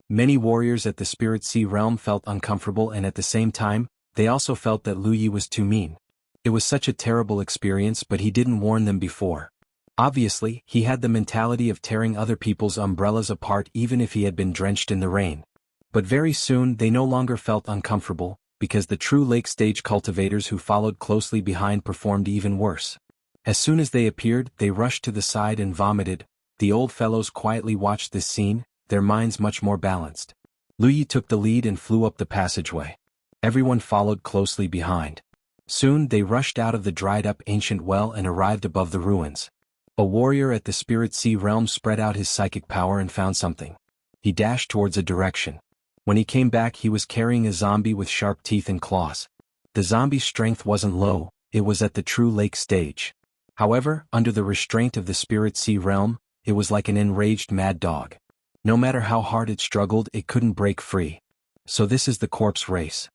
Many warriors at the Spirit Sea realm felt uncomfortable, and at the same time, they also felt that Lu Yi was too mean. It was such a terrible experience, but he didn't warn them before. Obviously, he had the mentality of tearing other people's umbrellas apart even if he had been drenched in the rain. But very soon they no longer felt uncomfortable, because the True Lake Stage cultivators who followed closely behind performed even worse. As soon as they appeared, they rushed to the side and vomited. The old fellows quietly watched this scene, their minds much more balanced. Lu Yi took the lead and flew up the passageway. Everyone followed closely behind. Soon they rushed out of the dried-up ancient well and arrived above the ruins. A warrior at the Spirit Sea realm spread out his psychic power and found something. He dashed towards a direction. When he came back, he was carrying a zombie with sharp teeth and claws. The zombie's strength wasn't low, it was at the True Lake stage. However, under the restraint of the Spirit Sea realm, it was like an enraged mad dog. No matter how hard it struggled, it couldn't break free. So this is the corpse race.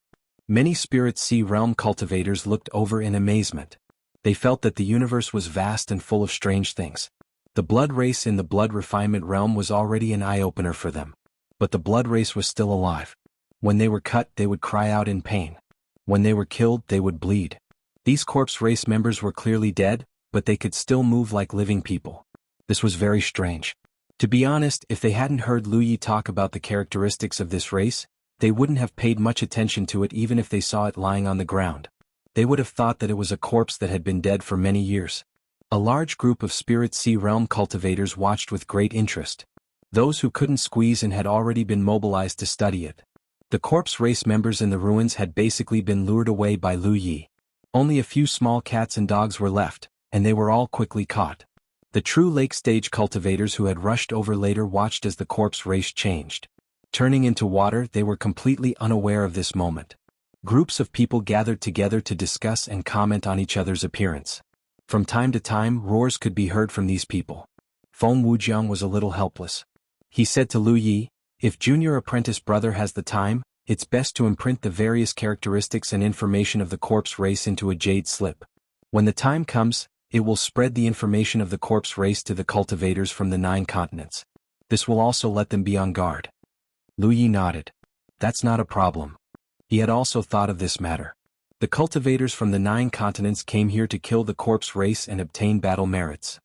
Many Spirit Sea realm cultivators looked over in amazement. They felt that the universe was vast and full of strange things. The blood race in the blood refinement realm was already an eye-opener for them. But the blood race was still alive. When they were cut, they would cry out in pain. When they were killed, they would bleed. These corpse race members were clearly dead, but they could still move like living people. This was very strange. To be honest, if they hadn't heard Lu Yi talk about the characteristics of this race, they wouldn't have paid much attention to it even if they saw it lying on the ground. They would have thought that it was a corpse that had been dead for many years. A large group of Spirit Sea realm cultivators watched with great interest. Those who couldn't squeeze in had already been mobilized to study it. The corpse race members in the ruins had basically been lured away by Lu Yi. Only a few small cats and dogs were left, and they were all quickly caught. The true lake stage cultivators who had rushed over later watched as the corpse race changed. Turning into water, they were completely unaware of this moment. Groups of people gathered together to discuss and comment on each other's appearance. From time to time, roars could be heard from these people. Feng Wujiang was a little helpless. He said to Lu Yi, "If junior apprentice brother has the time, it's best to imprint the various characteristics and information of the corpse race into a jade slip. When the time comes, it will spread the information of the corpse race to the cultivators from the 9 continents. This will also let them be on guard." Lu Yi nodded. That's not a problem. He had also thought of this matter. The cultivators from the 9 continents came here to kill the corpse race and obtain battle merits.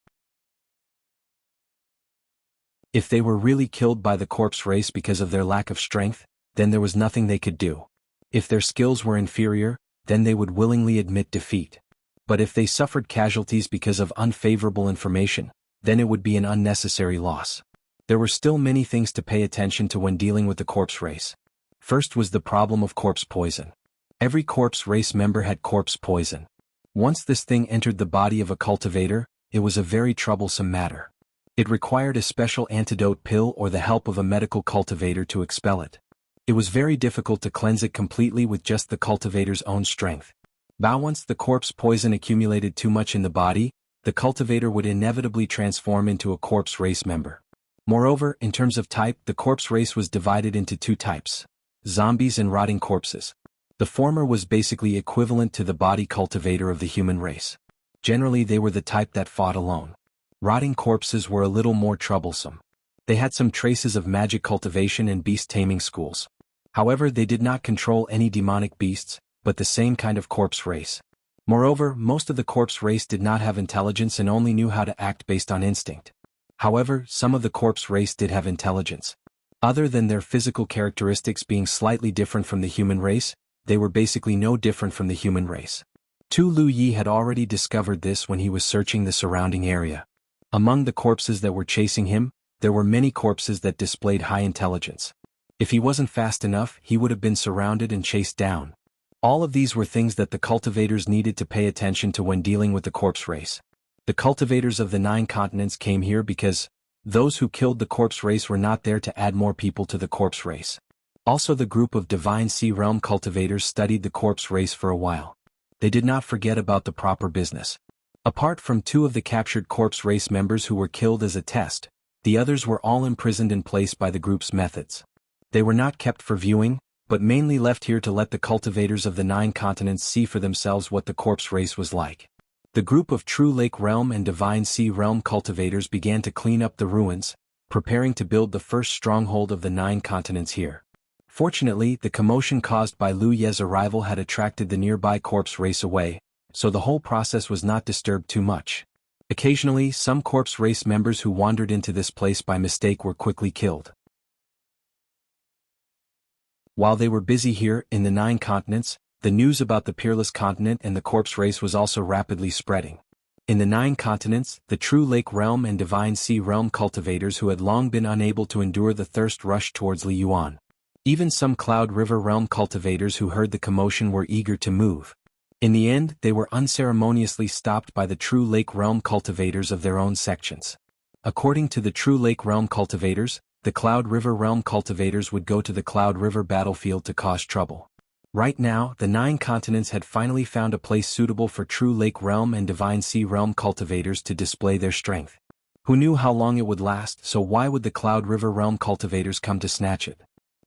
If they were really killed by the corpse race because of their lack of strength, then there was nothing they could do. If their skills were inferior, then they would willingly admit defeat. But if they suffered casualties because of unfavorable information, then it would be an unnecessary loss. There were still many things to pay attention to when dealing with the corpse race. First was the problem of corpse poison. Every corpse race member had corpse poison. Once this thing entered the body of a cultivator, it was a very troublesome matter. It required a special antidote pill or the help of a medical cultivator to expel it. It was very difficult to cleanse it completely with just the cultivator's own strength. But once the corpse poison accumulated too much in the body, the cultivator would inevitably transform into a corpse race member. Moreover, in terms of type, the corpse race was divided into 2 types: zombies and rotting corpses. The former was basically equivalent to the body cultivator of the human race. Generally, they were the type that fought alone. Rotting corpses were a little more troublesome. They had some traces of magic cultivation and beast taming schools. However, they did not control any demonic beasts, but the same kind of corpse race. Moreover, most of the corpse race did not have intelligence and only knew how to act based on instinct. However, some of the corpse race did have intelligence. Other than their physical characteristics being slightly different from the human race, they were basically no different from the human race. Lu Yi had already discovered this when he was searching the surrounding area. Among the corpses that were chasing him, there were many corpses that displayed high intelligence. If he wasn't fast enough, he would have been surrounded and chased down. All of these were things that the cultivators needed to pay attention to when dealing with the corpse race. The cultivators of the 9 continents came here because those who killed the corpse race were not there to add more people to the corpse race. Also, the group of Divine Sea Realm cultivators studied the corpse race for a while. They did not forget about the proper business. Apart from 2 of the captured corpse race members who were killed as a test, the others were all imprisoned in place by the group's methods. They were not kept for viewing, but mainly left here to let the cultivators of the 9 continents see for themselves what the corpse race was like. The group of True Lake Realm and Divine Sea Realm cultivators began to clean up the ruins, preparing to build the first stronghold of the 9 continents here. Fortunately, the commotion caused by Lu Ye's arrival had attracted the nearby corpse race away, so the whole process was not disturbed too much. Occasionally, some corpse race members who wandered into this place by mistake were quickly killed. While they were busy here, in the 9 continents, the news about the Peerless Continent and the corpse race was also rapidly spreading. In the 9 continents, the True Lake Realm and Divine Sea Realm cultivators who had long been unable to endure the thirst rushed towards Li Yuan. Even some Cloud River Realm cultivators who heard the commotion were eager to move. In the end, they were unceremoniously stopped by the True Lake Realm cultivators of their own sections. According to the True Lake Realm cultivators, the Cloud River Realm cultivators would go to the Cloud River battlefield to cause trouble. Right now, the 9 continents had finally found a place suitable for True Lake Realm and Divine Sea Realm cultivators to display their strength. Who knew how long it would last, so why would the Cloud River Realm cultivators come to snatch it?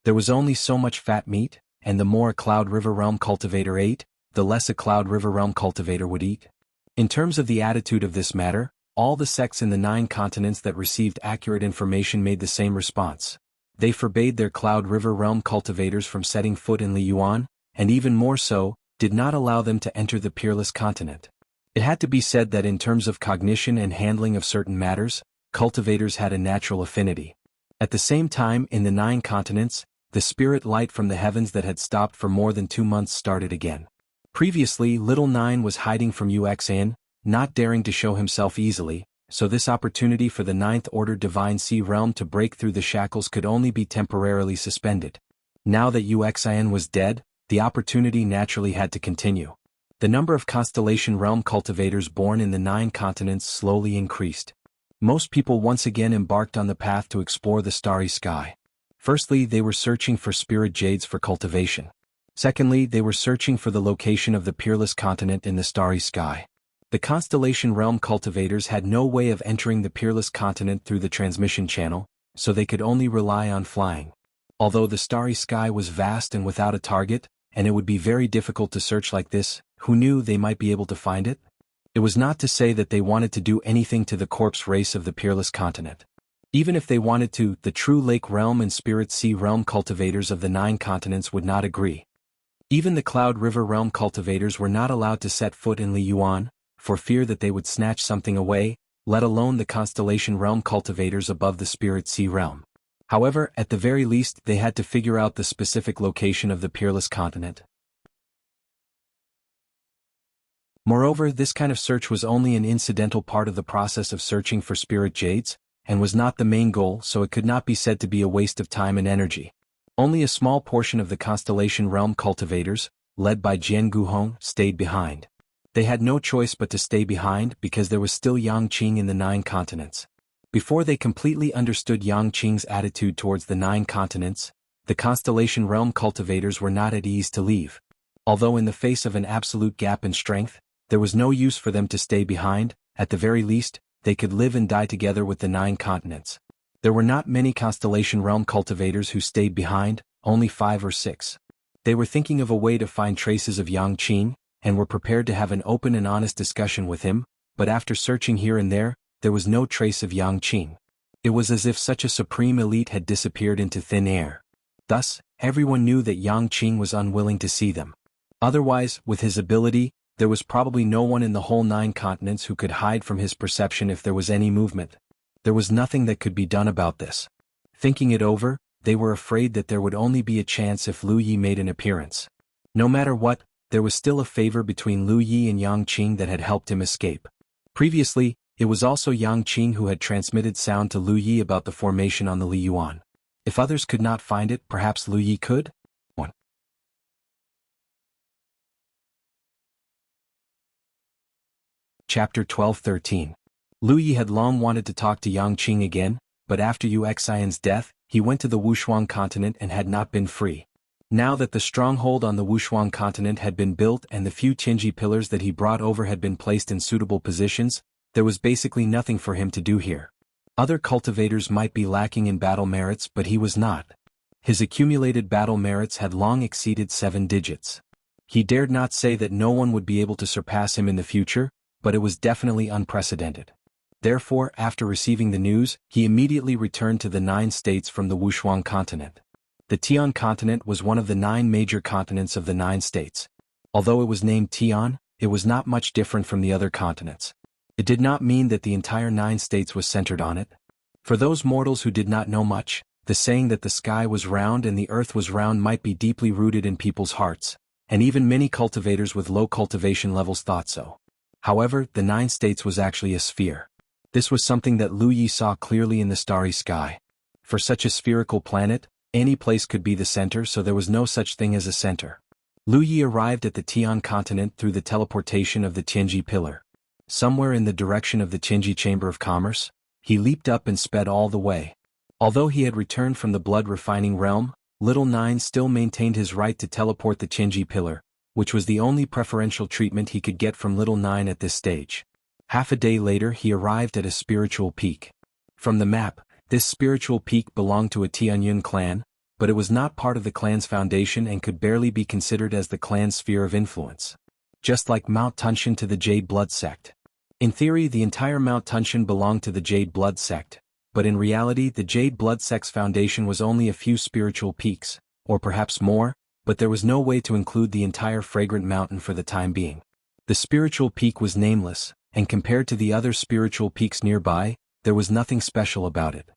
There was only so much fat meat, and the more a Cloud River Realm cultivator ate, the less a Cloud River Realm cultivator would eat. In terms of the attitude of this matter, all the sects in the 9 continents that received accurate information made the same response. They forbade their Cloud River Realm cultivators from setting foot in Li Yuan, and even more so, did not allow them to enter the Peerless Continent. It had to be said that in terms of cognition and handling of certain matters, cultivators had a natural affinity. At the same time, in the 9 continents, the spirit light from the heavens that had stopped for more than 2 months started again. Previously, Little Nine was hiding from UXN, not daring to show himself easily, so this opportunity for the Ninth Order Divine Sea Realm to break through the shackles could only be temporarily suspended. Now that Wuxian was dead, the opportunity naturally had to continue. The number of Constellation Realm cultivators born in the 9 continents slowly increased. Most people once again embarked on the path to explore the starry sky. Firstly, they were searching for spirit jades for cultivation. Secondly, they were searching for the location of the peerless continent in the starry sky. The Constellation Realm cultivators had no way of entering the peerless continent through the transmission channel, so they could only rely on flying. Although the starry sky was vast and without a target, and it would be very difficult to search like this, who knew they might be able to find it? It was not to say that they wanted to do anything to the corpse race of the peerless continent. Even if they wanted to, the true Lake Realm and Spirit Sea Realm cultivators of the 9 continents would not agree. Even the Cloud River Realm cultivators were not allowed to set foot in Liyuan, for fear that they would snatch something away, let alone the Constellation Realm cultivators above the Spirit Sea Realm. However, at the very least they had to figure out the specific location of the peerless continent. Moreover, this kind of search was only an incidental part of the process of searching for spirit jades, and was not the main goal, so it could not be said to be a waste of time and energy. Only a small portion of the Constellation Realm cultivators, led by Jianghu, stayed behind. They had no choice but to stay behind because there was still Yangqing in the 9 continents. Before they completely understood Yangqing's attitude towards the 9 continents, the Constellation Realm cultivators were not at ease to leave. Although in the face of an absolute gap in strength, there was no use for them to stay behind. At the very least, they could live and die together with the 9 continents. There were not many Constellation Realm cultivators who stayed behind, only 5 or 6. They were thinking of a way to find traces of Yangqing, and were prepared to have an open and honest discussion with him, but after searching here and there was no trace of Yangqing. It was as if such a supreme elite had disappeared into thin air. Thus, everyone knew that Yangqing was unwilling to see them. Otherwise, with his ability, there was probably no one in the whole 9 continents who could hide from his perception if there was any movement. There was nothing that could be done about this. Thinking it over, they were afraid that there would only be a chance if Lu Yi made an appearance. No matter what, there was still a favor between Lu Yi and Yangqing that had helped him escape. Previously, it was also Yangqing who had transmitted sound to Lu Yi about the formation on the Liyuan. If others could not find it, perhaps Lu Yi could? 1. Chapter 12-13. Lu Yi had long wanted to talk to Yangqing again, but after Wuxian's death, he went to the Wushuang continent and had not been free. Now that the stronghold on the Wushuang continent had been built and the few Tianji pillars that he brought over had been placed in suitable positions, there was basically nothing for him to do here. Other cultivators might be lacking in battle merits, but he was not. His accumulated battle merits had long exceeded 7 digits. He dared not say that no one would be able to surpass him in the future, but it was definitely unprecedented. Therefore, after receiving the news, he immediately returned to the 9 states from the Wushuang continent. The Tian continent was one of the 9 major continents of the 9 states. Although it was named Tian, it was not much different from the other continents. It did not mean that the entire 9 states was centered on it. For those mortals who did not know much, the saying that the sky was round and the earth was round might be deeply rooted in people's hearts, and even many cultivators with low cultivation levels thought so. However, the 9 states was actually a sphere. This was something that Lu Yi saw clearly in the starry sky. For such a spherical planet, any place could be the center, so there was no such thing as a center. Lu Yi arrived at the Tian continent through the teleportation of the Tianji pillar. Somewhere in the direction of the Tianji Chamber of Commerce, he leaped up and sped all the way. Although he had returned from the blood-refining realm, Little Nine still maintained his right to teleport the Tianji pillar, which was the only preferential treatment he could get from Little Nine at this stage. Half a day later he arrived at a spiritual peak. From the map, this spiritual peak belonged to a Tianyun clan, but it was not part of the clan's foundation and could barely be considered as the clan's sphere of influence. Just like Mount Tunshan to the Jade Blood sect. In theory, the entire Mount Tunshan belonged to the Jade Blood sect, but in reality the Jade Blood sect's foundation was only a few spiritual peaks, or perhaps more, but there was no way to include the entire Fragrant Mountain for the time being. The spiritual peak was nameless, and compared to the other spiritual peaks nearby, there was nothing special about it.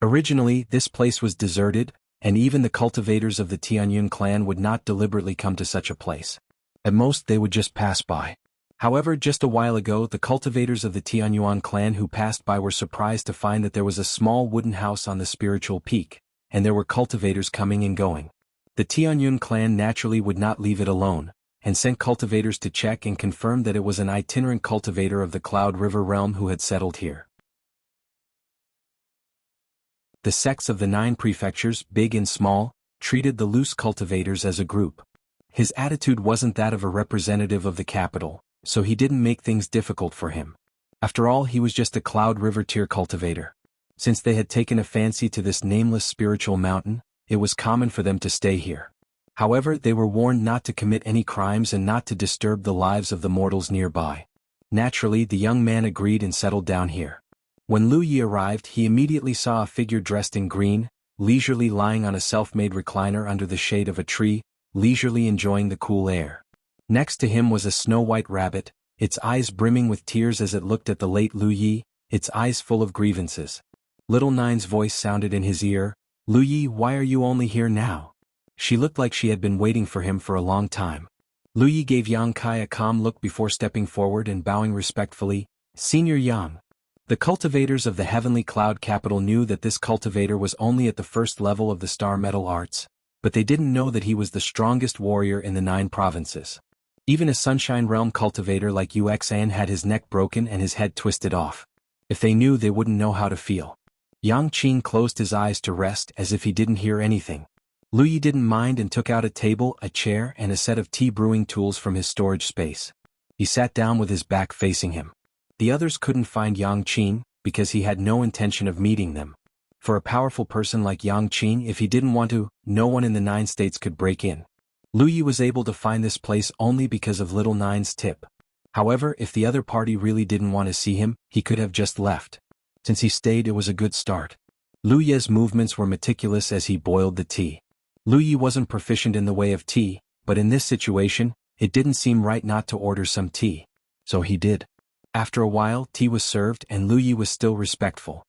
Originally, this place was deserted, and even the cultivators of the Tianyun clan would not deliberately come to such a place. At most they would just pass by. However, just a while ago the cultivators of the Tianyuan clan who passed by were surprised to find that there was a small wooden house on the spiritual peak, and there were cultivators coming and going. The Tianyun clan naturally would not leave it alone, and sent cultivators to check and confirm that it was an itinerant cultivator of the Cloud River realm who had settled here. The sects of the 9 prefectures, big and small, treated the loose cultivators as a group. His attitude wasn't that of a representative of the capital, so he didn't make things difficult for him. After all, he was just a Cloud River tier cultivator. Since they had taken a fancy to this nameless spiritual mountain, it was common for them to stay here. However, they were warned not to commit any crimes and not to disturb the lives of the mortals nearby. Naturally, the young man agreed and settled down here. When Lu Yi arrived, he immediately saw a figure dressed in green, leisurely lying on a self-made recliner under the shade of a tree, leisurely enjoying the cool air. Next to him was a snow-white rabbit, its eyes brimming with tears as it looked at the late Lu Yi, its eyes full of grievances. Little Nine's voice sounded in his ear, "Lu Yi, why are you only here now?" She looked like she had been waiting for him for a long time. Lu Yi gave Yang Kai a calm look before stepping forward and bowing respectfully, "Senior Yang." The cultivators of the Heavenly Cloud Capital knew that this cultivator was only at the first level of the Star Metal Arts, but they didn't know that he was the strongest warrior in the 9 provinces. Even a Sunshine Realm cultivator like Uxan had his neck broken and his head twisted off. If they knew, they wouldn't know how to feel. Yang Qing closed his eyes to rest as if he didn't hear anything. Lu Yi didn't mind and took out a table, a chair and a set of tea brewing tools from his storage space. He sat down with his back facing him. The others couldn't find Yang Qing, because he had no intention of meeting them. For a powerful person like Yang Qing, if he didn't want to, no one in the 9 states could break in. Lu Yi was able to find this place only because of Little Nine's tip. However, if the other party really didn't want to see him, he could have just left. Since he stayed, it was a good start. Lu Ye's movements were meticulous as he boiled the tea. Lu Yi wasn't proficient in the way of tea, but in this situation, it didn't seem right not to order some tea. So he did. After a while, tea was served and Lu Yi was still respectful.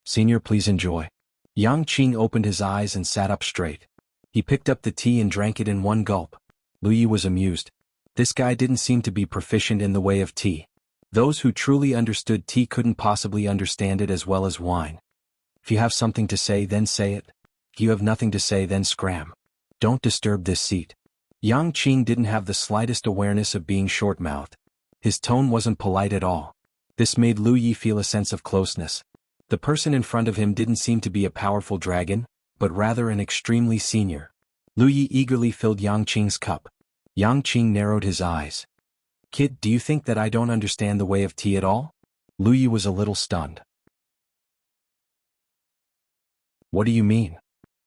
"Senior, please enjoy." Yang Qing opened his eyes and sat up straight. He picked up the tea and drank it in one gulp. Lu Yi was amused. This guy didn't seem to be proficient in the way of tea. Those who truly understood tea couldn't possibly understand it as well as wine. If you have something to say, then say it. If you have nothing to say, then scram. Don't disturb this seat. Yang Qing didn't have the slightest awareness of being short-mouthed. His tone wasn't polite at all. This made Lu Yi feel a sense of closeness. The person in front of him didn't seem to be a powerful dragon, but rather an extremely senior. Lu Yi eagerly filled Yang Qing's cup. Yang Qing narrowed his eyes. "Kid, do you think that I don't understand the way of tea at all?" Lu Yi was a little stunned. "What do you mean?"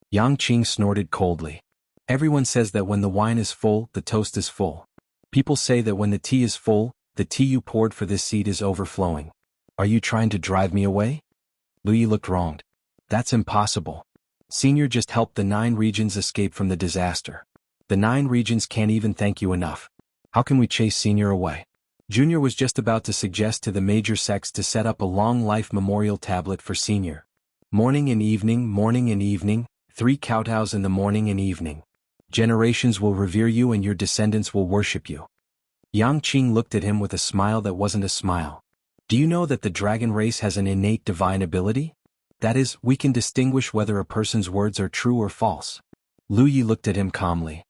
Yang Qing snorted coldly. "Everyone says that when the wine is full, the toast is full. People say that when the tea is full, the tea you poured for this seed is overflowing. Are you trying to drive me away?" Lu Yi looked wronged. "That's impossible. Senior just helped the 9 regions escape from the disaster. The 9 regions can't even thank you enough. How can we chase Senior away?" Junior was just about to suggest to the major sects to set up a long life memorial tablet for Senior. Morning and evening, 3 kowtows in the morning and evening. Generations will revere you and your descendants will worship you. Yang Qing looked at him with a smile that wasn't a smile. "Do you know that the dragon race has an innate divine ability? That is, we can distinguish whether a person's words are true or false." Lu Yi looked at him calmly.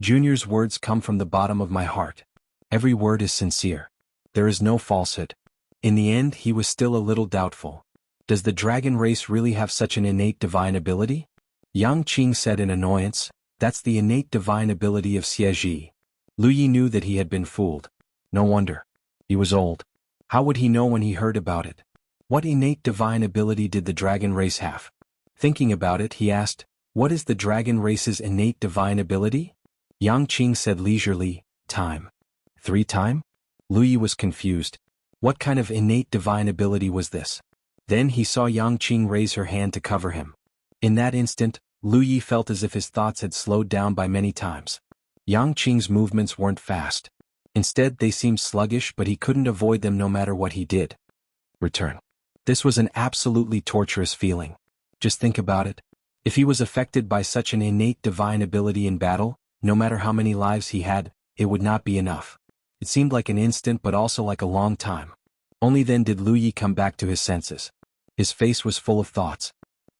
"Junior's words come from the bottom of my heart. Every word is sincere. There is no falsehood." In the end, he was still a little doubtful. Does the dragon race really have such an innate divine ability? Yang Qing said in annoyance, "That's the innate divine ability of Xieji." Lu Yi knew that he had been fooled. No wonder. He was old. How would he know when he heard about it? What innate divine ability did the dragon race have? Thinking about it, he asked, "What is the dragon race's innate divine ability?" Yang Qing said leisurely, "Time." 3 time? Lu Yi was confused. What kind of innate divine ability was this? Then he saw Yang Qing raise her hand to cover him. In that instant, Lu Yi felt as if his thoughts had slowed down by many times. Yang Qing's movements weren't fast. Instead, they seemed sluggish, but he couldn't avoid them no matter what he did. Return. This was an absolutely torturous feeling. Just think about it. If he was affected by such an innate divine ability in battle, no matter how many lives he had, it would not be enough. It seemed like an instant but also like a long time. Only then did Lu Yi come back to his senses. His face was full of thoughts.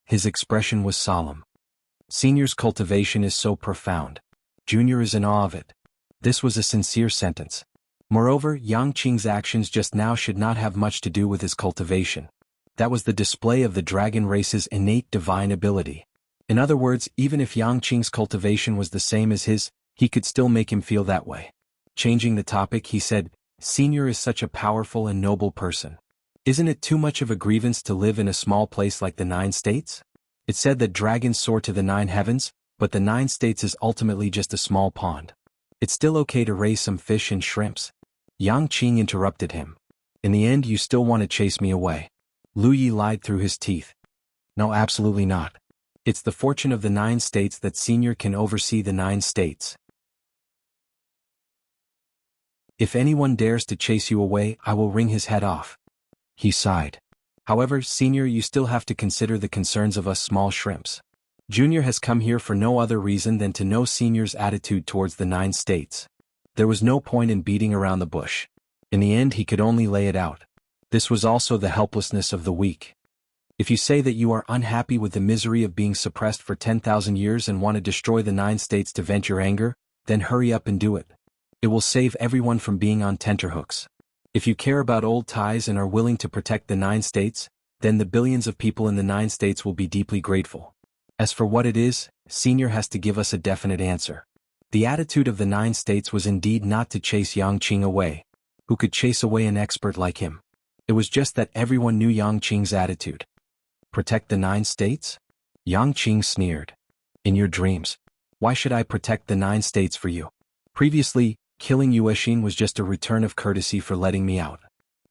His expression was solemn. Senior's cultivation is so profound. Junior is in awe of it. This was a sincere sentence. Moreover, Yang Qing's actions just now should not have much to do with his cultivation. That was the display of the dragon race's innate divine ability. In other words, even if Yang Qing's cultivation was the same as his, he could still make him feel that way. Changing the topic, he said, "Senior is such a powerful and noble person. Isn't it too much of a grievance to live in a small place like the 9 states? It's said that dragons soar to the 9 heavens, but the 9 states is ultimately just a small pond. It's still okay to raise some fish and shrimps." Yang Qing interrupted him. "In the end you still want to chase me away." Lu Yi lied through his teeth. "No, absolutely not. It's the fortune of the 9 states that Senior can oversee the 9 states. If anyone dares to chase you away, I will wring his head off." He sighed. "However, Senior, you still have to consider the concerns of us small shrimps. Junior has come here for no other reason than to know Senior's attitude towards the 9 states. There was no point in beating around the bush. In the end he could only lay it out. This was also the helplessness of the weak. If you say that you are unhappy with the misery of being suppressed for 10,000 years and want to destroy the 9 states to vent your anger, then hurry up and do it. It will save everyone from being on tenterhooks. If you care about old ties and are willing to protect the 9 states, then the billions of people in the 9 states will be deeply grateful. As for what it is, Senior has to give us a definite answer." The attitude of the 9 states was indeed not to chase Yang Qing away. Who could chase away an expert like him? It was just that everyone knew Yang Qing's attitude. "Protect the 9 states?" Yang Qing sneered. "In your dreams. Why should I protect the 9 states for you? Previously, killing Yuexin was just a return of courtesy for letting me out.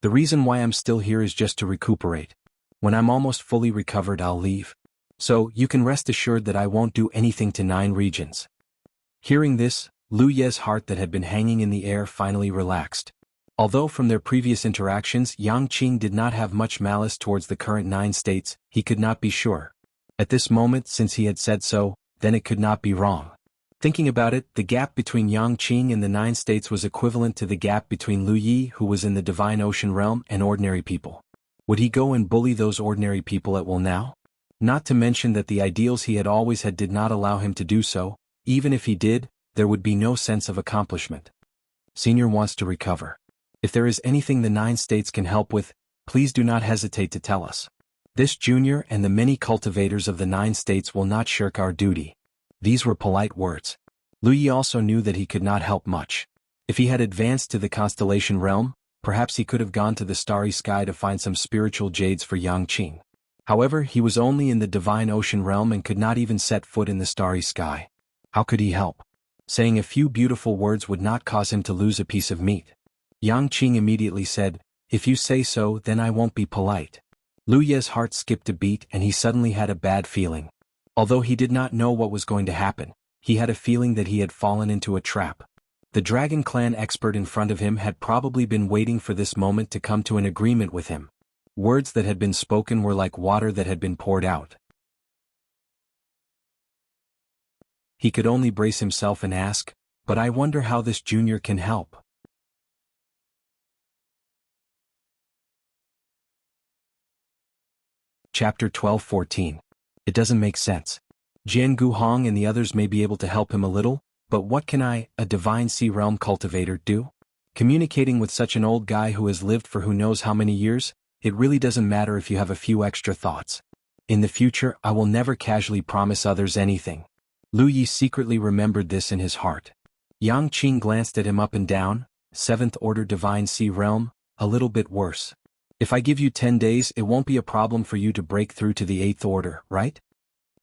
The reason why I'm still here is just to recuperate. When I'm almost fully recovered, I'll leave. So, you can rest assured that I won't do anything to 9 regions." Hearing this, Lu Ye's heart that had been hanging in the air finally relaxed. Although from their previous interactions Yang Qing did not have much malice towards the current 9 states, he could not be sure. At this moment, since he had said so, then it could not be wrong. Thinking about it, the gap between Yang Qing and the 9 states was equivalent to the gap between Lu Yi, who was in the Divine Ocean realm, and ordinary people. Would he go and bully those ordinary people at will now? Not to mention that the ideals he had always had did not allow him to do so. Even if he did, there would be no sense of accomplishment. Senior wants to recover. If there is anything the 9 states can help with, please do not hesitate to tell us. This Junior and the many cultivators of the 9 states will not shirk our duty. These were polite words. Lu Yi also knew that he could not help much. If he had advanced to the constellation realm, perhaps he could have gone to the starry sky to find some spiritual jades for Yang Qing. However, he was only in the Divine Ocean realm and could not even set foot in the starry sky. How could he help? Saying a few beautiful words would not cause him to lose a piece of meat. Yang Qing immediately said, "If you say so, then I won't be polite." Lu Ye's heart skipped a beat and he suddenly had a bad feeling. Although he did not know what was going to happen, he had a feeling that he had fallen into a trap. The Dragon Clan expert in front of him had probably been waiting for this moment to come to an agreement with him. Words that had been spoken were like water that had been poured out. He could only brace himself and ask, "But I wonder how this Junior can help." Chapter 12-14. It doesn't make sense. Jianghu Hong and the others may be able to help him a little, but what can I, a Divine Sea Realm cultivator, do? Communicating with such an old guy who has lived for who knows how many years, it really doesn't matter if you have a few extra thoughts. In the future, I will never casually promise others anything. Lu Yi secretly remembered this in his heart. Yang Qing glanced at him up and down. 7th Order Divine Sea Realm, a little bit worse. If I give you 10 days, it won't be a problem for you to break through to the 8th Order, right?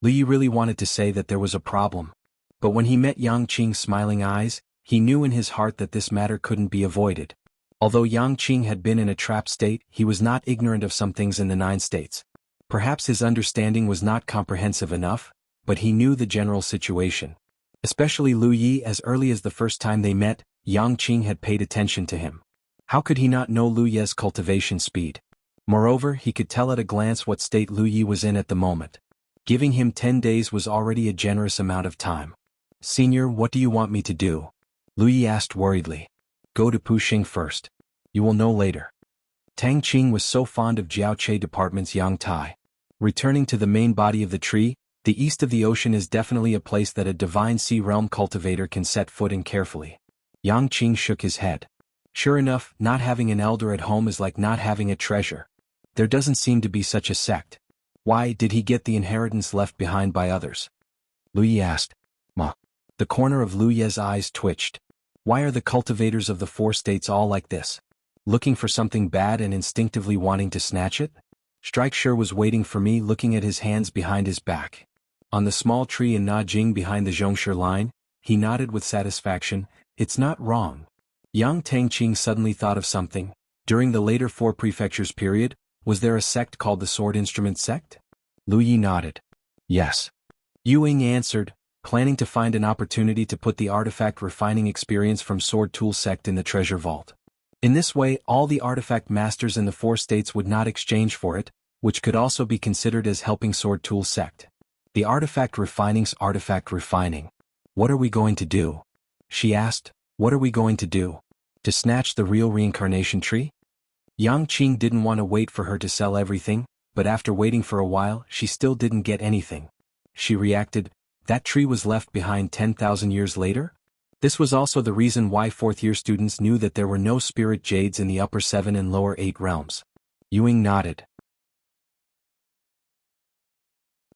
Lu Yi really wanted to say that there was a problem. But when he met Yang Qing's smiling eyes, he knew in his heart that this matter couldn't be avoided. Although Yang Qing had been in a trapped state, he was not ignorant of some things in the 9 states. Perhaps his understanding was not comprehensive enough, but he knew the general situation. Especially Lu Yi, as early as the first time they met, Yang Qing had paid attention to him. How could he not know Lu Ye's cultivation speed? Moreover, he could tell at a glance what state Lu Yi was in at the moment. Giving him 10 days was already a generous amount of time. "Senior, what do you want me to do?" Lu Yi asked worriedly. Go to Puxing first. You will know later. Tang Qing was so fond of Jiao Che Department's Yang Tai. Returning to the main body of the tree, the east of the ocean is definitely a place that a divine sea realm cultivator can set foot in carefully. Yang Qing shook his head. Sure enough, not having an elder at home is like not having a treasure. There doesn't seem to be such a sect. Why did he get the inheritance left behind by others? Lu Yi asked. Ma. The corner of Lu Ye's eyes twitched. Why are the cultivators of the four states all like this? Looking for something bad and instinctively wanting to snatch it? Strike sure was waiting for me, looking at his hands behind his back. On the small tree in Najing behind the Zhongshe line, he nodded with satisfaction. It's not wrong. Yang Tangqing suddenly thought of something. During the later four prefectures period, was there a sect called the Sword Instrument Sect? Lu Yi nodded. Yes. Yu Ying answered, planning to find an opportunity to put the artifact refining experience from Sword Tool Sect in the treasure vault. In this way, all the artifact masters in the four states would not exchange for it, which could also be considered as helping Sword Tool Sect. The artifact refining's artifact refining. What are we going to do? She asked. What are we going to do? To snatch the real reincarnation tree? Yang Qing didn't want to wait for her to sell everything, but after waiting for a while, she still didn't get anything. She reacted, that tree was left behind 10,000 years later? This was also the reason why fourth-year students knew that there were no spirit jades in the upper 7 and lower 8 realms. Yu Ying nodded.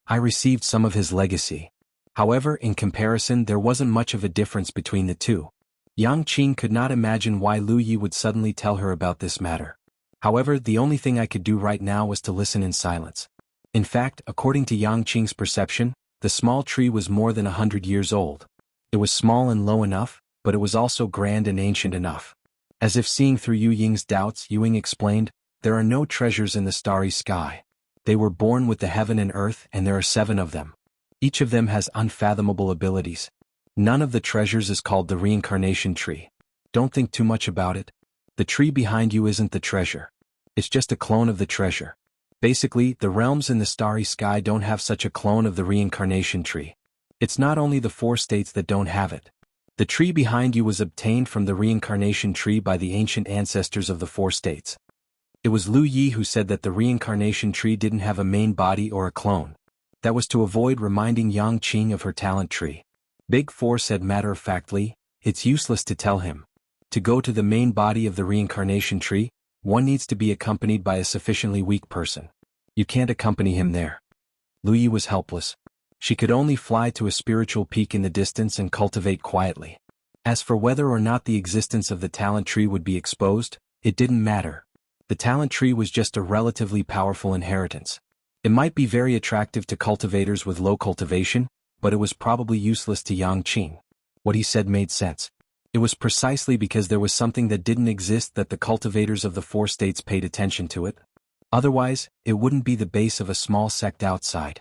I received some of his legacy. However, in comparison, there wasn't much of a difference between the two. Yang Qing could not imagine why Lu Yi would suddenly tell her about this matter. However, the only thing I could do right now was to listen in silence. In fact, according to Yang Qing's perception, the small tree was more than 100 years old. It was small and low enough, but it was also grand and ancient enough. As if seeing through Yu Ying's doubts, Yu Ying explained, there are no treasures in the starry sky. They were born with the heaven and earth, and there are 7 of them. Each of them has unfathomable abilities. None of the treasures is called the reincarnation tree. Don't think too much about it. The tree behind you isn't the treasure. It's just a clone of the treasure. Basically, the realms in the starry sky don't have such a clone of the reincarnation tree. It's not only the 4 states that don't have it. The tree behind you was obtained from the reincarnation tree by the ancient ancestors of the 4 states. It was Lu Yi who said that the reincarnation tree didn't have a main body or a clone. That was to avoid reminding Yang Qing of her talent tree. Big 4 said matter-of-factly, it's useless to tell him. To go to the main body of the reincarnation tree, one needs to be accompanied by a sufficiently weak person. You can't accompany him there. Lu Yi was helpless. She could only fly to a spiritual peak in the distance and cultivate quietly. As for whether or not the existence of the talent tree would be exposed, it didn't matter. The talent tree was just a relatively powerful inheritance. It might be very attractive to cultivators with low cultivation, but it was probably useless to Yang Qing. What he said made sense. It was precisely because there was something that didn't exist that the cultivators of the 4 states paid attention to it. Otherwise, it wouldn't be the base of a small sect outside.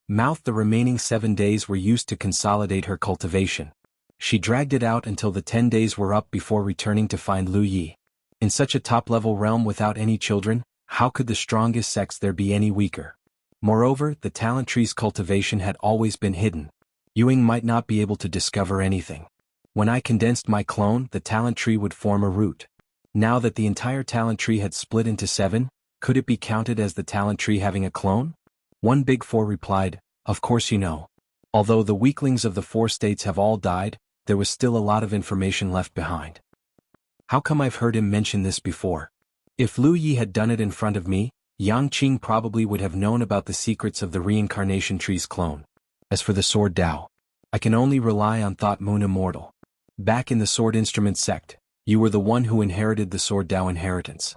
The remaining 7 days were used to consolidate her cultivation. She dragged it out until the 10 days were up before returning to find Lu Yi. In such a top-level realm without any children, how could the strongest sects there be any weaker? Moreover, the talent tree's cultivation had always been hidden. Yu Ying might not be able to discover anything. When I condensed my clone, the talent tree would form a root. Now that the entire talent tree had split into 7, could it be counted as the talent tree having a clone? One Big 4 replied, of course you know. Although the weaklings of the 4 states have all died, there was still a lot of information left behind. How come I've heard him mention this before? If Lu Yi had done it in front of me, Yang Qing probably would have known about the secrets of the reincarnation tree's clone. As for the sword Dao, I can only rely on Thought Moon Immortal. Back in the Sword Instrument Sect, you were the one who inherited the Sword Dao inheritance.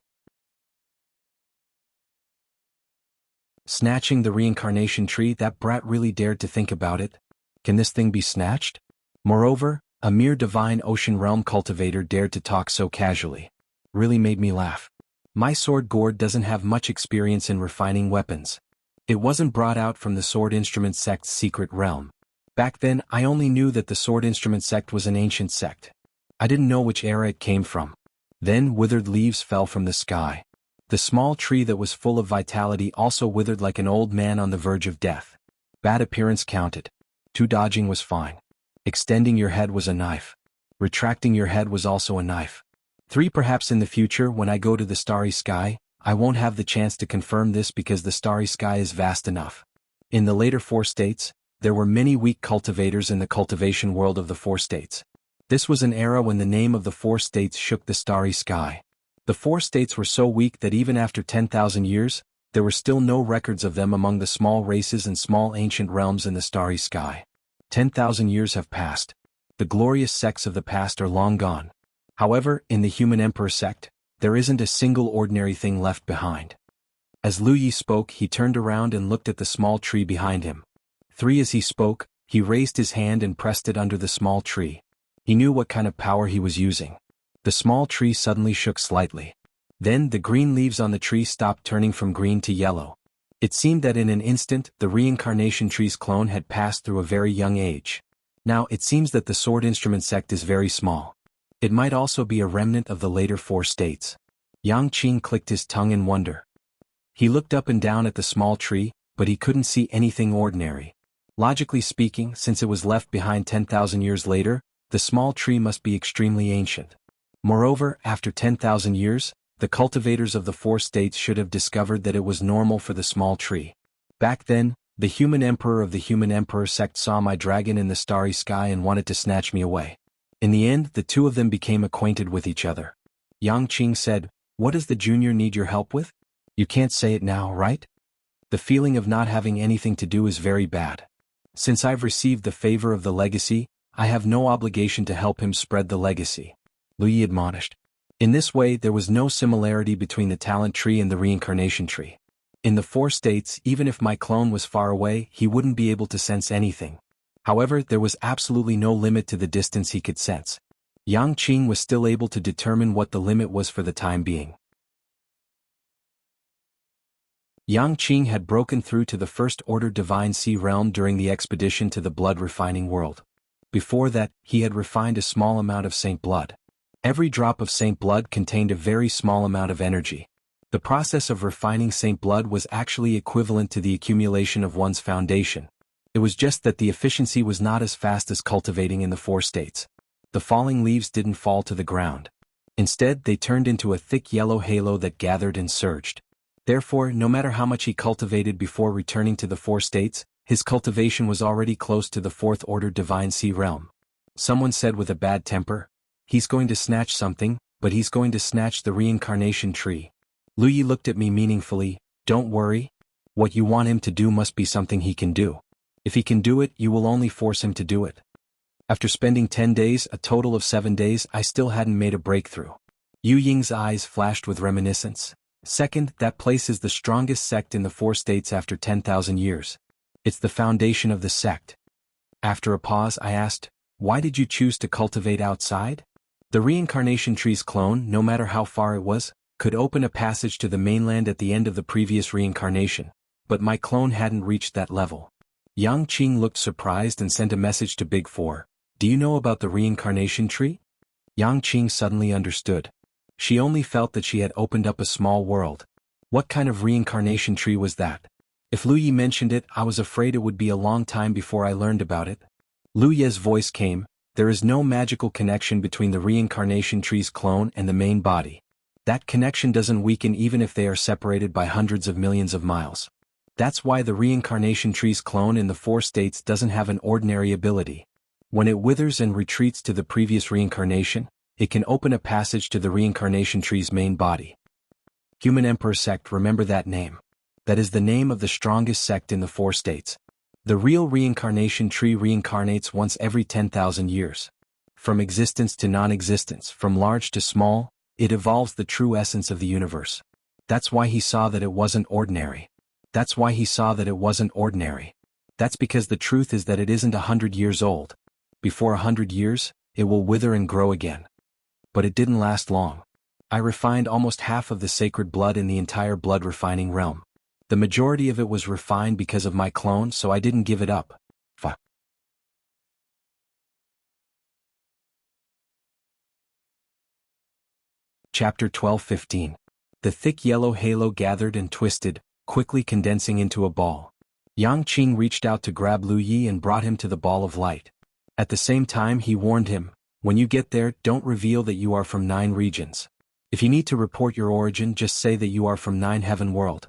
Snatching the reincarnation tree, that brat really dared to think about it. Can this thing be snatched? Moreover, a mere divine ocean realm cultivator dared to talk so casually. Really made me laugh. My sword gourd doesn't have much experience in refining weapons. It wasn't brought out from the Sword Instrument Sect's secret realm. Back then, I only knew that the Sword Instrument Sect was an ancient sect. I didn't know which era it came from. Then withered leaves fell from the sky. The small tree that was full of vitality also withered like an old man on the verge of death. Bad appearance counted. Dodging was fine. Extending your head was a knife. Retracting your head was also a knife. 3. Perhaps in the future when I go to the starry sky, I won't have the chance to confirm this because the starry sky is vast enough. In the later 4 states, there were many weak cultivators in the cultivation world of the 4 states. This was an era when the name of the 4 states shook the starry sky. The 4 states were so weak that even after 10,000 years, there were still no records of them among the small races and small ancient realms in the starry sky. 10,000 years have passed. The glorious sects of the past are long gone. However, in the human emperor sect, there isn't a single ordinary thing left behind. As Lu Yi spoke, he turned around and looked at the small tree behind him. 3. As he spoke, he raised his hand and pressed it under the small tree. He knew what kind of power he was using. The small tree suddenly shook slightly. Then the green leaves on the tree stopped turning from green to yellow. It seemed that in an instant the reincarnation tree's clone had passed through a very young age. Now it seems that the sword instrument sect is very small. It might also be a remnant of the later 4 states. Yang Qing clicked his tongue in wonder. He looked up and down at the small tree, but he couldn't see anything ordinary. Logically speaking, since it was left behind 10,000 years later, the small tree must be extremely ancient. Moreover, after 10,000 years, the cultivators of the 4 states should have discovered that it was normal for the small tree. Back then, the human emperor of the human emperor sect saw my dragon in the starry sky and wanted to snatch me away. In the end, the 2 of them became acquainted with each other. Yang Qing said, "What does the junior need your help with? You can't say it now, right? The feeling of not having anything to do is very bad. Since I've received the favor of the legacy, I have no obligation to help him spread the legacy," Lu Yi admonished. In this way, there was no similarity between the talent tree and the reincarnation tree. In the 4 states, even if my clone was far away, he wouldn't be able to sense anything. However, there was absolutely no limit to the distance he could sense. Yang Qing was still able to determine what the limit was for the time being. Yang Qing had broken through to the First Order Divine Sea realm during the expedition to the blood refining world. Before that, he had refined a small amount of Saint Blood. Every drop of Saint Blood contained a very small amount of energy. The process of refining Saint Blood was actually equivalent to the accumulation of one's foundation. It was just that the efficiency was not as fast as cultivating in the 4 states. The falling leaves didn't fall to the ground. Instead, they turned into a thick yellow halo that gathered and surged. Therefore, no matter how much he cultivated before returning to the 4 states, his cultivation was already close to the 4th Order Divine Sea realm. Someone said with a bad temper, "He's going to snatch something, but he's going to snatch the reincarnation tree." Lu Yi looked at me meaningfully. "Don't worry. What you want him to do must be something he can do. If he can do it, you will only force him to do it." After spending 10 days, a total of 7 days, I still hadn't made a breakthrough. Yu Ying's eyes flashed with reminiscence. "Second, that place is the strongest sect in the 4 states after 10,000 years. It's the foundation of the sect." After a pause, I asked, "Why did you choose to cultivate outside?" The reincarnation tree's clone, no matter how far it was, could open a passage to the mainland at the end of the previous reincarnation, but my clone hadn't reached that level. Yang Qing looked surprised and sent a message to Big 4. "Do you know about the reincarnation tree?" Yang Qing suddenly understood. She only felt that she had opened up a small world. What kind of reincarnation tree was that? If Lu Yi mentioned it, I was afraid it would be a long time before I learned about it. Lu Ye's voice came, "There is no magical connection between the reincarnation tree's clone and the main body. That connection doesn't weaken even if they are separated by hundreds of millions of miles. That's why the reincarnation tree's clone in the 4 states doesn't have an ordinary ability. When it withers and retreats to the previous reincarnation, it can open a passage to the reincarnation tree's main body. Human Emperor Sect, remember that name. That is the name of the strongest sect in the 4 states. The real reincarnation tree reincarnates once every 10,000 years. From existence to non-existence, from large to small, it evolves the true essence of the universe. That's why he saw that it wasn't ordinary. That's why he saw that it wasn't ordinary. That's because the truth is that it isn't 100 years old. Before 100 years, it will wither and grow again. But it didn't last long. I refined almost half of the sacred blood in the entire blood refining realm. The majority of it was refined because of my clone, so I didn't give it up. Chapter 12:15. The thick yellow halo gathered and twisted, quickly condensing into a ball. Yang Qing reached out to grab Lu Yi and brought him to the ball of light. At the same time he warned him, When you get there, don't reveal that you are from 9 regions. If you need to report your origin, just say that you are from 9 heaven world.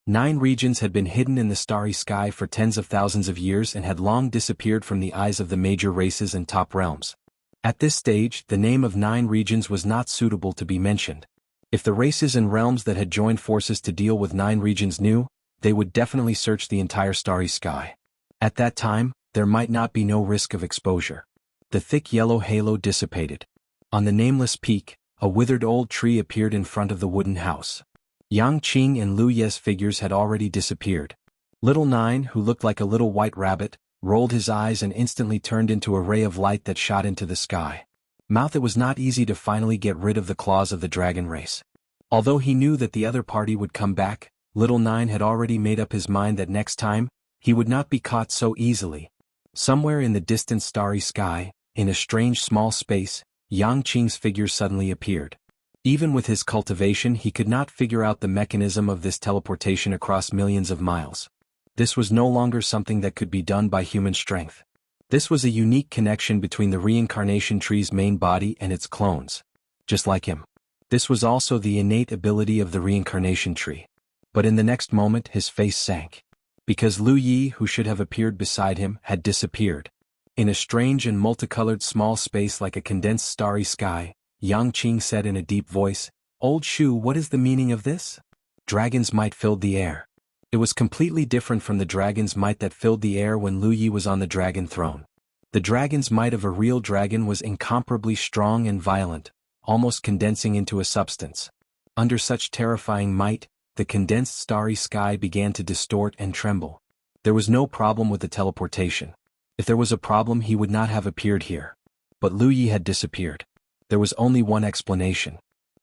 9 regions had been hidden in the starry sky for tens of thousands of years and had long disappeared from the eyes of the major races and top realms. At this stage, the name of 9 regions was not suitable to be mentioned. If the races and realms that had joined forces to deal with 9 regions knew, they would definitely search the entire starry sky. At that time, there might not be no risk of exposure. The thick yellow halo dissipated. On the nameless peak, a withered old tree appeared in front of the wooden house. Yang Qing and Lu Ye's figures had already disappeared. Little Nine, who looked like a little white rabbit, rolled his eyes and instantly turned into a ray of light that shot into the sky. Mouth, it was not easy to finally get rid of the claws of the dragon race. Although he knew that the other party would come back, Little Nine had already made up his mind that next time, he would not be caught so easily. Somewhere in the distant starry sky, in a strange small space, Yang Qing's figure suddenly appeared. Even with his cultivation, he could not figure out the mechanism of this teleportation across millions of miles. This was no longer something that could be done by human strength. This was a unique connection between the reincarnation tree's main body and its clones. Just like him. This was also the innate ability of the reincarnation tree. But in the next moment his face sank. Because Lu Yi, who should have appeared beside him, had disappeared. In a strange and multicolored small space like a condensed starry sky, Yang Qing said in a deep voice, "Old Shu, what is the meaning of this?" Dragon's might filled the air. It was completely different from the dragon's might that filled the air when Lu Yi was on the dragon throne. The dragon's might of a real dragon was incomparably strong and violent, almost condensing into a substance. Under such terrifying might, the condensed starry sky began to distort and tremble. There was no problem with the teleportation. If there was a problem, he would not have appeared here. But Lu Yi had disappeared. There was only one explanation.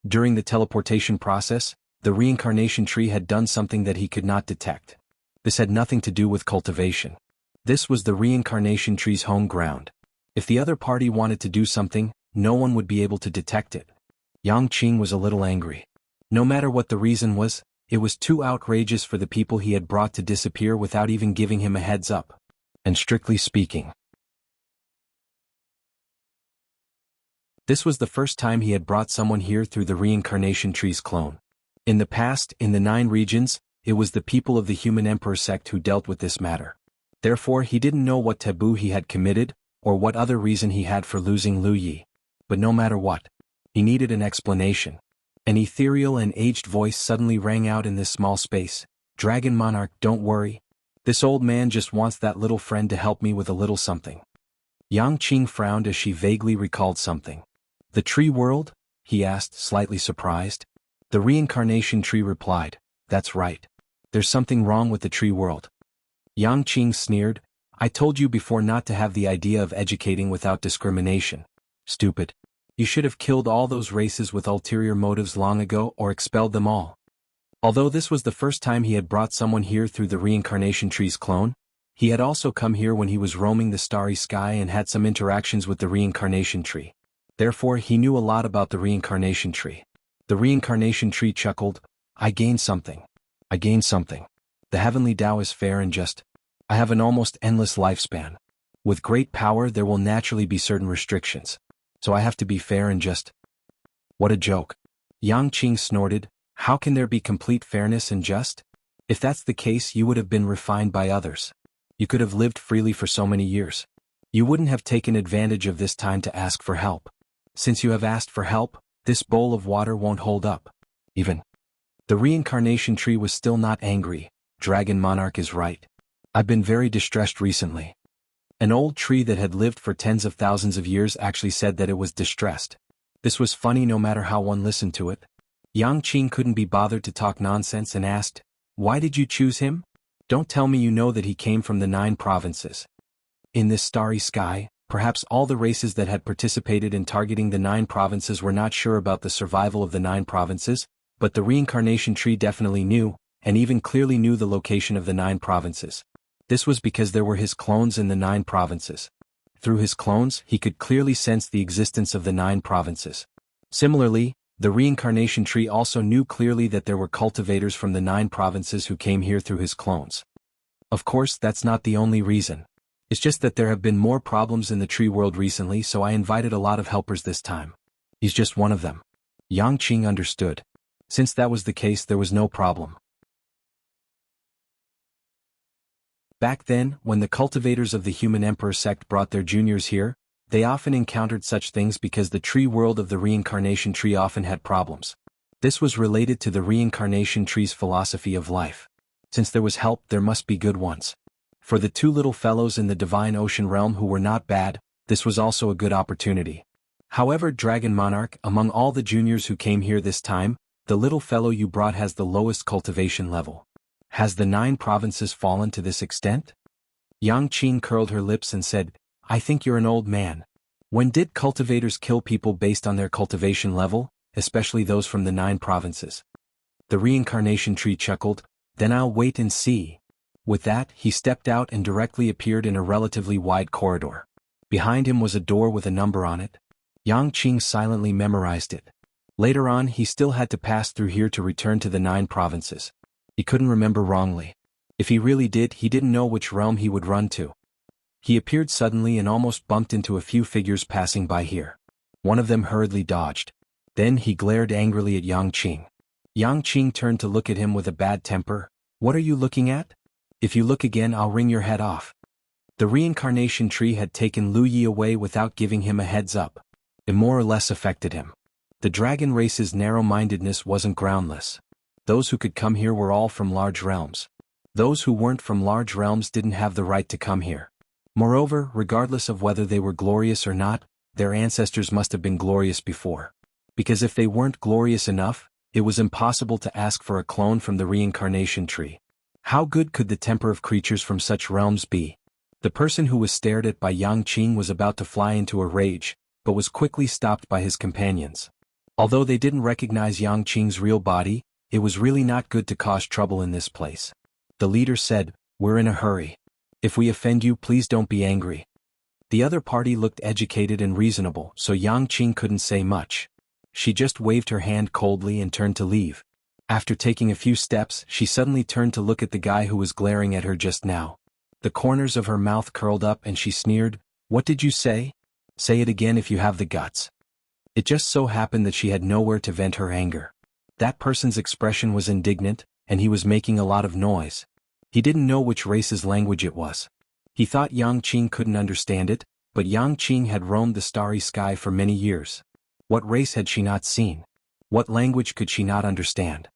During the teleportation process, the reincarnation tree had done something that he could not detect. This had nothing to do with cultivation. This was the reincarnation tree's home ground. If the other party wanted to do something, no one would be able to detect it. Yang Qing was a little angry. No matter what the reason was, it was too outrageous for the people he had brought to disappear without even giving him a heads up. And strictly speaking, this was the first time he had brought someone here through the reincarnation tree's clone. In the past, in the 9 regions, it was the people of the human emperor sect who dealt with this matter. Therefore he didn't know what taboo he had committed, or what other reason he had for losing Lu Yi. But no matter what, he needed an explanation. An ethereal and aged voice suddenly rang out in this small space. "Dragon Monarch, don't worry. This old man just wants that little friend to help me with a little something." Yang Qing frowned as she vaguely recalled something. "The tree world?" he asked, slightly surprised. The reincarnation tree replied, "That's right. There's something wrong with the tree world." Yang Qing sneered, "I told you before not to have the idea of educating without discrimination. Stupid. You should have killed all those races with ulterior motives long ago or expelled them all." Although this was the first time he had brought someone here through the reincarnation tree's clone, he had also come here when he was roaming the starry sky and had some interactions with the reincarnation tree. Therefore he knew a lot about the reincarnation tree. The reincarnation tree chuckled, "I gained something. I gained something. The heavenly Tao is fair and just. I have an almost endless lifespan. With great power there will naturally be certain restrictions. So I have to be fair and just." What a joke. Yang Qing snorted, "How can there be complete fairness and just? If that's the case, you would have been refined by others. You could have lived freely for so many years. You wouldn't have taken advantage of this time to ask for help. Since you have asked for help, this bowl of water won't hold up. Even." The reincarnation tree was still not angry. "Dragon Monarch is right. I've been very distressed recently." An old tree that had lived for tens of thousands of years actually said that it was distressed. This was funny no matter how one listened to it. Yang Qing couldn't be bothered to talk nonsense and asked, "Why did you choose him? Don't tell me you know that he came from the 9 provinces." In this starry sky, perhaps all the races that had participated in targeting the 9 provinces were not sure about the survival of the 9 provinces, but the reincarnation tree definitely knew, and even clearly knew the location of the 9 provinces. This was because there were his clones in the 9 provinces. Through his clones, he could clearly sense the existence of the 9 provinces. Similarly, the reincarnation tree also knew clearly that there were cultivators from the 9 provinces who came here through his clones. Of course, that's not the only reason. It's just that there have been more problems in the tree world recently, so I invited a lot of helpers this time. He's just one of them. Yang Qing understood. Since that was the case, there was no problem. Back then, when the cultivators of the human emperor sect brought their juniors here, they often encountered such things because the tree world of the reincarnation tree often had problems. This was related to the reincarnation tree's philosophy of life. Since there was help, there must be good ones. For the two little fellows in the divine ocean realm who were not bad, this was also a good opportunity. However, Dragon Monarch, among all the juniors who came here this time, the little fellow you brought has the lowest cultivation level. Has the 9 provinces fallen to this extent? Yang Qing curled her lips and said, I think you're an old man. When did cultivators kill people based on their cultivation level, especially those from the 9 provinces? The reincarnation tree chuckled, then I'll wait and see. With that, he stepped out and directly appeared in a relatively wide corridor. Behind him was a door with a number on it. Yang Qing silently memorized it. Later on, he still had to pass through here to return to the 9 provinces. He couldn't remember wrongly. If he really did, he didn't know which realm he would run to. He appeared suddenly and almost bumped into a few figures passing by here. One of them hurriedly dodged. Then he glared angrily at Yang Qing. Yang Qing turned to look at him with a bad temper. What are you looking at? If you look again, I'll wring your head off. The reincarnation tree had taken Lu Yi away without giving him a heads up. It more or less affected him. The dragon race's narrow-mindedness wasn't groundless. Those who could come here were all from large realms. Those who weren't from large realms didn't have the right to come here. Moreover, regardless of whether they were glorious or not, their ancestors must have been glorious before. Because if they weren't glorious enough, it was impossible to ask for a clone from the reincarnation tree. How good could the temper of creatures from such realms be? The person who was stared at by Yang Qing was about to fly into a rage, but was quickly stopped by his companions. Although they didn't recognize Yang Qing's real body, it was really not good to cause trouble in this place. The leader said, We're in a hurry. If we offend you, please don't be angry. The other party looked educated and reasonable, so Yang Qing couldn't say much. She just waved her hand coldly and turned to leave. After taking a few steps, she suddenly turned to look at the guy who was glaring at her just now. The corners of her mouth curled up and she sneered, What did you say? Say it again if you have the guts. It just so happened that she had nowhere to vent her anger. That person's expression was indignant, and he was making a lot of noise. He didn't know which race's language it was. He thought Yang Qing couldn't understand it, but Yang Qing had roamed the starry sky for many years. What race had she not seen? What language could she not understand?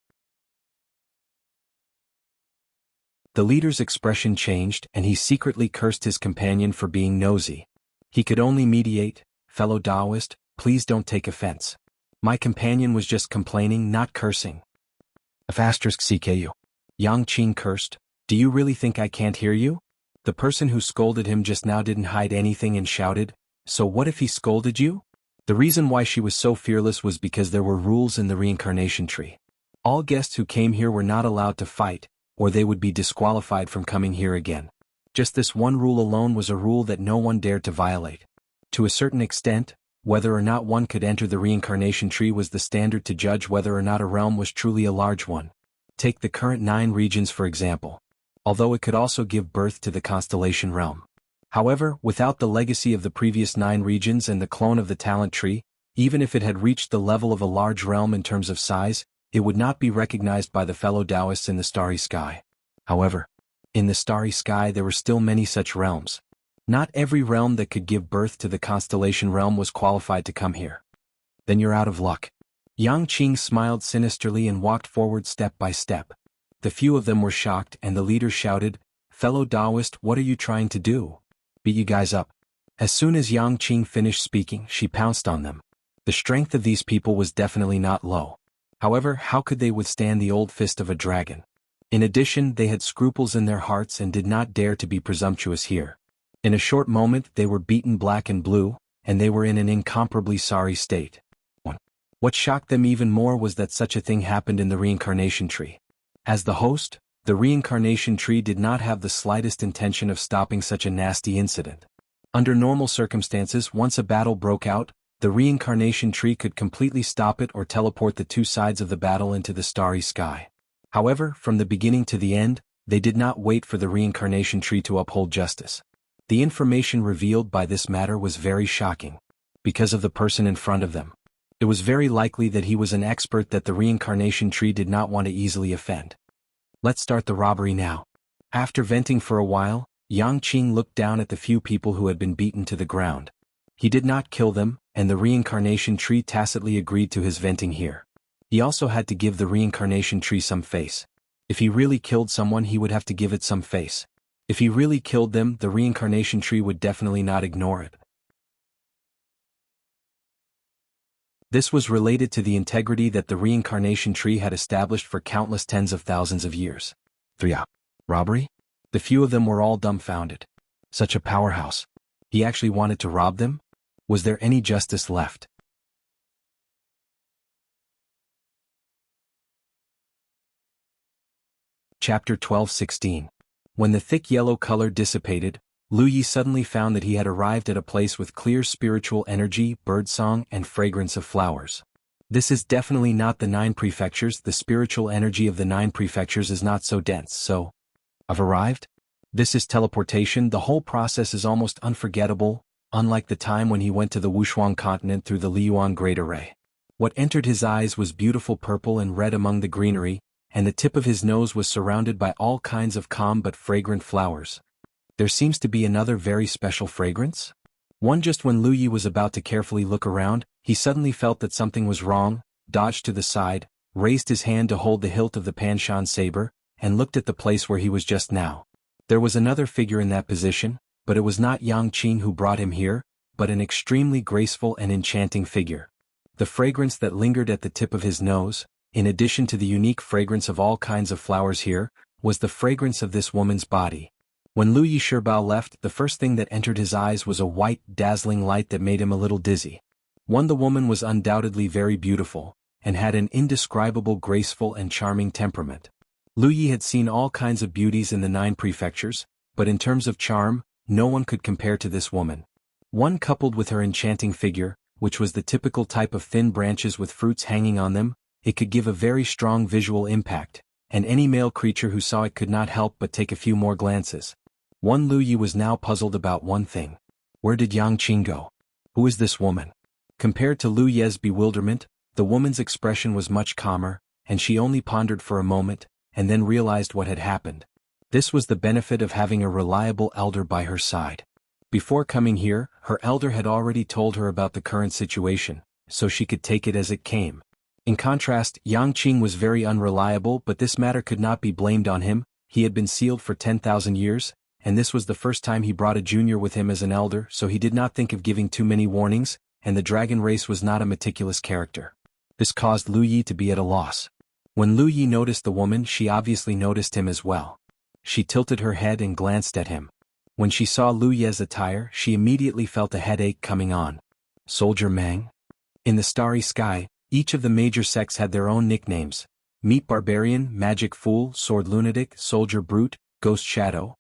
The leader's expression changed, and he secretly cursed his companion for being nosy. He could only mediate, fellow Taoist, please don't take offense. My companion was just complaining, not cursing. *CKU. Yang Qing cursed, Do you really think I can't hear you? The person who scolded him just now didn't hide anything and shouted, So what if he scolded you? The reason why she was so fearless was because there were rules in the reincarnation tree. All guests who came here were not allowed to fight, or they would be disqualified from coming here again. Just this one rule alone was a rule that no one dared to violate. To a certain extent, whether or not one could enter the reincarnation tree was the standard to judge whether or not a realm was truly a large one. Take the current 9 regions for example. Although it could also give birth to the constellation realm. However, without the legacy of the previous 9 regions and the clone of the talent tree, even if it had reached the level of a large realm in terms of size, it would not be recognized by the fellow Taoists in the starry sky. However, in the starry sky there were still many such realms. Not every realm that could give birth to the constellation realm was qualified to come here. Then you're out of luck. Yang Qing smiled sinisterly and walked forward step by step. The few of them were shocked and the leader shouted, Fellow Taoist, what are you trying to do? Beat you guys up. As soon as Yang Qing finished speaking, she pounced on them. The strength of these people was definitely not low. However, how could they withstand the old fist of a dragon? In addition, they had scruples in their hearts and did not dare to be presumptuous here. In a short moment they were beaten black and blue, and they were in an incomparably sorry state. What shocked them even more was that such a thing happened in the reincarnation tree. As the host, the reincarnation tree did not have the slightest intention of stopping such a nasty incident. Under normal circumstances, once a battle broke out, the reincarnation tree could completely stop it or teleport the 2 sides of the battle into the starry sky. However, from the beginning to the end, they did not wait for the reincarnation tree to uphold justice. The information revealed by this matter was very shocking. Because of the person in front of them, it was very likely that he was an expert that the reincarnation tree did not want to easily offend. Let's start the robbery now. After venting for a while, Yang Qing looked down at the few people who had been beaten to the ground. He did not kill them, and the reincarnation tree tacitly agreed to his venting here. He also had to give the reincarnation tree some face. If he really killed someone, he would have to give it some face. If he really killed them, the reincarnation tree would definitely not ignore it. This was related to the integrity that the reincarnation tree had established for countless tens of thousands of years. 3. Robbery? The few of them were all dumbfounded. Such a powerhouse. He actually wanted to rob them? Was there any justice left? Chapter 12:16. When the thick yellow color dissipated, Lu Yi suddenly found that he had arrived at a place with clear spiritual energy, birdsong, and fragrance of flowers. This is definitely not the 9 prefectures. The spiritual energy of the 9 prefectures is not so dense, so... I've arrived? This is teleportation. The whole process is almost unforgettable, unlike the time when he went to the Wushuang continent through the Liyuan Great Array. What entered his eyes was beautiful purple and red among the greenery, and the tip of his nose was surrounded by all kinds of calm but fragrant flowers. There seems to be another very special fragrance? One just when Lu Yi was about to carefully look around, he suddenly felt that something was wrong, dodged to the side, raised his hand to hold the hilt of the Panshan saber, and looked at the place where he was just now. There was another figure in that position, but it was not Yang Qing who brought him here, but an extremely graceful and enchanting figure. The fragrance that lingered at the tip of his nose, in addition to the unique fragrance of all kinds of flowers here, was the fragrance of this woman's body. When Lu Yi Shirbao left, the first thing that entered his eyes was a white, dazzling light that made him a little dizzy. The woman was undoubtedly very beautiful, and had an indescribable graceful and charming temperament. Lu Yi had seen all kinds of beauties in the 9 prefectures, but in terms of charm, no one could compare to this woman. One coupled with her enchanting figure, which was the typical type of thin branches with fruits hanging on them, it could give a very strong visual impact, and any male creature who saw it could not help but take a few more glances. Lu Yi was now puzzled about one thing. Where did Yang Qing go? Who is this woman? Compared to Lu Ye's bewilderment, the woman's expression was much calmer, and she only pondered for a moment, and then realized what had happened. This was the benefit of having a reliable elder by her side. Before coming here, her elder had already told her about the current situation, so she could take it as it came. In contrast, Yang Qing was very unreliable, but this matter could not be blamed on him. He had been sealed for 10,000 years, and this was the first time he brought a junior with him as an elder, so he did not think of giving too many warnings, and the dragon race was not a meticulous character. This caused Lu Yi to be at a loss. When Lu Yi noticed the woman, she obviously noticed him as well. She tilted her head and glanced at him. When she saw Lu Ye's attire, she immediately felt a headache coming on. Soldier Mang? In the starry sky, each of the major sects had their own nicknames. Meat Barbarian, Magic Fool, Sword Lunatic, Soldier Brute, Ghost Shadow.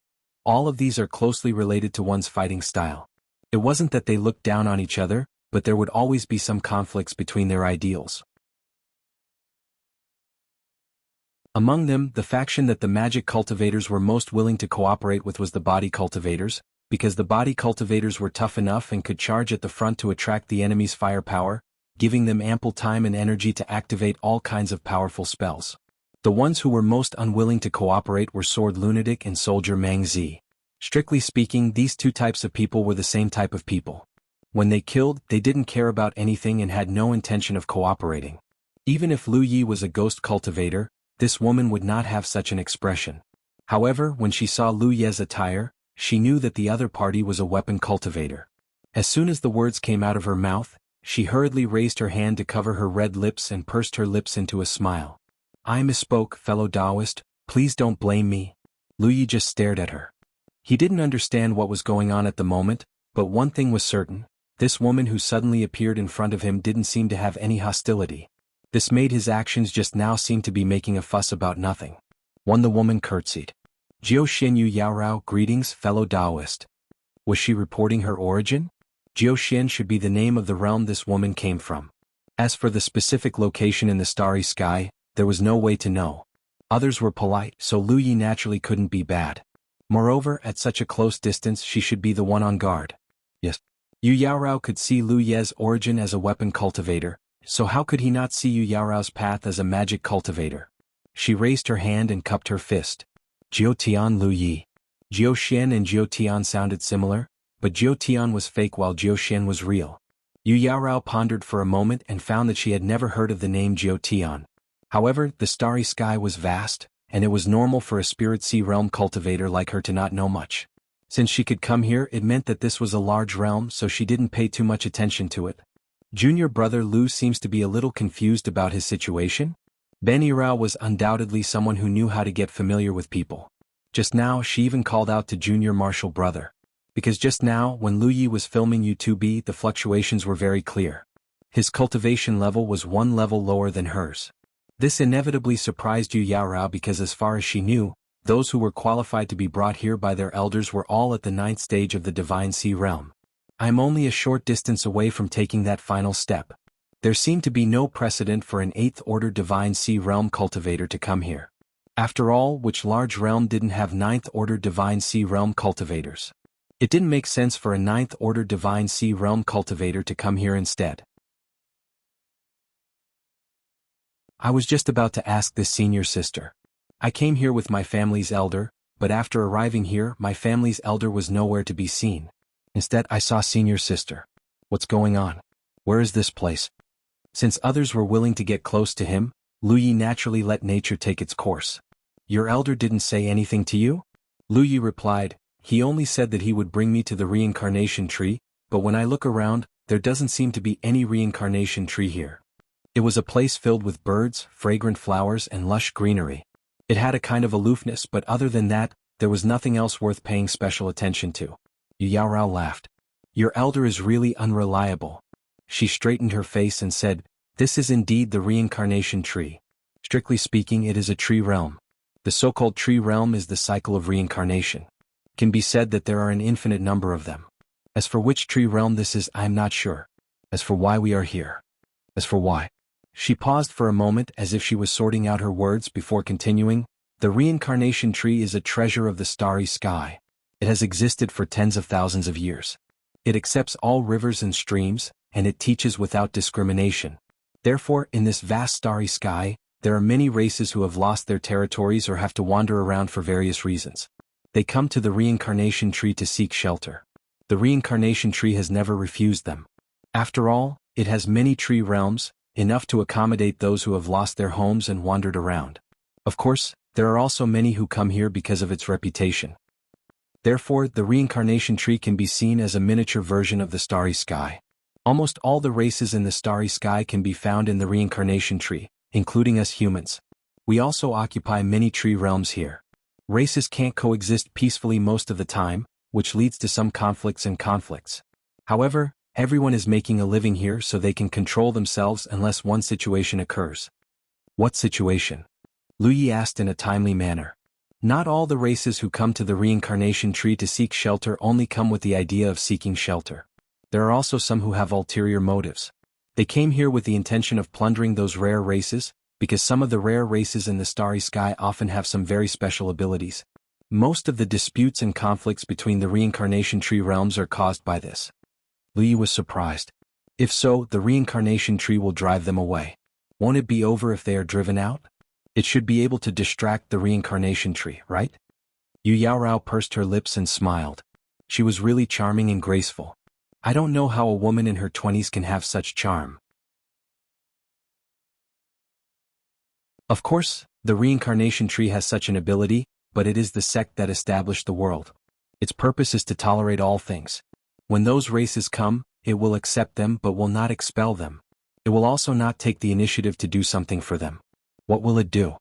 All of these are closely related to one's fighting style. It wasn't that they looked down on each other, but there would always be some conflicts between their ideals. Among them, the faction that the magic cultivators were most willing to cooperate with was the body cultivators, because the body cultivators were tough enough and could charge at the front to attract the enemy's firepower, giving them ample time and energy to activate all kinds of powerful spells. The ones who were most unwilling to cooperate were Sword Lunatic and Soldier Mang Zi. Strictly speaking, these two types of people were the same type of people. When they killed, they didn't care about anything and had no intention of cooperating. Even if Lu Yi was a ghost cultivator, this woman would not have such an expression. However, when she saw Lu Ye's attire, she knew that the other party was a weapon cultivator. As soon as the words came out of her mouth, she hurriedly raised her hand to cover her red lips and pursed her lips into a smile. I misspoke, fellow Taoist, please don't blame me. Lu Yi just stared at her. He didn't understand what was going on at the moment, but one thing was certain, this woman who suddenly appeared in front of him didn't seem to have any hostility. This made his actions just now seem to be making a fuss about nothing. The woman curtsied. Jiao Xianyu Yaorao, greetings, fellow Taoist. Was she reporting her origin? Jiao Xian should be the name of the realm this woman came from. As for the specific location in the starry sky, there was no way to know. Others were polite, so Lu Yi naturally couldn't be bad. Moreover, at such a close distance she should be the one on guard. Yes. Yu Yaorao could see Lu Ye's origin as a weapon cultivator, so how could he not see Yu Yaorao's path as a magic cultivator? She raised her hand and cupped her fist. Jiao Tian Lu Yi. Jiao Xian and Jiao Tian sounded similar, but Jiao Tian was fake while Jiao Xian was real. Yu Yaorao pondered for a moment and found that she had never heard of the name Jiao Tian. However, the starry sky was vast, and it was normal for a spirit sea realm cultivator like her to not know much. Since she could come here, it meant that this was a large realm, so she didn't pay too much attention to it. Junior brother Lu seems to be a little confused about his situation. Ben Yirao was undoubtedly someone who knew how to get familiar with people. Just now she even called out to junior martial brother. Because just now, when Lu Yi was filming U2B, the fluctuations were very clear. His cultivation level was one level lower than hers. This inevitably surprised Yu Yaorao because as far as she knew, those who were qualified to be brought here by their elders were all at the 9th stage of the Divine Sea Realm. I am only a short distance away from taking that final step. There seemed to be no precedent for an 8th order Divine Sea Realm cultivator to come here. After all, which large realm didn't have 9th order Divine Sea Realm cultivators? It didn't make sense for a 9th order Divine Sea Realm cultivator to come here instead. I was just about to ask this senior sister. I came here with my family's elder, but after arriving here, my family's elder was nowhere to be seen. Instead, I saw senior sister. What's going on? Where is this place? Since others were willing to get close to him, Lu Yi naturally let nature take its course. Your elder didn't say anything to you? Lu Yi replied, he only said that he would bring me to the reincarnation tree, but when I look around, there doesn't seem to be any reincarnation tree here. It was a place filled with birds, fragrant flowers, and lush greenery. It had a kind of aloofness, but other than that, there was nothing else worth paying special attention to. Yu Yaorao laughed. Your elder is really unreliable. She straightened her face and said, this is indeed the reincarnation tree. Strictly speaking, it is a tree realm. The so-called tree realm is the cycle of reincarnation. It can be said that there are an infinite number of them. As for which tree realm this is, I am not sure. As for why we are here. As for why. She paused for a moment as if she was sorting out her words before continuing. The reincarnation tree is a treasure of the starry sky. It has existed for tens of thousands of years. It accepts all rivers and streams, and it teaches without discrimination. Therefore, in this vast starry sky, there are many races who have lost their territories or have to wander around for various reasons. They come to the reincarnation tree to seek shelter. The reincarnation tree has never refused them. After all, it has many tree realms, enough to accommodate those who have lost their homes and wandered around. Of course, there are also many who come here because of its reputation. Therefore, the reincarnation tree can be seen as a miniature version of the starry sky. Almost all the races in the starry sky can be found in the reincarnation tree, including us humans. We also occupy many tree realms here. Races can't coexist peacefully most of the time, which leads to some conflicts. However, everyone is making a living here so they can control themselves unless one situation occurs. What situation? Lu Yi asked in a timely manner. Not all the races who come to the reincarnation tree to seek shelter only come with the idea of seeking shelter. There are also some who have ulterior motives. They came here with the intention of plundering those rare races, because some of the rare races in the starry sky often have some very special abilities. Most of the disputes and conflicts between the reincarnation tree realms are caused by this. Lu Yi was surprised. If so, the reincarnation tree will drive them away. Won't it be over if they are driven out? It should be able to distract the reincarnation tree, right? Yu Yaorao pursed her lips and smiled. She was really charming and graceful. I don't know how a woman in her 20s can have such charm. Of course, the reincarnation tree has such an ability, but it is the sect that established the world. Its purpose is to tolerate all things. When those races come, it will accept them but will not expel them. It will also not take the initiative to do something for them. What will it do?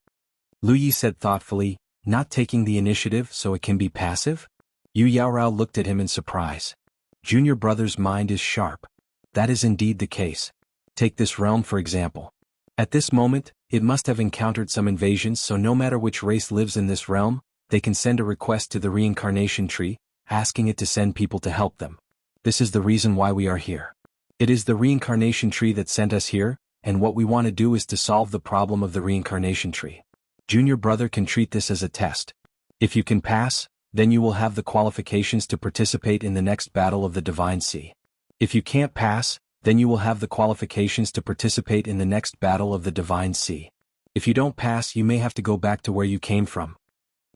Lu Yi said thoughtfully, not taking the initiative so it can be passive? Yu Yaorao looked at him in surprise. Junior brother's mind is sharp. That is indeed the case. Take this realm for example. At this moment, it must have encountered some invasions, so no matter which race lives in this realm, they can send a request to the reincarnation tree, asking it to send people to help them. This is the reason why we are here. It is the reincarnation tree that sent us here, and what we want to do is to solve the problem of the reincarnation tree. Junior brother can treat this as a test. If you can pass, Then you will have the qualifications to participate in the next battle of the Divine Sea. If you can't pass, then you will have the qualifications to participate in the next battle of the Divine Sea. If you don't pass, you may have to go back to where you came from.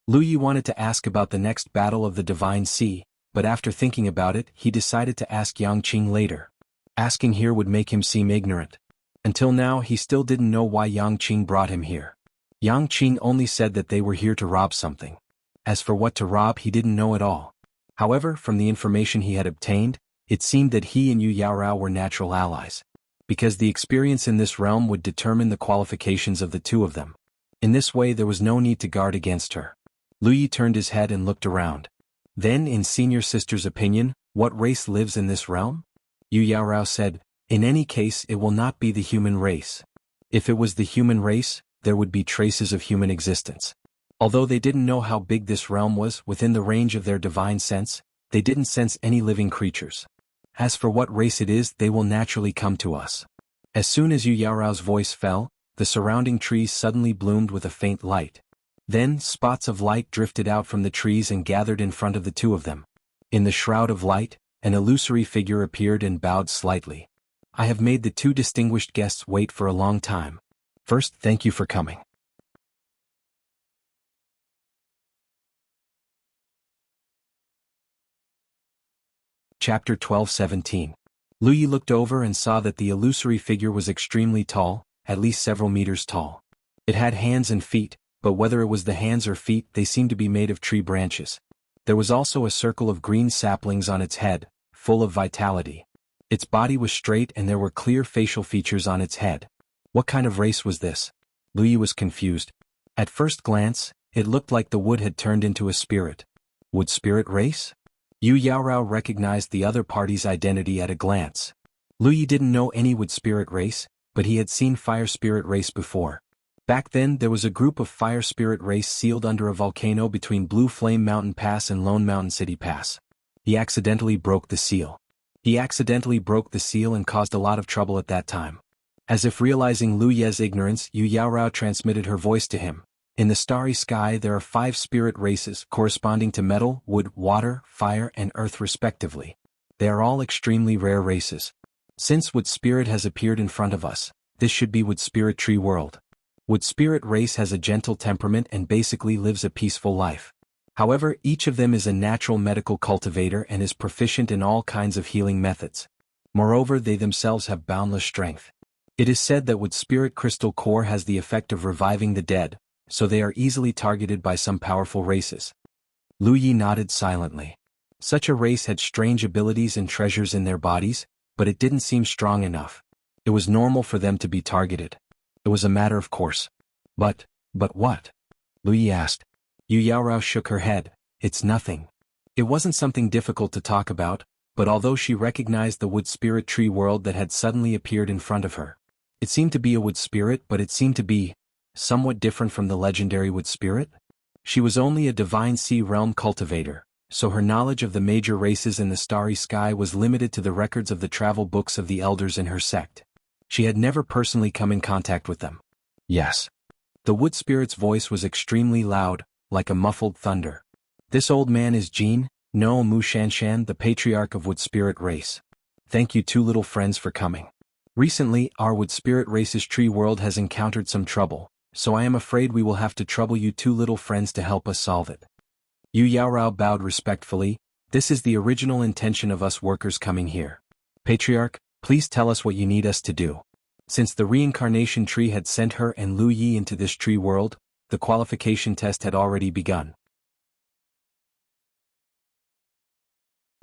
Lu Yi wanted to ask about the next battle of the Divine Sea, but after thinking about it, he decided to ask Yang Qing later. Asking here would make him seem ignorant. Until now, he still didn't know why Yang Qing brought him here. Yang Qing only said that they were here to rob something. As for what to rob, he didn't know at all. However, from the information he had obtained, it seemed that he and Yu Yaorao were natural allies. Because the experience in this realm would determine the qualifications of the two of them. In this way, there was no need to guard against her. Lu Yi turned his head and looked around. Then, in senior sister's opinion, what race lives in this realm? Yu Yaorao said, in any case, it will not be the human race. If it was the human race, there would be traces of human existence. Although they didn't know how big this realm was within the range of their divine sense, they didn't sense any living creatures. As for what race it is, they will naturally come to us. As soon as Yu Yaorao's voice fell, the surrounding trees suddenly bloomed with a faint light. Then, spots of light drifted out from the trees and gathered in front of the two of them. In the shroud of light, an illusory figure appeared and bowed slightly. I have made the two distinguished guests wait for a long time. First, thank you for coming. Chapter 12:17. Lu Yi looked over and saw that the illusory figure was extremely tall, at least several meters tall. It had hands and feet, but whether it was the hands or feet, they seemed to be made of tree branches. There was also a circle of green saplings on its head, full of vitality. Its body was straight and there were clear facial features on its head. What kind of race was this? Lu Yi was confused. At first glance, it looked like the wood had turned into a spirit. Wood spirit race? Yu Yaorao recognized the other party's identity at a glance. Lu Yi didn't know any wood spirit race, but he had seen fire spirit race before. Back then, there was a group of fire spirit race sealed under a volcano between Blue Flame Mountain Pass and Lone Mountain City Pass. He accidentally broke the seal. And caused a lot of trouble at that time. As if realizing Lu Ye's ignorance, Yu Yaorao transmitted her voice to him. In the starry sky there are 5 spirit races corresponding to metal, wood, water, fire, and earth respectively. They are all extremely rare races. Since wood spirit has appeared in front of us, this should be wood spirit tree world. Wood spirit race has a gentle temperament and basically lives a peaceful life. However, each of them is a natural medical cultivator and is proficient in all kinds of healing methods. Moreover, they themselves have boundless strength. It is said that wood spirit crystal core has the effect of reviving the dead, so they are easily targeted by some powerful races. Lu Yi nodded silently. Such a race had strange abilities and treasures in their bodies, but it didn't seem strong enough. It was normal for them to be targeted. It was a matter of course. But what? Lu Yi asked. Yu Yaorao shook her head. It's nothing. It wasn't something difficult to talk about, but although she recognized the wood spirit tree world that had suddenly appeared in front of her, it seemed to be a wood spirit, but it seemed to be somewhat different from the legendary wood spirit. She was only a divine sea realm cultivator, so her knowledge of the major races in the starry sky was limited to the records of the travel books of the elders in her sect. She had never personally come in contact with them. Yes. The wood spirit's voice was extremely loud, like a muffled thunder. This old man is Jin, no Mu Shanshan, the patriarch of wood spirit race. Thank you two little friends for coming. Recently, our wood spirit race's tree world has encountered some trouble, so I am afraid we will have to trouble you two little friends to help us solve it. Yu Yaorao bowed respectfully. This is the original intention of us workers coming here. Patriarch, please tell us what you need us to do. Since the reincarnation tree had sent her and Lu Yi into this tree world, the qualification test had already begun.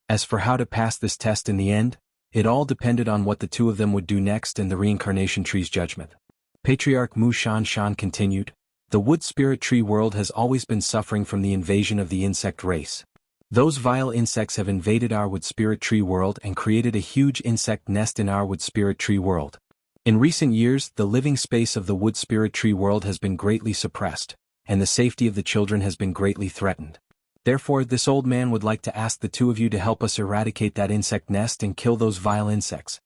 As for how to pass this test in the end, it all depended on what the two of them would do next and the reincarnation tree's judgment. Patriarch Mu Shanshan continued, the wood spirit tree world has always been suffering from the invasion of the insect race. Those vile insects have invaded our wood spirit tree world and created a huge insect nest in our wood spirit tree world. In recent years, the living space of the wood spirit tree world has been greatly suppressed, and the safety of the children has been greatly threatened. Therefore, this old man would like to ask the two of you to help us eradicate that insect nest and kill those vile insects.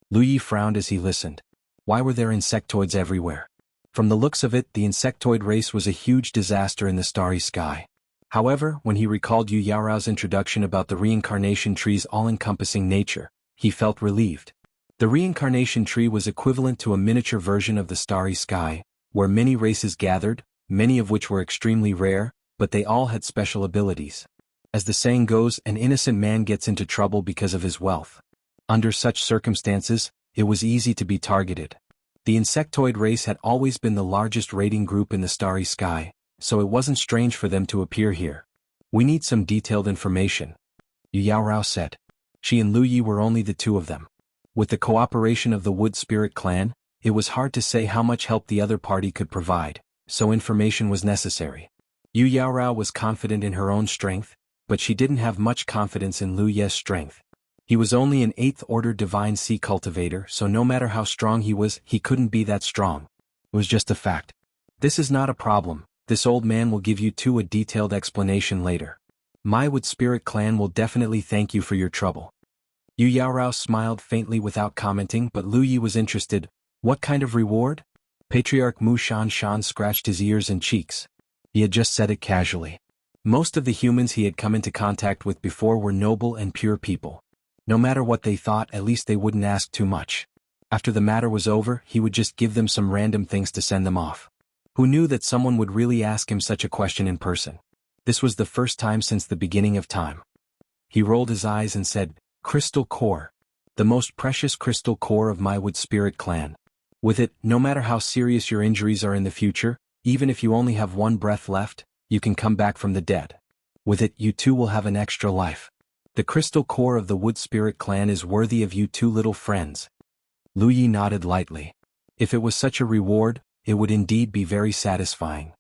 Lu Yi frowned as he listened. Why were there insectoids everywhere? From the looks of it, the insectoid race was a huge disaster in the starry sky. However, when he recalled Yu Yaorao's introduction about the reincarnation tree's all-encompassing nature, he felt relieved. The reincarnation tree was equivalent to a miniature version of the starry sky, where many races gathered, many of which were extremely rare, but they all had special abilities. As the saying goes, an innocent man gets into trouble because of his wealth. Under such circumstances, it was easy to be targeted. The insectoid race had always been the largest raiding group in the starry sky, so it wasn't strange for them to appear here. "We need some detailed information," Yu Yaorao said. She and Lu Yi were only the two of them. With the cooperation of the Wood Spirit clan, it was hard to say how much help the other party could provide, so information was necessary. Yu Yaorao was confident in her own strength, but she didn't have much confidence in Lu Ye's strength. He was only an 8th order divine sea cultivator, so no matter how strong he was, he couldn't be that strong. It was just a fact. "This is not a problem. This old man will give you two a detailed explanation later. My Wood Spirit clan will definitely thank you for your trouble." Yu Yaorao smiled faintly without commenting, but Lu Yi was interested. "What kind of reward?" Patriarch Mu Shanshan scratched his ears and cheeks. He had just said it casually. Most of the humans he had come into contact with before were noble and pure people. No matter what they thought, at least they wouldn't ask too much. After the matter was over, he would just give them some random things to send them off. Who knew that someone would really ask him such a question in person? This was the first time since the beginning of time. He rolled his eyes and said, "Crystal core. The most precious crystal core of my Wood Spirit clan. With it, no matter how serious your injuries are in the future, even if you only have one breath left, you can come back from the dead. With it, you too will have an extra life. The crystal core of the Wood Spirit clan is worthy of you two little friends." Lu Yi nodded lightly. If it was such a reward, it would indeed be very satisfying.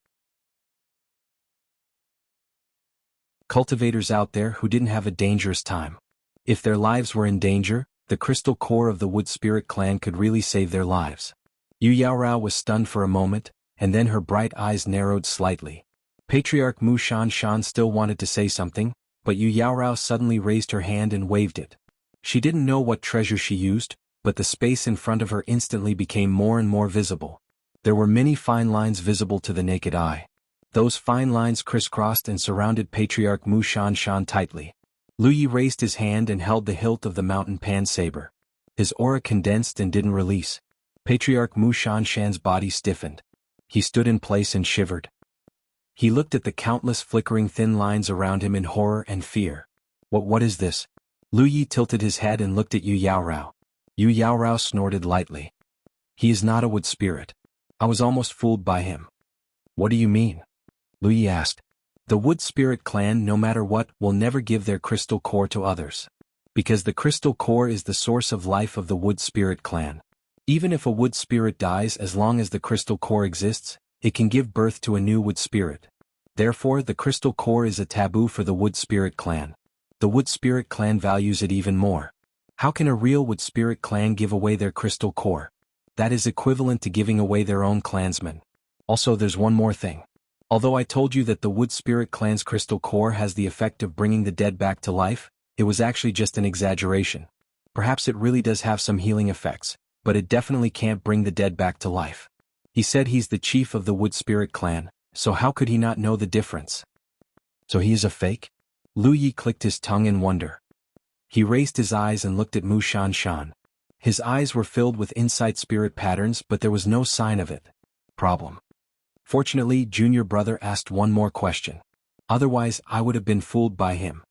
Cultivators out there who didn't have a dangerous time. If their lives were in danger, the crystal core of the Wood Spirit clan could really save their lives. Yu Yaorao was stunned for a moment, and then her bright eyes narrowed slightly. Patriarch Mu Shanshan still wanted to say something, but Yu Yaorao suddenly raised her hand and waved it. She didn't know what treasure she used, but the space in front of her instantly became more and more visible. There were many fine lines visible to the naked eye. Those fine lines crisscrossed and surrounded Patriarch Mu Shanshan tightly. Lu Yi raised his hand and held the hilt of the mountain pan saber. His aura condensed and didn't release. Patriarch Mu Shanshan's body stiffened. He stood in place and shivered. He looked at the countless flickering thin lines around him in horror and fear. What is this?" Lu Yi tilted his head and looked at Yu Yaorao. Yu Yaorao snorted lightly. "He is not a Wood Spirit. I was almost fooled by him." "What do you mean?" Lu Yi asked. "The Wood Spirit clan, no matter what, will never give their crystal core to others. Because the crystal core is the source of life of the Wood Spirit clan. Even if a Wood Spirit dies, as long as the crystal core exists, it can give birth to a new Wood Spirit. Therefore, the crystal core is a taboo for the Wood Spirit clan. The Wood Spirit clan values it even more. How can a real Wood Spirit clan give away their crystal core? That is equivalent to giving away their own clansmen. Also, there's one more thing. Although I told you that the Wood Spirit clan's crystal core has the effect of bringing the dead back to life, it was actually just an exaggeration. Perhaps it really does have some healing effects, but it definitely can't bring the dead back to life. He said he's the chief of the Wood Spirit clan, so how could he not know the difference? So he is a fake? Lu Yi clicked his tongue in wonder. He raised his eyes and looked at Mu Shanshan. His eyes were filled with insight spirit patterns, but there was no sign of it. Problem. Fortunately, Junior Brother asked one more question. Otherwise, I would have been fooled by him.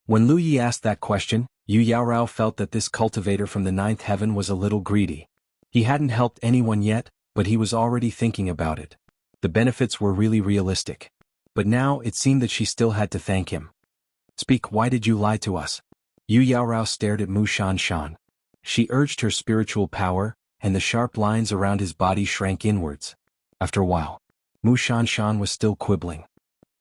When Lu Yi asked that question, Yu Yaorao felt that this cultivator from the 9th heaven was a little greedy. He hadn't helped anyone yet, but he was already thinking about it. The benefits were really realistic. But now it seemed that she still had to thank him. "Speak, why did you lie to us?" Yu Yaorao stared at Mu Shanshan. She urged her spiritual power, and the sharp lines around his body shrank inwards. After a while, Mu Shanshan was still quibbling.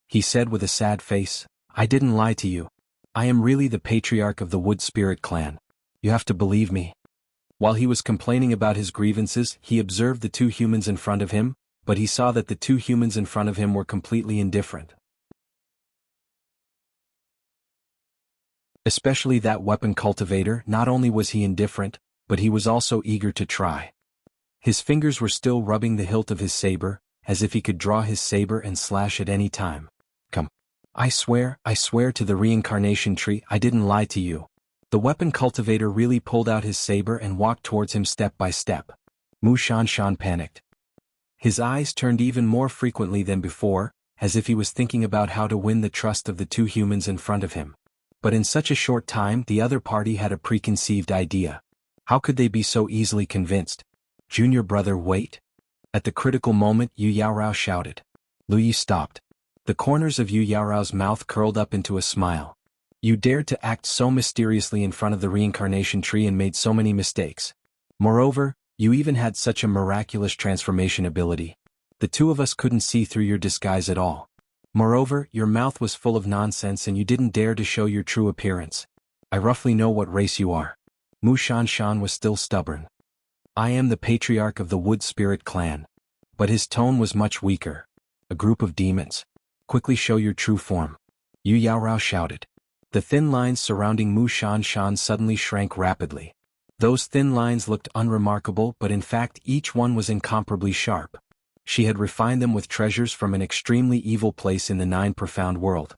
He said with a sad face, "I didn't lie to you. I am really the patriarch of the Wood Spirit clan. You have to believe me." While he was complaining about his grievances, he observed the two humans in front of him, but he saw that the two humans in front of him were completely indifferent. Especially that weapon cultivator. Not only was he indifferent, but he was also eager to try. His fingers were still rubbing the hilt of his saber, as if he could draw his saber and slash at any time. "Come. I swear to the reincarnation tree I didn't lie to you. The weapon cultivator really pulled out his saber and walked towards him step by step. Mu Shanshan panicked. His eyes turned even more frequently than before, as if he was thinking about how to win the trust of the two humans in front of him. But in such a short time the other party had a preconceived idea. How could they be so easily convinced? Junior brother, wait. At the critical moment Yu Yaorao shouted. Lu Yi stopped. The corners of Yu Yaorao's mouth curled up into a smile. You dared to act so mysteriously in front of the reincarnation tree and made so many mistakes. Moreover, you even had such a miraculous transformation ability. The two of us couldn't see through your disguise at all. Moreover, your mouth was full of nonsense and you didn't dare to show your true appearance. I roughly know what race you are. Mu Shanshan was still stubborn. I am the patriarch of the Wood Spirit clan. But his tone was much weaker. A group of demons. Quickly show your true form. Yu Yaorao shouted. The thin lines surrounding Mu Shanshan suddenly shrank rapidly. Those thin lines looked unremarkable, but in fact each one was incomparably sharp. She had refined them with treasures from an extremely evil place in the Nine Profound World.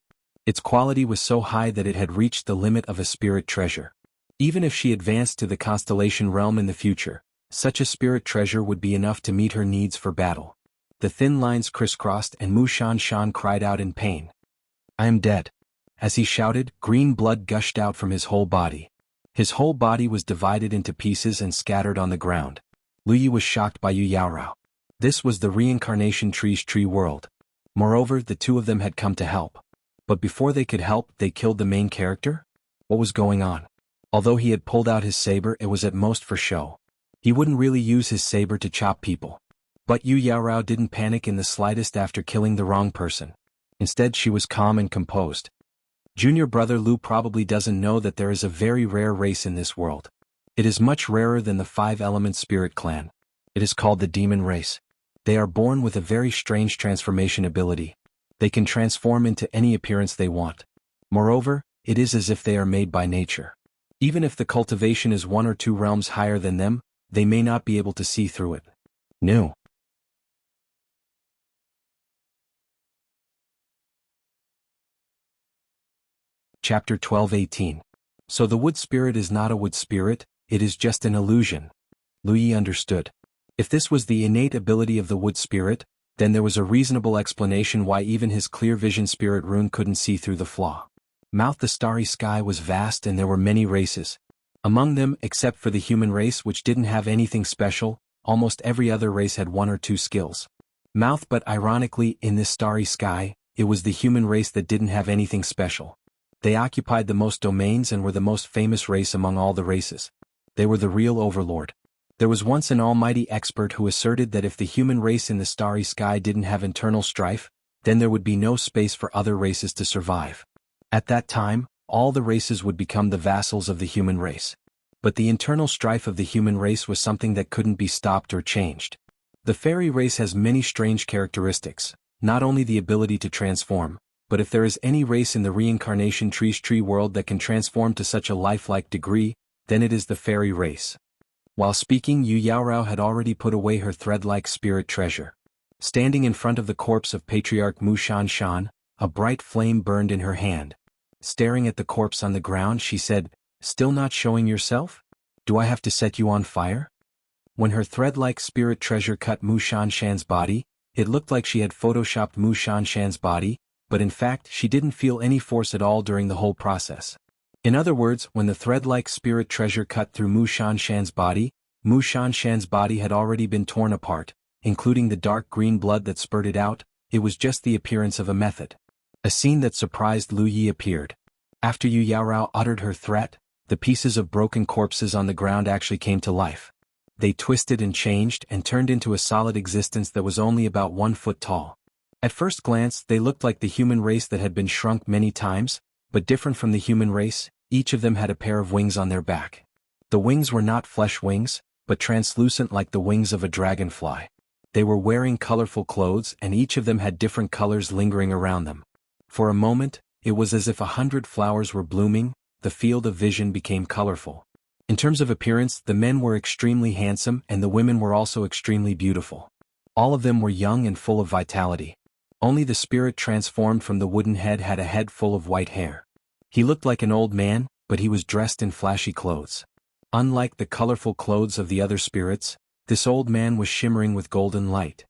Its quality was so high that it had reached the limit of a spirit treasure. Even if she advanced to the constellation realm in the future, such a spirit treasure would be enough to meet her needs for battle. The thin lines crisscrossed and Mu Shanshan cried out in pain. I am dead. As he shouted, green blood gushed out from his whole body. His whole body was divided into pieces and scattered on the ground. Lu Yi was shocked by Yu Yaorao. This was the reincarnation tree's tree world. Moreover, the two of them had come to help. But before they could help, they killed the main character? What was going on? Although he had pulled out his saber, it was at most for show. He wouldn't really use his saber to chop people. But Yu Yaorao didn't panic in the slightest after killing the wrong person. Instead, she was calm and composed. Junior brother Lu probably doesn't know that there is a very rare race in this world. It is much rarer than the five-element spirit clan. It is called the demon race. They are born with a very strange transformation ability. They can transform into any appearance they want. Moreover, it is as if they are made by nature. Even if the cultivation is 1 or 2 realms higher than them, they may not be able to see through it. No. Chapter 12:18. So the wood spirit is not a wood spirit, it is just an illusion. Lu Yi understood. If this was the innate ability of the wood spirit, then there was a reasonable explanation why even his clear vision spirit rune couldn't see through the flaw. The starry sky was vast and there were many races. Among them, except for the human race which didn't have anything special, almost every other race had 1 or 2 skills. But ironically, in this starry sky, it was the human race that didn't have anything special. They occupied the most domains and were the most famous race among all the races. They were the real overlord. There was once an almighty expert who asserted that if the human race in the starry sky didn't have internal strife, then there would be no space for other races to survive. At that time, all the races would become the vassals of the human race. But the internal strife of the human race was something that couldn't be stopped or changed. The fairy race has many strange characteristics, not only the ability to transform, but if there is any race in the reincarnation tree's tree world that can transform to such a lifelike degree, then it is the fairy race. While speaking, Yu Yaorao had already put away her thread-like spirit treasure. Standing in front of the corpse of Patriarch Mu Shanshan, a bright flame burned in her hand. Staring at the corpse on the ground, she said, "Still not showing yourself? Do I have to set you on fire?" When her thread-like spirit treasure cut Mu Shanshan's body, it looked like she had photoshopped Mu Shanshan's body, but in fact she didn't feel any force at all during the whole process. In other words, when the thread-like spirit treasure cut through Mu Shanshan's body had already been torn apart, including the dark green blood that spurted out. It was just the appearance of a method. A scene that surprised Lu Yi appeared. After Yu Yaorao uttered her threat, the pieces of broken corpses on the ground actually came to life. They twisted and changed and turned into a solid existence that was only about 1 foot tall. At first glance, they looked like the human race that had been shrunk many times, but different from the human race, each of them had a pair of wings on their back. The wings were not flesh wings, but translucent like the wings of a dragonfly. They were wearing colorful clothes and each of them had different colors lingering around them. For a moment, it was as if 100 flowers were blooming. The field of vision became colorful. In terms of appearance, the men were extremely handsome and the women were also extremely beautiful. All of them were young and full of vitality. Only the spirit transformed from the wooden head had a head full of white hair. He looked like an old man, but he was dressed in flashy clothes. Unlike the colorful clothes of the other spirits, this old man was shimmering with golden light.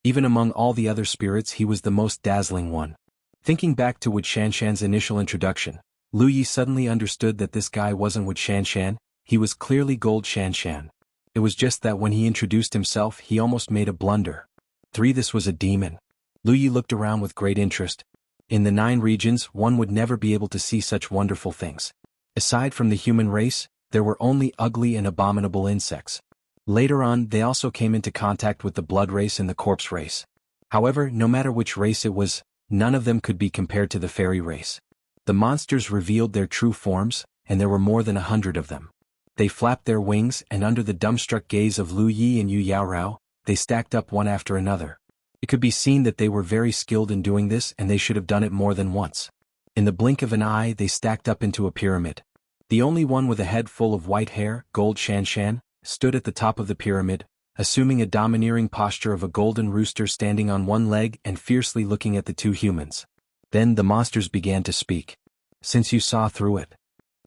Even among all the other spirits he was the most dazzling one. Thinking back to Wu Shanshan's initial introduction, Lu Yi suddenly understood that this guy wasn't Wu Shanshan, he was clearly Gold Shanshan. It was just that when he introduced himself he almost made a blunder. This was a demon. Lu Yi looked around with great interest. In the 9 regions one would never be able to see such wonderful things. Aside from the human race, there were only ugly and abominable insects. Later on they also came into contact with the blood race and the corpse race. However, no matter which race it was, none of them could be compared to the fairy race. The monsters revealed their true forms, and there were more than 100 of them. They flapped their wings and under the dumbstruck gaze of Lu Yi and Yu Yaorao, they stacked up one after another. It could be seen that they were very skilled in doing this and they should have done it more than once. In the blink of an eye they stacked up into a pyramid. The only one with a head full of white hair, Gold Shanshan, stood at the top of the pyramid, assuming a domineering posture of a golden rooster standing on one leg and fiercely looking at the 2 humans. Then the monsters began to speak. Since you saw through it,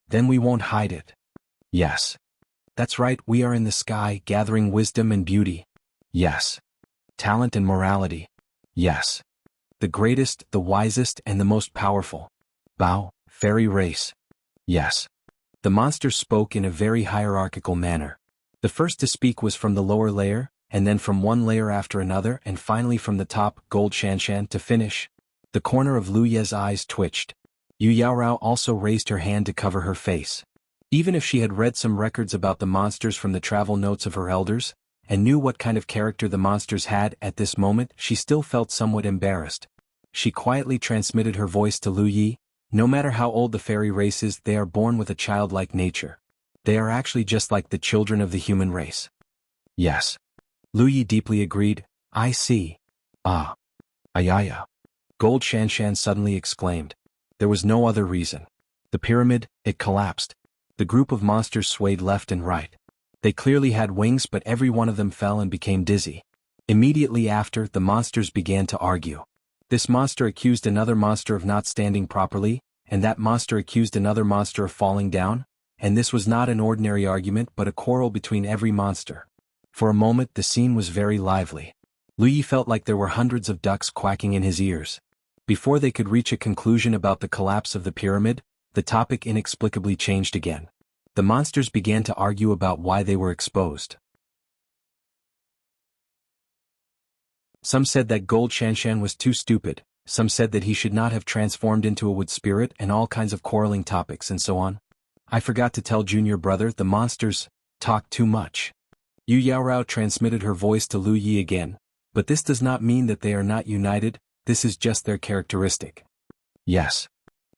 then we won't hide it. Yes. That's right, we are in the sky gathering wisdom and beauty. Yes. Talent and morality. Yes. The greatest, the wisest and the most powerful. Bao, fairy race. Yes. The monsters spoke in a very hierarchical manner. The first to speak was from the lower layer, and then from one layer after another and finally from the top, Gold Shanshan, to finish. The corner of Lu Ye's eyes twitched. Yu Yaorao also raised her hand to cover her face. Even if she had read some records about the monsters from the travel notes of her elders, and knew what kind of character the monsters had at this moment, she still felt somewhat embarrassed. She quietly transmitted her voice to Lu Yi. No matter how old the fairy race is, they are born with a childlike nature. They are actually just like the children of the human race. Yes. Lu Yi deeply agreed. I see. Ah. Ayaya. Gold Shanshan suddenly exclaimed. There was no other reason. The pyramid, it collapsed. The group of monsters swayed left and right. They clearly had wings, but every one of them fell and became dizzy. Immediately after, the monsters began to argue. This monster accused another monster of not standing properly, and that monster accused another monster of falling down, and this was not an ordinary argument but a quarrel between every monster. For a moment the scene was very lively. Lu Yi felt like there were hundreds of ducks quacking in his ears. Before they could reach a conclusion about the collapse of the pyramid, the topic inexplicably changed again. The monsters began to argue about why they were exposed. Some said that Gold Shanshan was too stupid, some said that he should not have transformed into a wood spirit, and all kinds of quarreling topics and so on. I forgot to tell junior brother, the monsters talk too much. Yu Yaorao transmitted her voice to Lu Yi again, but this does not mean that they are not united, this is just their characteristic. Yes.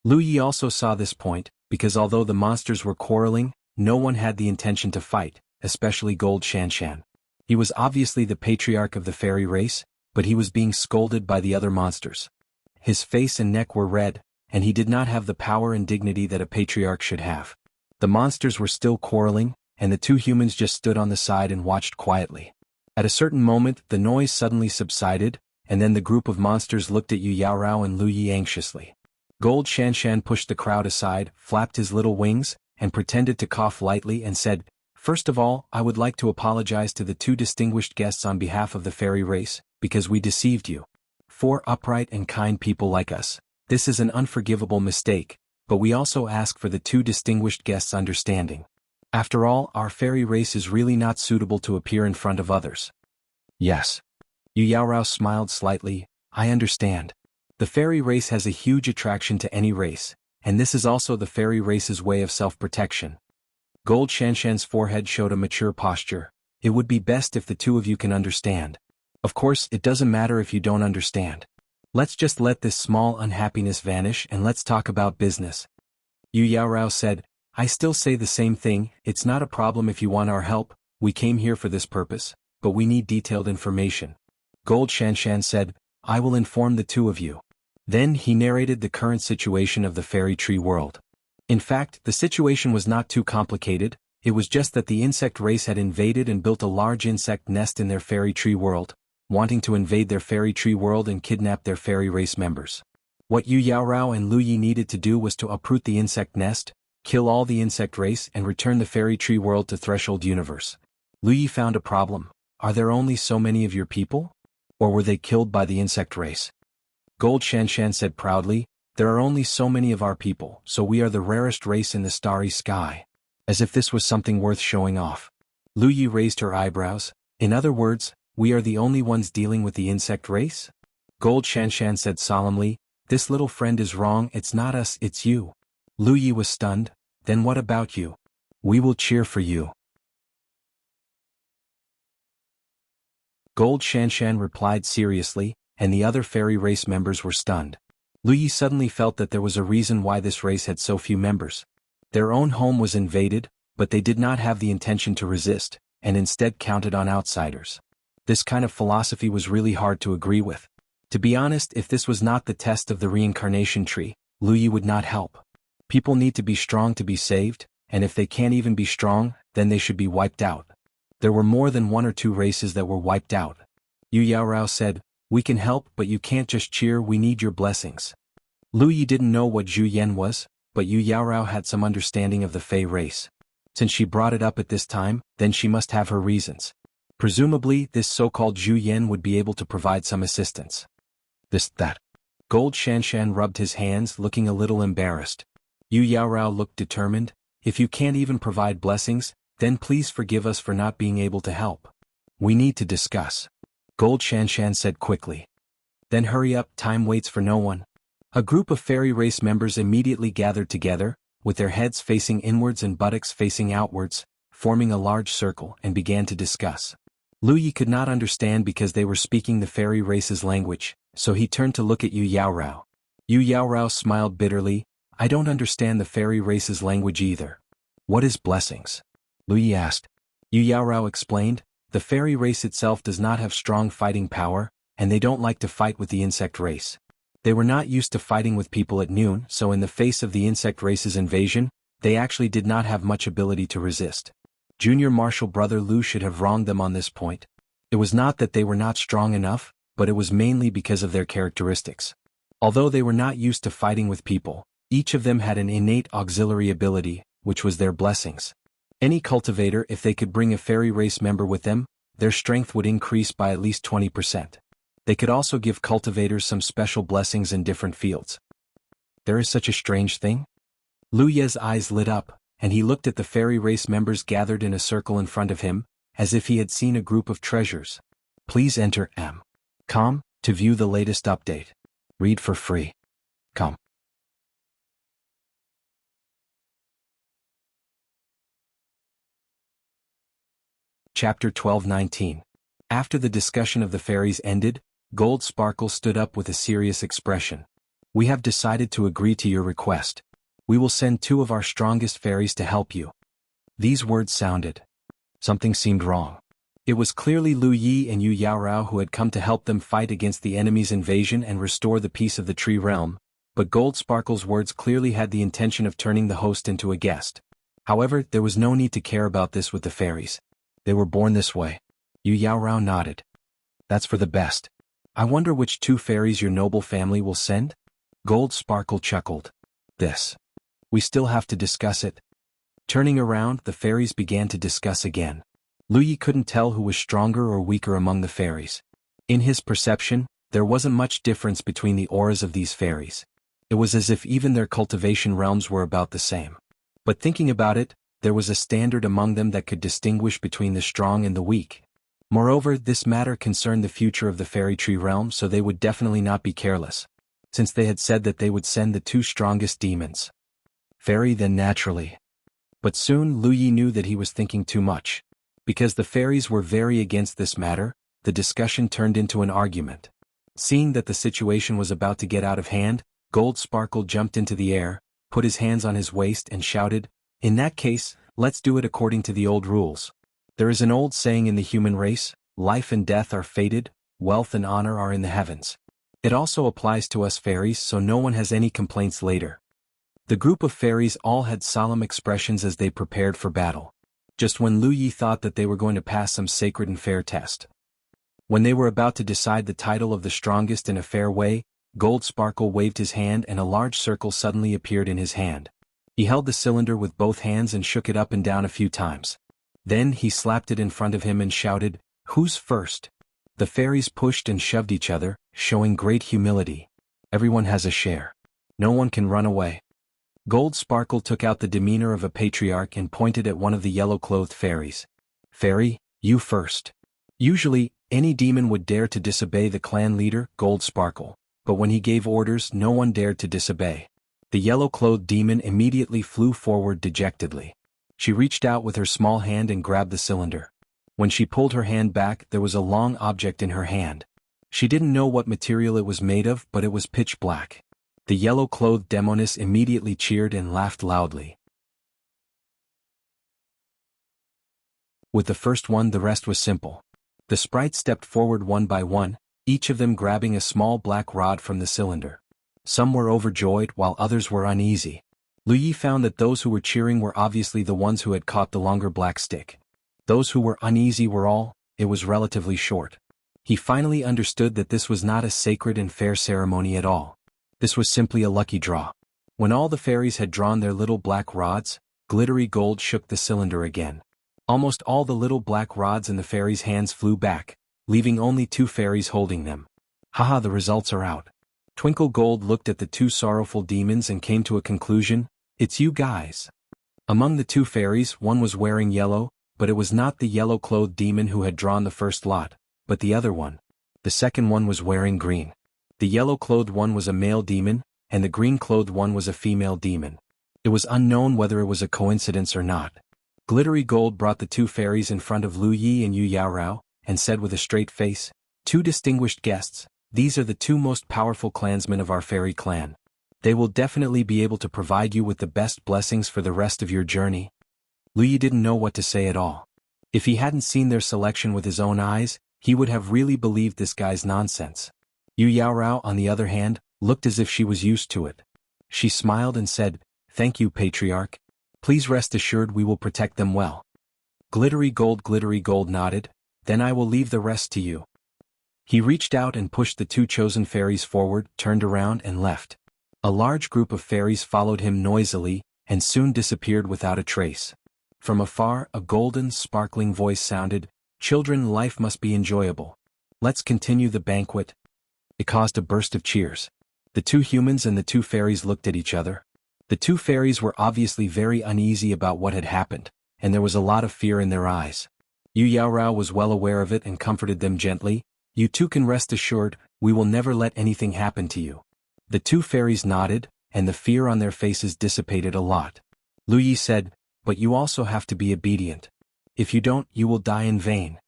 Lu Yi also saw this point, because although the monsters were quarreling, no one had the intention to fight, especially Gold Shanshan. He was obviously the patriarch of the fairy race, but he was being scolded by the other monsters. His face and neck were red, and he did not have the power and dignity that a patriarch should have. The monsters were still quarreling, and the 2 humans just stood on the side and watched quietly. At a certain moment, the noise suddenly subsided, and then the group of monsters looked at Yu Yaorao and Lu Yi anxiously. Gold Shanshan pushed the crowd aside, flapped his little wings, and pretended to cough lightly and said, First of all, I would like to apologize to the 2 distinguished guests on behalf of the fairy race, because we deceived you. 4 upright and kind people like us. This is an unforgivable mistake, but we also ask for the 2 distinguished guests' understanding. After all, our fairy race is really not suitable to appear in front of others. Yes. Yu Yaorao smiled slightly. I understand. The fairy race has a huge attraction to any race, and this is also the fairy race's way of self-protection. Gold Shanshan's forehead showed a mature posture. It would be best if the 2 of you can understand. Of course, it doesn't matter if you don't understand. Let's just let this small unhappiness vanish and let's talk about business. Yu Yaorao said, I still say the same thing, it's not a problem if you want our help, we came here for this purpose, but we need detailed information. Gold Shanshan said, I will inform the 2 of you. Then he narrated the current situation of the fairy tree world. In fact, the situation was not too complicated, It was just that the insect race had invaded and built a large insect nest in their fairy tree world, wanting to invade their fairy tree world and kidnap their fairy race members. What Yu Yaorao and Lu Yi needed to do was to uproot the insect nest, kill all the insect race and return the fairy tree world to Threshold Universe. Lu Yi found a problem. Are there only so many of your people? Or were they killed by the insect race? Gold Shanshan said proudly, there are only so many of our people, so we are the rarest race in the starry sky. As if this was something worth showing off. Lu Yi raised her eyebrows. In other words, we are the only ones dealing with the insect race? Gold Shanshan said solemnly, this little friend is wrong, it's not us, it's you. Lu Yi was stunned. Then what about you? We will cheer for you. Gold Shanshan replied seriously, and the other fairy race members were stunned. Lu Yi suddenly felt that there was a reason why this race had so few members. Their own home was invaded, but they did not have the intention to resist, and instead counted on outsiders. This kind of philosophy was really hard to agree with. To be honest, if this was not the test of the reincarnation tree, Lu Yi would not help. People need to be strong to be saved, and if they can't even be strong, then they should be wiped out. There were more than one or two races that were wiped out. Yu Yaorao said, we can help, but you can't just cheer, we need your blessings. Lu Yi didn't know what Zhu Yan was, but Yu Yaorao had some understanding of the Fey race. Since she brought it up at this time, then she must have her reasons. Presumably, this so-called Zhu Yan would be able to provide some assistance. That. Gold Shanshan rubbed his hands, looking a little embarrassed. Yu Yaorao looked determined. If you can't even provide blessings, then please forgive us for not being able to help. We need to discuss. Gold Shanshan said quickly. Then hurry up, time waits for no one. A group of fairy race members immediately gathered together, with their heads facing inwards and buttocks facing outwards, forming a large circle, and began to discuss. Lu Yi could not understand because they were speaking the fairy race's language, so he turned to look at Yu Yaorao. Yu Yaorao smiled bitterly. I don't understand the fairy race's language either. What is blessings? Lu Yi asked. Yu Yaorao explained, the fairy race itself does not have strong fighting power, and they don't like to fight with the insect race. They were not used to fighting with people at noon, so in the face of the insect race's invasion, they actually did not have much ability to resist. Junior Marshal Brother Lu should have wronged them on this point. It was not that they were not strong enough, but it was mainly because of their characteristics. Although they were not used to fighting with people, each of them had an innate auxiliary ability, which was their blessings. Any cultivator, if they could bring a fairy race member with them, their strength would increase by at least 20%. They could also give cultivators some special blessings in different fields. There is such a strange thing? Lu Ye's eyes lit up, and he looked at the fairy race members gathered in a circle in front of him, as if he had seen a group of treasures. Please enter com to view the latest update. Read for free. Com. Chapter 12:19. After the discussion of the fairies ended, Gold Sparkle stood up with a serious expression. We have decided to agree to your request. We will send 2 of our strongest fairies to help you. These words sounded. Something seemed wrong. It was clearly Lu Yi and Yu Yaorao who had come to help them fight against the enemy's invasion and restore the peace of the tree realm, but Gold Sparkle's words clearly had the intention of turning the host into a guest. However, there was no need to care about this with the fairies. They were born this way. Yu Yaorao nodded. That's for the best. I wonder which 2 fairies your noble family will send? Gold Sparkle chuckled. This. We still have to discuss it. Turning around, the fairies began to discuss again. Lu Yi couldn't tell who was stronger or weaker among the fairies. In his perception, there wasn't much difference between the auras of these fairies. It was as if even their cultivation realms were about the same. But thinking about it, there was a standard among them that could distinguish between the strong and the weak. Moreover, this matter concerned the future of the fairy tree realm, so they would definitely not be careless, since they had said that they would send the 2 strongest demons. Fairy then naturally. But soon Lu Yi knew that he was thinking too much. Because the fairies were very against this matter, the discussion turned into an argument. Seeing that the situation was about to get out of hand, Gold Sparkle jumped into the air, put his hands on his waist and shouted, in that case, let's do it according to the old rules. There is an old saying in the human race, life and death are fated, wealth and honor are in the heavens. It also applies to us fairies, so no one has any complaints later. The group of fairies all had solemn expressions as they prepared for battle. just when Lu Yi thought that they were going to pass some sacred and fair test. When they were about to decide the title of the strongest in a fair way, Gold Sparkle waved his hand and a large circle suddenly appeared in his hand. He held the cylinder with both hands and shook it up and down a few times. Then he slapped it in front of him and shouted, "Who's first?" The fairies pushed and shoved each other, showing great humility. Everyone has a share. No one can run away. Gold Sparkle took out the demeanor of a patriarch and pointed at one of the yellow-clothed fairies. "Fairy, you first." Usually, any demon would dare to disobey the clan leader, Gold Sparkle, but when he gave orders no one dared to disobey. The yellow-clothed demon immediately flew forward dejectedly. She reached out with her small hand and grabbed the cylinder. When she pulled her hand back there was a long object in her hand. She didn't know what material it was made of, but it was pitch black. The yellow-clothed demoness immediately cheered and laughed loudly. With the first one the rest was simple. The sprites stepped forward one by one, each of them grabbing a small black rod from the cylinder. Some were overjoyed while others were uneasy. Lu Yi found that those who were cheering were obviously the ones who had caught the longer black stick. Those who were uneasy were it was relatively short. He finally understood that this was not a sacred and fair ceremony at all. This was simply a lucky draw. When all the fairies had drawn their little black rods, Glittery Gold shook the cylinder again. Almost all the little black rods in the fairies' hands flew back, leaving only 2 fairies holding them. Haha, the results are out. Twinkle Gold looked at the 2 sorrowful demons and came to a conclusion, "It's you guys." Among the 2 fairies one was wearing yellow, but it was not the yellow-clothed demon who had drawn the first lot, but the other one. The second one was wearing green. The yellow-clothed one was a male demon, and the green-clothed one was a female demon. It was unknown whether it was a coincidence or not. Glittery Gold brought the 2 fairies in front of Lu Yi and Yu Yaorao, and said with a straight face, "2 distinguished guests, these are the 2 most powerful clansmen of our fairy clan. They will definitely be able to provide you with the best blessings for the rest of your journey." Lu Yi didn't know what to say at all. If he hadn't seen their selection with his own eyes, he would have really believed this guy's nonsense. Yu Yaorao, on the other hand, looked as if she was used to it. She smiled and said, "Thank you, Patriarch. Please rest assured we will protect them well." Glittery Gold nodded, "Then I will leave the rest to you." He reached out and pushed the 2 chosen fairies forward, turned around and left. A large group of fairies followed him noisily, and soon disappeared without a trace. From afar a golden, sparkling voice sounded, "Children, life must be enjoyable. Let's continue the banquet." It caused a burst of cheers. The 2 humans and the 2 fairies looked at each other. The 2 fairies were obviously very uneasy about what had happened, and there was a lot of fear in their eyes. Yu Yaorao was well aware of it and comforted them gently, "You 2 can rest assured, we will never let anything happen to you." The 2 fairies nodded, and the fear on their faces dissipated a lot. Lu Yi said, "But you also have to be obedient. If you don't, you will die in vain."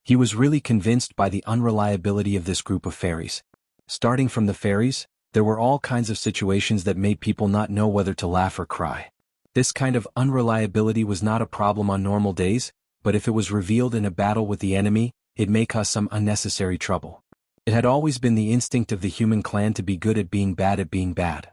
He was really convinced by the unreliability of this group of fairies. Starting from the fairies, there were all kinds of situations that made people not know whether to laugh or cry. This kind of unreliability was not a problem on normal days, but if it was revealed in a battle with the enemy, it may cause some unnecessary trouble. It had always been the instinct of the human clan to be good at being bad.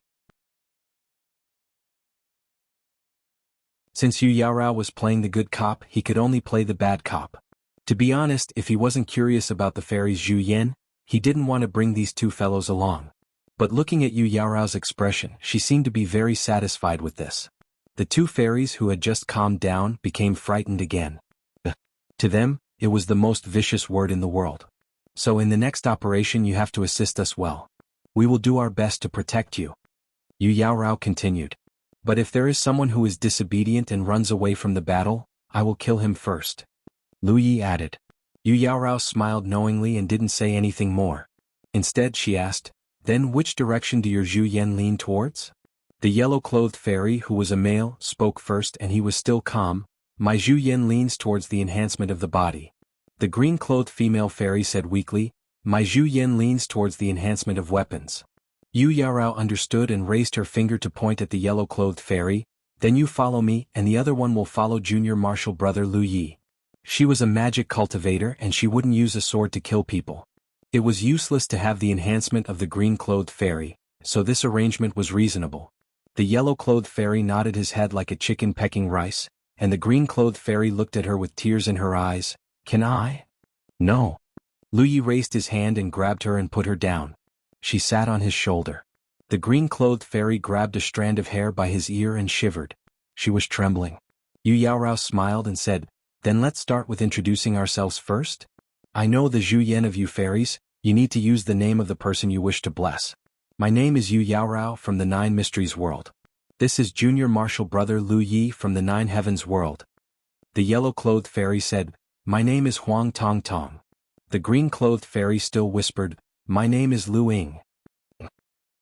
Since Yu Yaorao was playing the good cop, he could only play the bad cop. To be honest, if he wasn't curious about the fairies Zhu Yan, he didn't want to bring these 2 fellows along. But looking at Yu Yaorao's expression, she seemed to be very satisfied with this. The 2 fairies who had just calmed down became frightened again. To them, it was the most vicious word in the world. "So in the next operation you have to assist us well. We will do our best to protect you." Yu Yaorao continued. "But if there is someone who is disobedient and runs away from the battle, I will kill him first." Lu Yi added. Yu Yaorao smiled knowingly and didn't say anything more. Instead she asked, "Then which direction do your Zhu Yan lean towards?" The yellow-clothed fairy, who was a male, spoke first and he was still calm, "My Zhu Yan leans towards the enhancement of the body." The green-clothed female fairy said weakly, "My Zhu Yan leans towards the enhancement of weapons." Yu Yaorao understood and raised her finger to point at the yellow-clothed fairy, "Then you follow me and the other one will follow junior martial brother Lu Yi." She was a magic cultivator and she wouldn't use a sword to kill people. It was useless to have the enhancement of the green-clothed fairy, so this arrangement was reasonable. The yellow-clothed fairy nodded his head like a chicken pecking rice, and the green-clothed fairy looked at her with tears in her eyes. Can I? No. Lu Yi raised his hand and grabbed her and put her down. She sat on his shoulder. The green-clothed fairy grabbed a strand of hair by his ear and shivered. She was trembling. Yu Yaorao smiled and said, Then let's start with introducing ourselves first. I know the Zhu Yan of you fairies. You need to use the name of the person you wish to bless. My name is Yu Yaorao from the Nine Mysteries world. This is Junior Martial Brother Lu Yi from the Nine Heavens world. The yellow-clothed fairy said, My name is Huang Tong Tong. The green-clothed fairy still whispered, My name is Lu Ying.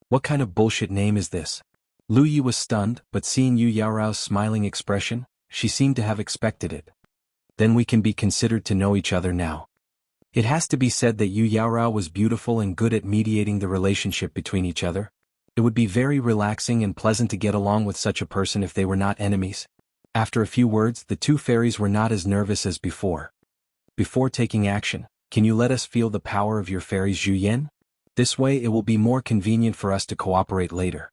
What kind of bullshit name is this? Lu Yi was stunned, but seeing Yu Yaorao's smiling expression, she seemed to have expected it. Then we can be considered to know each other now. It has to be said that Yu Yaorao was beautiful and good at mediating the relationship between each other. It would be very relaxing and pleasant to get along with such a person if they were not enemies. After a few words, the two fairies were not as nervous as before. Before taking action, can you let us feel the power of your fairies Zhu Yan? This way it will be more convenient for us to cooperate later.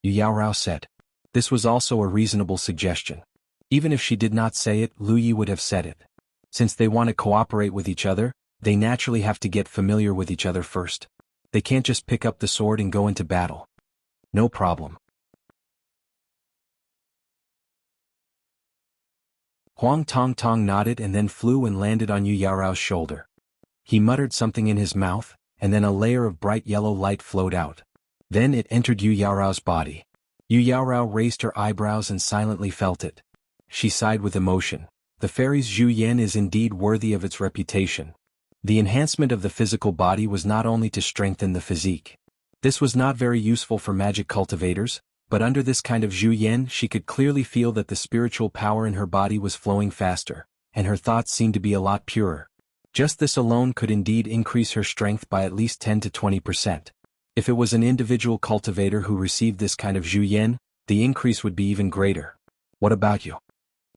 Yu Yaorao said. This was also a reasonable suggestion. Even if she did not say it, Lu Yi would have said it. Since they want to cooperate with each other, they naturally have to get familiar with each other first. They can't just pick up the sword and go into battle. No problem. Huang Tong Tong nodded and then flew and landed on Yu Yaorao's shoulder. He muttered something in his mouth, and then a layer of bright yellow light flowed out. Then it entered Yu Yaorao's body. Yu Yaorao raised her eyebrows and silently felt it. She sighed with emotion. The fairy's Zhu Yan is indeed worthy of its reputation. The enhancement of the physical body was not only to strengthen the physique. This was not very useful for magic cultivators, but under this kind of Zhu Yan she could clearly feel that the spiritual power in her body was flowing faster, and her thoughts seemed to be a lot purer. Just this alone could indeed increase her strength by at least 10 to 20%. If it was an individual cultivator who received this kind of Zhu Yan, the increase would be even greater. What about you?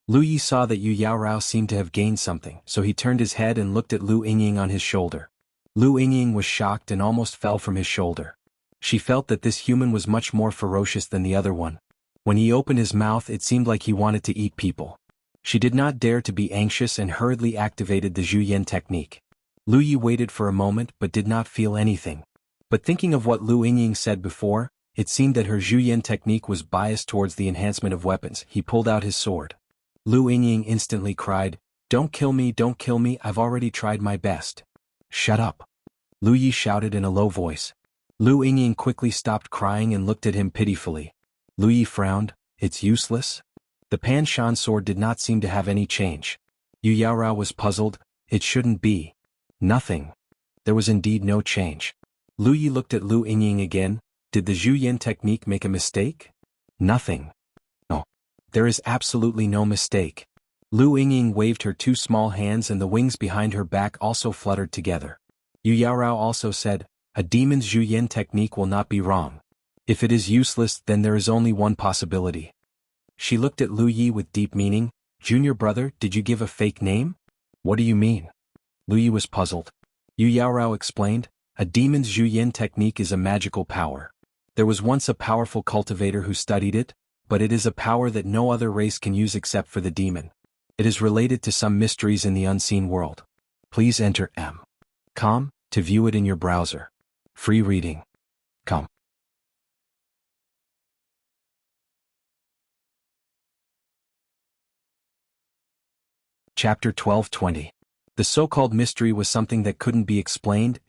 Lu Yi saw that Yu Yaorao seemed to have gained something, so he turned his head and looked at Lu Yingying on his shoulder. Lu Yingying was shocked and almost fell from his shoulder. She felt that this human was much more ferocious than the other one. When he opened his mouth it seemed like he wanted to eat people. She did not dare to be anxious and hurriedly activated the Zhu Yan technique. Lu Yi waited for a moment but did not feel anything. But thinking of what Lu Yingying said before, it seemed that her Zhu Yan technique was biased towards the enhancement of weapons. He pulled out his sword. Lu Yingying instantly cried, Don't kill me, I've already tried my best. Shut up. Lu Yi shouted in a low voice. Lu Yingying quickly stopped crying and looked at him pitifully. Lu Yi frowned, It's useless? The Pan Shan sword did not seem to have any change. Yu Yaorao was puzzled, It shouldn't be. Nothing. There was indeed no change. Lu Yi looked at Lu Yingying again. Did the Zhu Yan technique make a mistake? Nothing. No. There is absolutely no mistake. Lu Yingying waved her two small hands and the wings behind her back also fluttered together. Yu Yaorao also said, A demon's Zhu Yan technique will not be wrong. If it is useless, then there is only one possibility. She looked at Lu Yi with deep meaning. Junior brother, did you give a fake name? What do you mean? Lu Yi was puzzled. Yu Yaorao explained, A demon's Zhu Yan technique is a magical power. There was once a powerful cultivator who studied it, but it is a power that no other race can use except for the demon. It is related to some mysteries in the unseen world. Please enter m.com to view it in your browser. Free reading. Come. Chapter 12:20. The so-called mystery was something that couldn't be explained,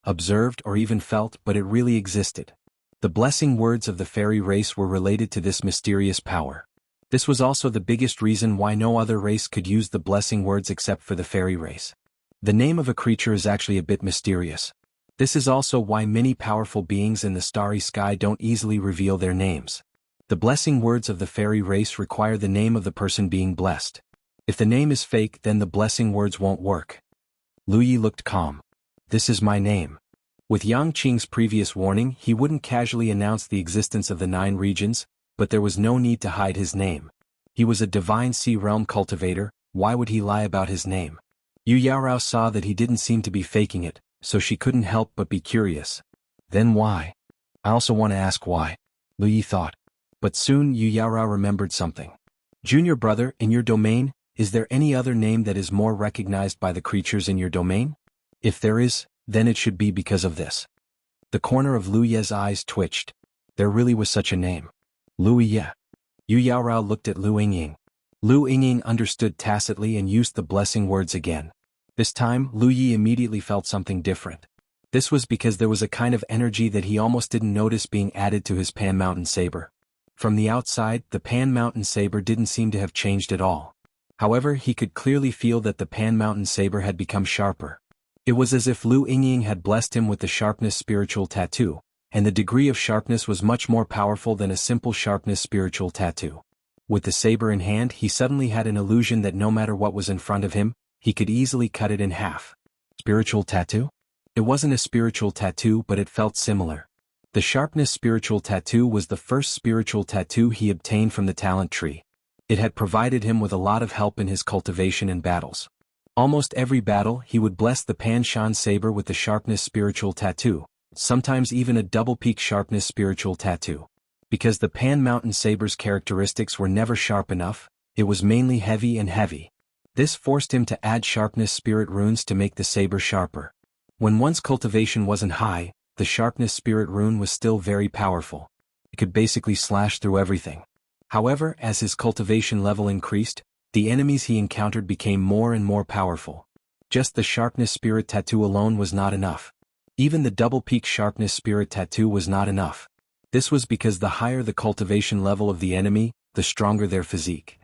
observed, or even felt, but it really existed. The blessing words of the fairy race were related to this mysterious power. This was also the biggest reason why no other race could use the blessing words except for the fairy race. The name of a creature is actually a bit mysterious. This is also why many powerful beings in the starry sky don't easily reveal their names. The blessing words of the fairy race require the name of the person being blessed. If the name is fake, then the blessing words won't work. Lu Yi looked calm. This is my name. With Yang Qing's previous warning, he wouldn't casually announce the existence of the 9 regions, but there was no need to hide his name. He was a divine sea realm cultivator, why would he lie about his name? Yu Yaorao saw that he didn't seem to be faking it, so she couldn't help but be curious. Then why? I also want to ask why, Lu Yi thought. But soon Yu Yaorao remembered something. Junior brother, in your domain, is there any other name that is more recognized by the creatures in your domain? If there is, then it should be because of this. The corner of Lu Ye's eyes twitched. There really was such a name. Lu Ye. Yu Yaorao looked at Lu Yingying. Lu Yingying understood tacitly and used the blessing words again. This time, Lu Yi immediately felt something different. This was because there was a kind of energy that he almost didn't notice being added to his Pan Mountain Saber. From the outside, the Pan Mountain Saber didn't seem to have changed at all. However, he could clearly feel that the Pan Mountain Saber had become sharper. It was as if Lu Yingying had blessed him with the sharpness spiritual tattoo, and the degree of sharpness was much more powerful than a simple sharpness spiritual tattoo. With the saber in hand, he suddenly had an illusion that no matter what was in front of him, he could easily cut it in half. Spiritual tattoo? It wasn't a spiritual tattoo, but it felt similar. The sharpness spiritual tattoo was the first spiritual tattoo he obtained from the talent tree. It had provided him with a lot of help in his cultivation and battles. Almost every battle, he would bless the Pan Shan saber with the sharpness spiritual tattoo, sometimes even a double peak sharpness spiritual tattoo. Because the Pan Mountain saber's characteristics were never sharp enough, it was mainly heavy and heavy. This forced him to add sharpness spirit runes to make the saber sharper. When one's cultivation wasn't high, the sharpness spirit rune was still very powerful. It could basically slash through everything. However, as his cultivation level increased, the enemies he encountered became more and more powerful. Just the sharpness spirit tattoo alone was not enough. Even the double peak sharpness spirit tattoo was not enough. This was because the higher the cultivation level of the enemy, the stronger their physique.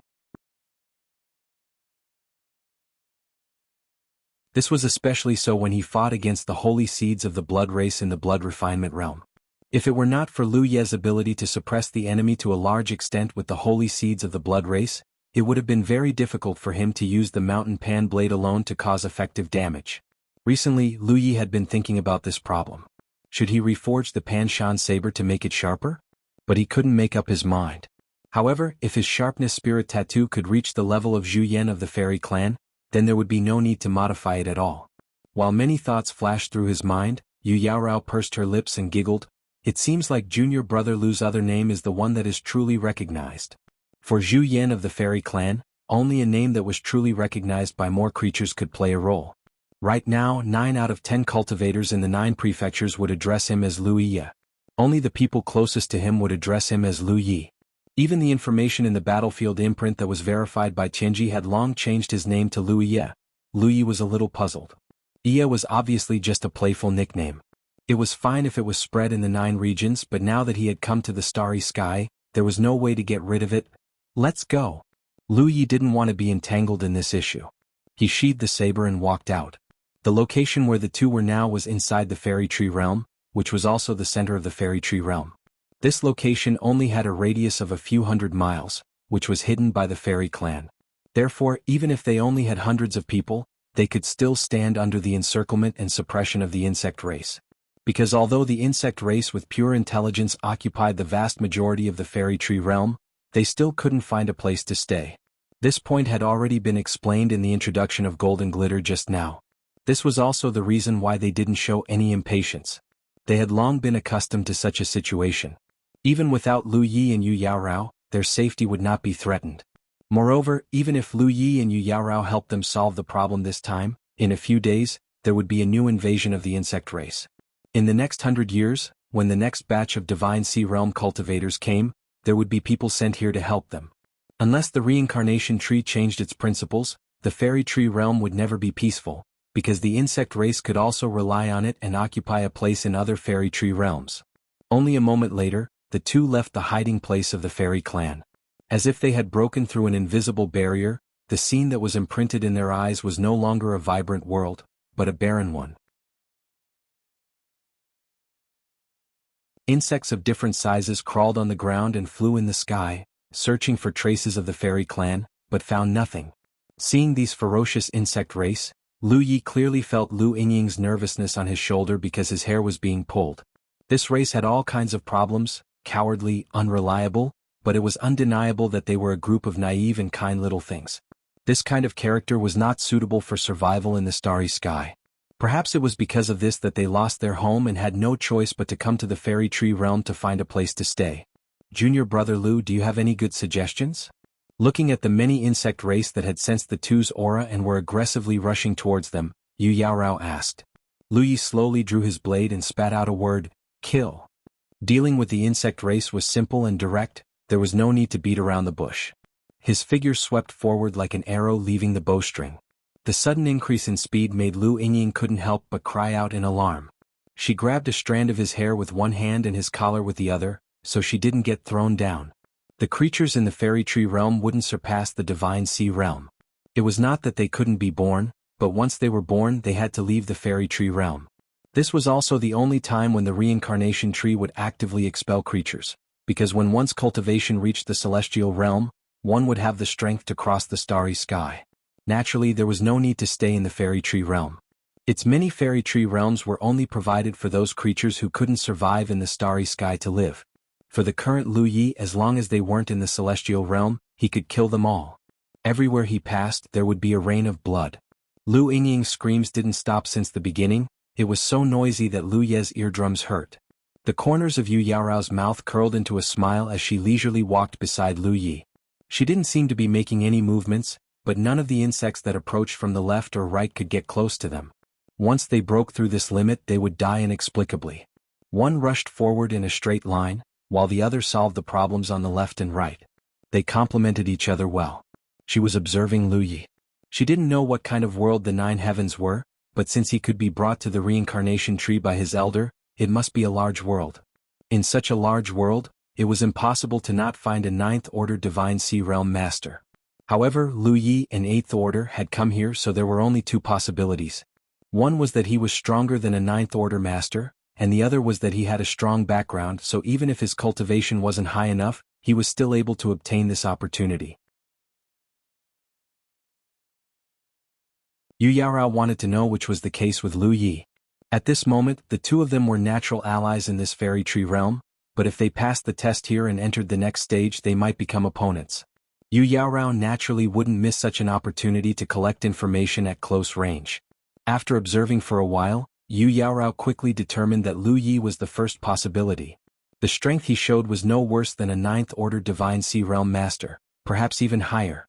This was especially so when he fought against the holy seeds of the blood race in the blood refinement realm. If it were not for Lu Ye's ability to suppress the enemy to a large extent with the holy seeds of the blood race, it would have been very difficult for him to use the mountain pan blade alone to cause effective damage. Recently, Lu Yi had been thinking about this problem. Should he reforge the Pan Shan saber to make it sharper? But he couldn't make up his mind. However, if his sharpness spirit tattoo could reach the level of Zhu Yan of the fairy clan, then there would be no need to modify it at all. While many thoughts flashed through his mind, Yu Yaorao pursed her lips and giggled. It seems like Junior Brother Lu's other name is the one that is truly recognized. For Zhu Yan of the fairy clan, only a name that was truly recognized by more creatures could play a role. Right now, 9 out of 10 cultivators in the 9 prefectures would address him as Lu Yi. Only the people closest to him would address him as Lu Yi. Even the information in the battlefield imprint that was verified by Tianji had long changed his name to Lu Yi. Lu Yi was a little puzzled. Iya was obviously just a playful nickname. It was fine if it was spread in the 9 regions, but now that he had come to the starry sky, there was no way to get rid of it. Let's go. Lu Yi didn't want to be entangled in this issue. He sheathed the saber and walked out. The location where the two were now was inside the fairy tree realm, which was also the center of the fairy tree realm. This location only had a radius of a few hundred miles, which was hidden by the fairy clan. Therefore, even if they only had hundreds of people, they could still stand under the encirclement and suppression of the insect race. Because although the insect race with pure intelligence occupied the vast majority of the fairy tree realm, they still couldn't find a place to stay. This point had already been explained in the introduction of Golden Glitter just now. This was also the reason why they didn't show any impatience. They had long been accustomed to such a situation. Even without Lu Yi and Yu Yaorao, their safety would not be threatened. Moreover, even if Lu Yi and Yu Yaorao helped them solve the problem this time, in a few days, there would be a new invasion of the insect race. In the next 100 years, when the next batch of Divine Sea Realm cultivators came, there would be people sent here to help them. Unless the reincarnation tree changed its principles, the fairy tree realm would never be peaceful, because the insect race could also rely on it and occupy a place in other fairy tree realms. Only a moment later, the two left the hiding place of the fairy clan. As if they had broken through an invisible barrier, the scene that was imprinted in their eyes was no longer a vibrant world, but a barren one. Insects of different sizes crawled on the ground and flew in the sky, searching for traces of the fairy clan, but found nothing. Seeing these ferocious insect race, Lu Yi clearly felt Lu Yingying's nervousness on his shoulder because his hair was being pulled. This race had all kinds of problems, cowardly, unreliable, but it was undeniable that they were a group of naive and kind little things. This kind of character was not suitable for survival in the starry sky. Perhaps it was because of this that they lost their home and had no choice but to come to the fairy tree realm to find a place to stay. Junior Brother Lu, do you have any good suggestions? Looking at the many insect race that had sensed the two's aura and were aggressively rushing towards them, Yu Yaorao asked. Lu Yi slowly drew his blade and spat out a word, kill. Dealing with the insect race was simple and direct, there was no need to beat around the bush. His figure swept forward like an arrow leaving the bowstring. The sudden increase in speed made Lu Yingying couldn't help but cry out in alarm. She grabbed a strand of his hair with one hand and his collar with the other, so she didn't get thrown down. The creatures in the fairy tree realm wouldn't surpass the divine sea realm. It was not that they couldn't be born, but once they were born they had to leave the fairy tree realm. This was also the only time when the reincarnation tree would actively expel creatures, because when once cultivation reached the celestial realm, one would have the strength to cross the starry sky. Naturally, there was no need to stay in the fairy tree realm. Its many fairy tree realms were only provided for those creatures who couldn't survive in the starry sky to live. For the current Lu Yi, as long as they weren't in the celestial realm, he could kill them all. Everywhere he passed there would be a rain of blood. Lu Yingying's screams didn't stop since the beginning, it was so noisy that Lu Ye's eardrums hurt. The corners of Yu Yaorao's mouth curled into a smile as she leisurely walked beside Lu Yi. She didn't seem to be making any movements, but none of the insects that approached from the left or right could get close to them. Once they broke through this limit they would die inexplicably. One rushed forward in a straight line, while the other solved the problems on the left and right. They complemented each other well. She was observing Lu Yi. She didn't know what kind of world the 9 heavens were, but since he could be brought to the reincarnation tree by his elder, it must be a large world. In such a large world, it was impossible to not find a 9th order divine sea realm master. However, Lu Yi, an 8th order, had come here, so there were only 2 possibilities. One was that he was stronger than a 9th order master, and the other was that he had a strong background, so even if his cultivation wasn't high enough, he was still able to obtain this opportunity. Yu Yaorao wanted to know which was the case with Lu Yi. At this moment, the 2 of them were natural allies in this fairy tree realm, but if they passed the test here and entered the next stage they might become opponents. Yu Yaorao naturally wouldn't miss such an opportunity to collect information at close range. After observing for a while, Yu Yaorao quickly determined that Lu Yi was the first possibility. The strength he showed was no worse than a 9th order divine sea realm master, perhaps even higher.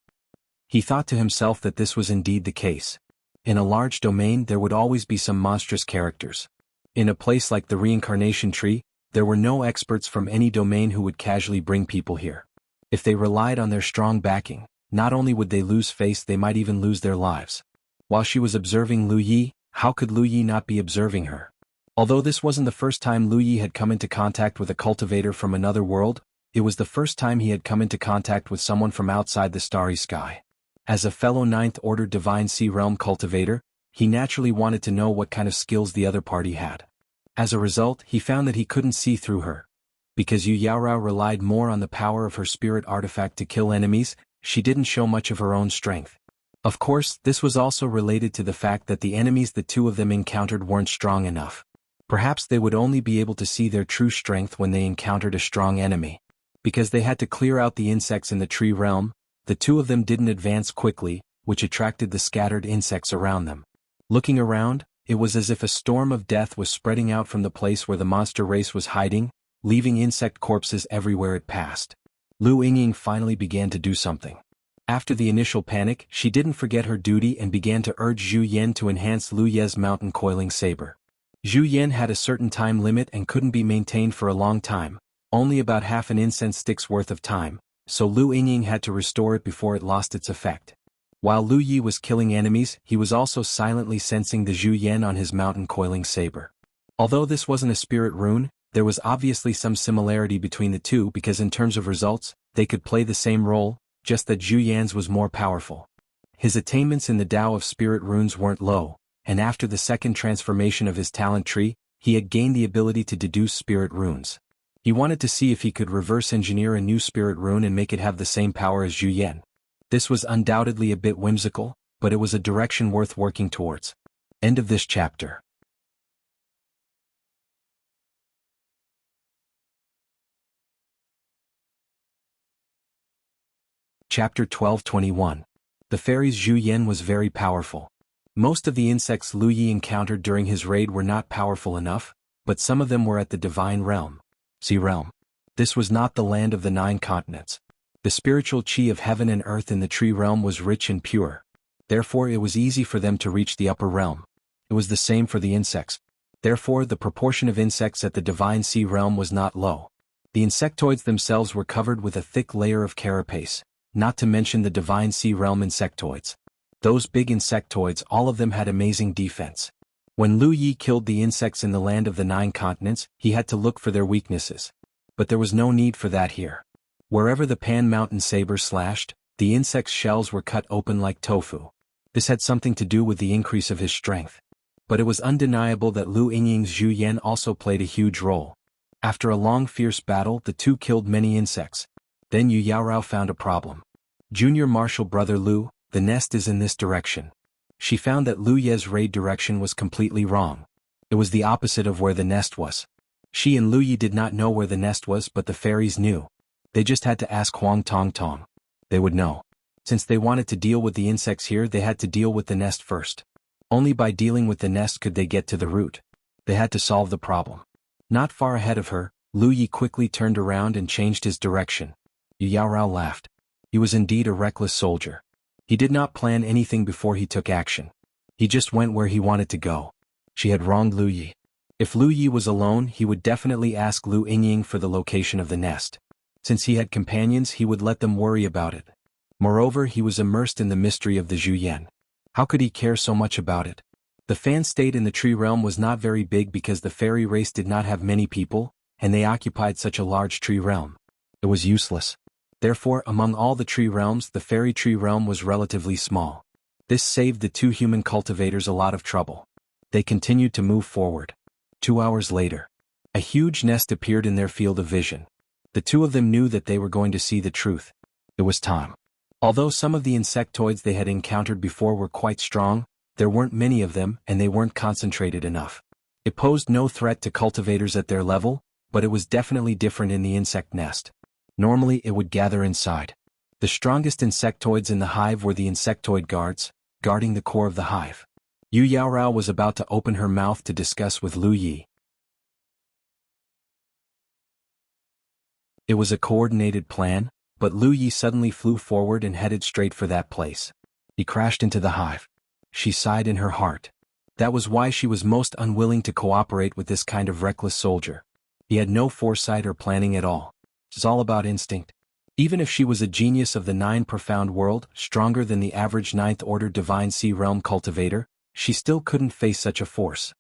He thought to himself that this was indeed the case. In a large domain there would always be some monstrous characters. In a place like the reincarnation tree, there were no experts from any domain who would casually bring people here. If they relied on their strong backing, not only would they lose face, they might even lose their lives. While she was observing Lu Yi, how could Lu Yi not be observing her? Although this wasn't the first time Lu Yi had come into contact with a cultivator from another world, it was the first time he had come into contact with someone from outside the starry sky. As a fellow 9th order divine sea realm cultivator, he naturally wanted to know what kind of skills the other party had. As a result, he found that he couldn't see through her. Because Yu Yaorao relied more on the power of her spirit artifact to kill enemies, she didn't show much of her own strength. Of course, this was also related to the fact that the enemies the 2 of them encountered weren't strong enough. Perhaps they would only be able to see their true strength when they encountered a strong enemy. Because they had to clear out the insects in the tree realm, the 2 of them didn't advance quickly, which attracted the scattered insects around them. Looking around, it was as if a storm of death was spreading out from the place where the monster race was hiding, leaving insect corpses everywhere it passed. Lu Yingying finally began to do something. After the initial panic, she didn't forget her duty and began to urge Zhu Yan to enhance Lu Ye's mountain coiling saber. Zhu Yan had a certain time limit and couldn't be maintained for a long time, only about half an incense stick's worth of time, so Lu Yingying had to restore it before it lost its effect. While Lu Yi was killing enemies, he was also silently sensing the Zhu Yan on his mountain coiling saber. Although this wasn't a spirit rune, there was obviously some similarity between the 2 because in terms of results, they could play the same role, just that Zhu Yan's was more powerful. His attainments in the Tao of spirit runes weren't low, and after the second transformation of his talent tree, he had gained the ability to deduce spirit runes. He wanted to see if he could reverse engineer a new spirit rune and make it have the same power as Zhu Yan. This was undoubtedly a bit whimsical, but it was a direction worth working towards. End of this chapter. Chapter 12:21. The fairy's Zhu Yan was very powerful. Most of the insects Lu Yi encountered during his raid were not powerful enough, but some of them were at the divine realm. Sea realm. This was not the land of the 9 continents. The spiritual chi of heaven and earth in the tree realm was rich and pure. Therefore it was easy for them to reach the upper realm. It was the same for the insects. Therefore the proportion of insects at the divine sea realm was not low. The insectoids themselves were covered with a thick layer of carapace, not to mention the divine sea realm insectoids. Those big insectoids, all of them had amazing defense. When Lu Yi killed the insects in the land of the 9 continents, he had to look for their weaknesses. But there was no need for that here. Wherever the Pan Mountain saber slashed, the insect's shells were cut open like tofu. This had something to do with the increase of his strength. But it was undeniable that Lu Yingying's Zhu Yan also played a huge role. After a long fierce battle, the two killed many insects. Then Yu Yaorao found a problem. Junior Marshal Brother Lu, the nest is in this direction. She found that Lu Ye's raid direction was completely wrong. It was the opposite of where the nest was. She and Lu Yi did not know where the nest was, but the fairies knew. They just had to ask Huang Tong Tong. They would know. Since they wanted to deal with the insects here, they had to deal with the nest first. Only by dealing with the nest could they get to the root. They had to solve the problem. Not far ahead of her, Lu Yi quickly turned around and changed his direction. Yu Yaorao laughed. He was indeed a reckless soldier. He did not plan anything before he took action. He just went where he wanted to go. She had wronged Lu Yi. If Lu Yi was alone, he would definitely ask Lu Yingying for the location of the nest. Since he had companions, he would let them worry about it. Moreover, he was immersed in the mystery of the Zhu Yan. How could he care so much about it? The fan state in the tree realm was not very big because the fairy race did not have many people, and they occupied such a large tree realm. It was useless. Therefore, among all the tree realms, the fairy tree realm was relatively small. This saved the 2 human cultivators a lot of trouble. They continued to move forward. 2 hours later, a huge nest appeared in their field of vision. The 2 of them knew that they were going to see the truth. It was time. Although some of the insectoids they had encountered before were quite strong, there weren't many of them and they weren't concentrated enough. It posed no threat to cultivators at their level, but it was definitely different in the insect nest. Normally it would gather inside. The strongest insectoids in the hive were the insectoid guards, guarding the core of the hive. Yu Yaorao was about to open her mouth to discuss with Lu Yi. It was a coordinated plan, but Lu Yi suddenly flew forward and headed straight for that place. He crashed into the hive. She sighed in her heart. That was why she was most unwilling to cooperate with this kind of reckless soldier. He had no foresight or planning at all. It's all about instinct. Even if she was a genius of the 9 profound world, stronger than the average 9th order divine sea realm cultivator, she still couldn't face such a force.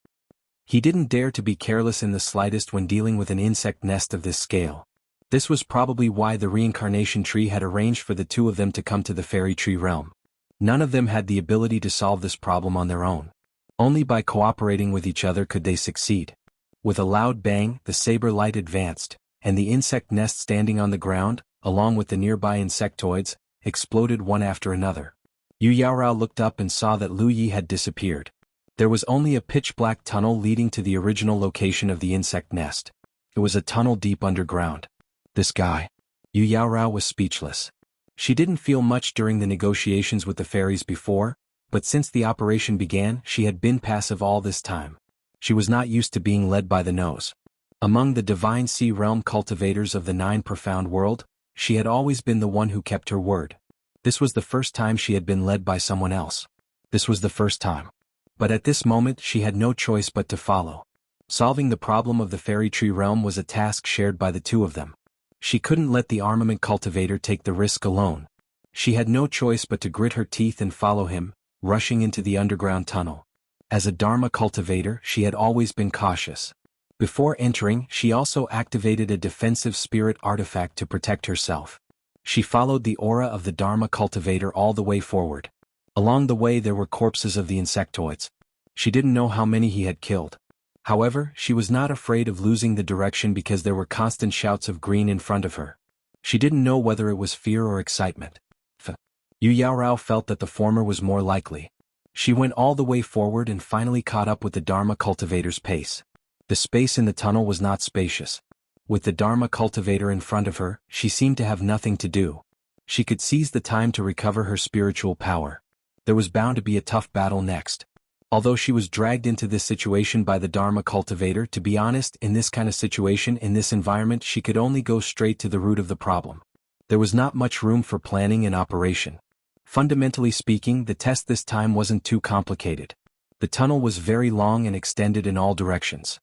He didn't dare to be careless in the slightest when dealing with an insect nest of this scale. This was probably why the reincarnation tree had arranged for the 2 of them to come to the fairy tree realm. None of them had the ability to solve this problem on their own. Only by cooperating with each other could they succeed. With a loud bang, the saber light advanced, and the insect nest standing on the ground, along with the nearby insectoids, exploded one after another. Yu Yaorao looked up and saw that Lu Yi had disappeared. There was only a pitch-black tunnel leading to the original location of the insect nest. It was a tunnel deep underground. This guy. Yu Yaorao was speechless. She didn't feel much during the negotiations with the fairies before, but since the operation began, she had been passive all this time. She was not used to being led by the nose. Among the divine sea realm cultivators of the 9 profound world, she had always been the one who kept her word. This was the first time she had been led by someone else. This was the first time. But at this moment she had no choice but to follow. Solving the problem of the fairy tree realm was a task shared by the 2 of them. She couldn't let the armament cultivator take the risk alone. She had no choice but to grit her teeth and follow him, rushing into the underground tunnel. As a Dharma cultivator, she had always been cautious. Before entering, she also activated a defensive spirit artifact to protect herself. She followed the aura of the Dharma cultivator all the way forward. Along the way there were corpses of the insectoids. She didn't know how many he had killed. However, she was not afraid of losing the direction because there were constant shouts of green in front of her. She didn't know whether it was fear or excitement. Yu Yaorao felt that the former was more likely. She went all the way forward and finally caught up with the Dharma cultivator's pace. The space in the tunnel was not spacious. With the Dharma cultivator in front of her, she seemed to have nothing to do. She could seize the time to recover her spiritual power. There was bound to be a tough battle next. Although she was dragged into this situation by the Dharma cultivator, to be honest, in this kind of situation, in this environment, she could only go straight to the root of the problem. There was not much room for planning and operation. Fundamentally speaking, the test this time wasn't too complicated. The tunnel was very long and extended in all directions.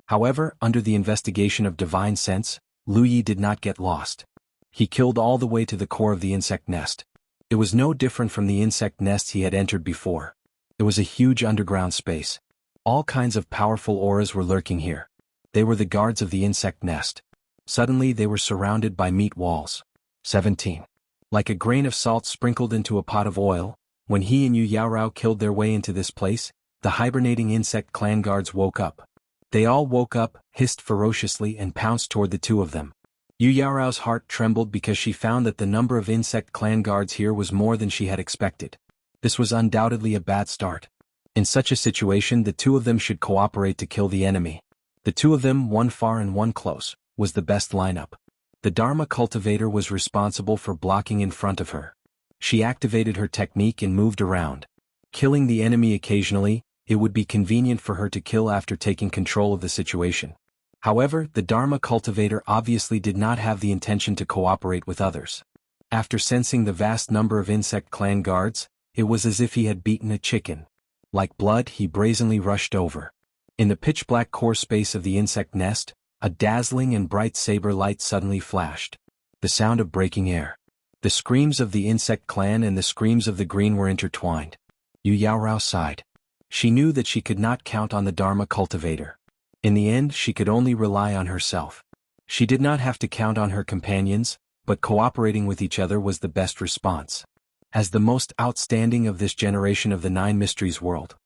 However, under the investigation of divine sense, Lu Yi did not get lost. He killed all the way to the core of the insect nest. It was no different from the insect nest he had entered before. It was a huge underground space. All kinds of powerful auras were lurking here. They were the guards of the insect nest. Suddenly they were surrounded by meat walls. 17. Like a grain of salt sprinkled into a pot of oil, when he and Yu Yaorao killed their way into this place, the hibernating insect clan guards woke up. They all woke up, hissed ferociously and pounced toward the two of them. Yu Yaorao's heart trembled because she found that the number of insect clan guards here was more than she had expected. This was undoubtedly a bad start. In such a situation, the two of them should cooperate to kill the enemy. The two of them, one far and one close, was the best lineup. The Dharma cultivator was responsible for blocking in front of her. She activated her technique and moved around. Killing the enemy occasionally, it would be convenient for her to kill after taking control of the situation. However, the Dharma cultivator obviously did not have the intention to cooperate with others. After sensing the vast number of insect clan guards, it was as if he had beaten a chicken. Like blood, he brazenly rushed over. In the pitch-black core space of the insect nest, a dazzling and bright saber light suddenly flashed. The sound of breaking air. The screams of the insect clan and the screams of the green were intertwined. Yu Yaorao sighed. She knew that she could not count on the Dharma cultivator. In the end, she could only rely on herself. She did not have to count on her companions, but cooperating with each other was the best response. As the most outstanding of this generation of the Nine Mysteries world,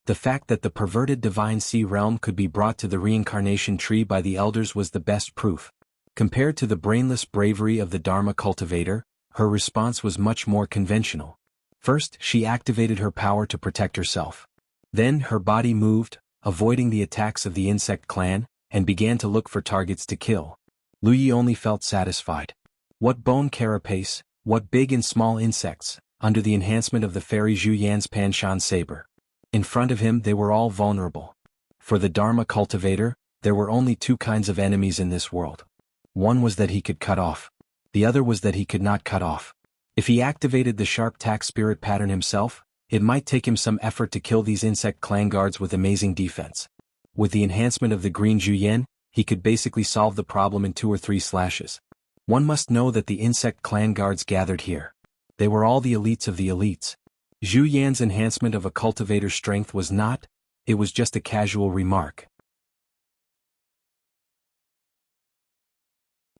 the fact that the perverted divine sea realm could be brought to the reincarnation tree by the elders was the best proof. Compared to the brainless bravery of the Dharma cultivator, her response was much more conventional. First, she activated her power to protect herself. Then, her body moved, avoiding the attacks of the insect clan, and began to look for targets to kill. Lu Yi only felt satisfied. What bone carapace, what big and small insects, under the enhancement of the fairy Zhu Yan's Panshan saber. In front of him they were all vulnerable. For the Dharma cultivator, there were only two kinds of enemies in this world. One was that he could cut off. The other was that he could not cut off. If he activated the sharp tack spirit pattern himself, it might take him some effort to kill these insect clan guards with amazing defense. With the enhancement of the green Zhu Yan, he could basically solve the problem in 2 or 3 slashes. One must know that the insect clan guards gathered here. They were all the elites of the elites. Zhu Yan's enhancement of a cultivator's strength was not, it was just a casual remark.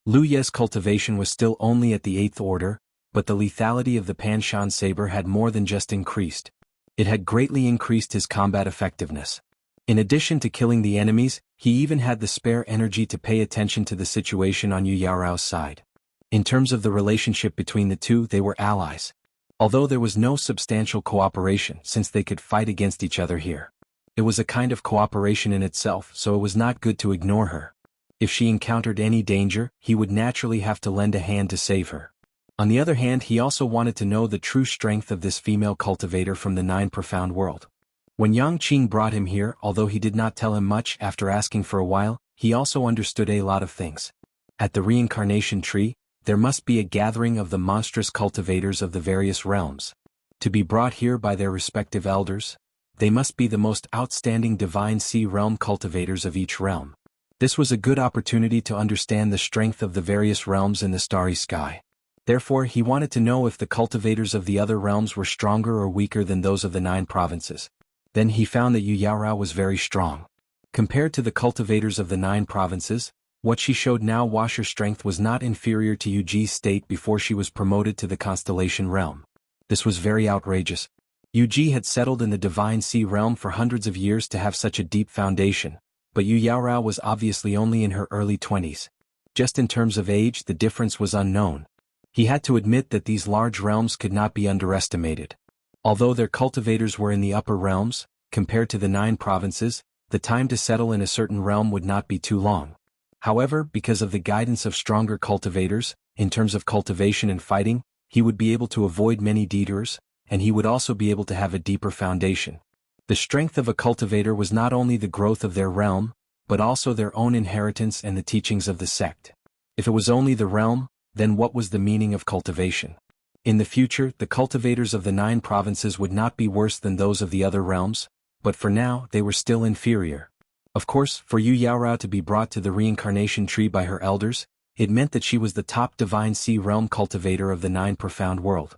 Lu Ye's cultivation was still only at the 8th order, but the lethality of the Panshan saber had more than just increased. It had greatly increased his combat effectiveness. In addition to killing the enemies, he even had the spare energy to pay attention to the situation on Yu Yaorao's side. In terms of the relationship between the two, they were allies. Although there was no substantial cooperation since they could fight against each other here. It was a kind of cooperation in itself, so it was not good to ignore her. If she encountered any danger, he would naturally have to lend a hand to save her. On the other hand, he also wanted to know the true strength of this female cultivator from the 9 profound world. When Yang Qing brought him here, although he did not tell him much after asking for a while, he also understood a lot of things. At the reincarnation tree, there must be a gathering of the monstrous cultivators of the various realms. To be brought here by their respective elders, they must be the most outstanding divine sea realm cultivators of each realm. This was a good opportunity to understand the strength of the various realms in the starry sky. Therefore, he wanted to know if the cultivators of the other realms were stronger or weaker than those of the 9 provinces. Then he found that Yu Yaorao was very strong. Compared to the cultivators of the 9 provinces, what she showed now, Washer strength, was not inferior to Yu Ji's state before she was promoted to the constellation realm. This was very outrageous. Yu Ji had settled in the divine sea realm for hundreds of years to have such a deep foundation, but Yu Yaorao was obviously only in her early 20s. Just in terms of age, the difference was unknown. He had to admit that these large realms could not be underestimated. Although their cultivators were in the upper realms, compared to the 9 provinces, the time to settle in a certain realm would not be too long. However, because of the guidance of stronger cultivators, in terms of cultivation and fighting, he would be able to avoid many detours, and he would also be able to have a deeper foundation. The strength of a cultivator was not only the growth of their realm, but also their own inheritance and the teachings of the sect. If it was only the realm, then what was the meaning of cultivation? In the future, the cultivators of the 9 provinces would not be worse than those of the other realms, but for now they were still inferior. Of course, for Yu Yaorao to be brought to the reincarnation tree by her elders, it meant that she was the top divine sea realm cultivator of the 9 profound world.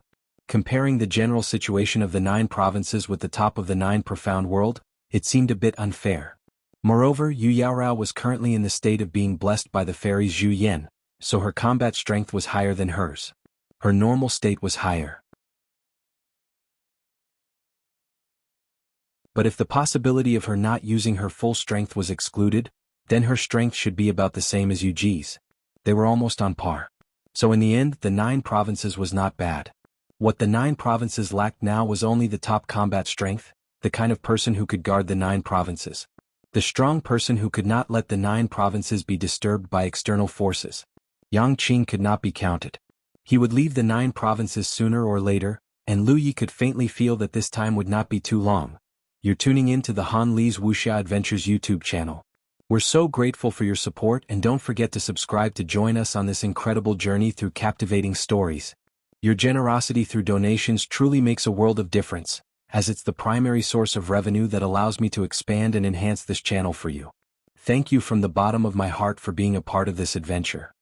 Comparing the general situation of the 9 provinces with the top of the 9 profound world, it seemed a bit unfair. Moreover, Yu Yaorao was currently in the state of being blessed by the fairies Zhu Yan, so her combat strength was higher than hers. Her normal state was higher. But if the possibility of her not using her full strength was excluded, then her strength should be about the same as Yu Ji's. They were almost on par. So in the end, the 9 provinces was not bad. What the 9 provinces lacked now was only the top combat strength, the kind of person who could guard the 9 provinces. The strong person who could not let the 9 provinces be disturbed by external forces. Yang Qing could not be counted. He would leave the 9 provinces sooner or later, and Lu Yi could faintly feel that this time would not be too long. You're tuning in to the Han Li's Wuxia Adventures YouTube channel. We're so grateful for your support, and don't forget to subscribe to join us on this incredible journey through captivating stories. Your generosity through donations truly makes a world of difference, as it's the primary source of revenue that allows me to expand and enhance this channel for you. Thank you from the bottom of my heart for being a part of this adventure.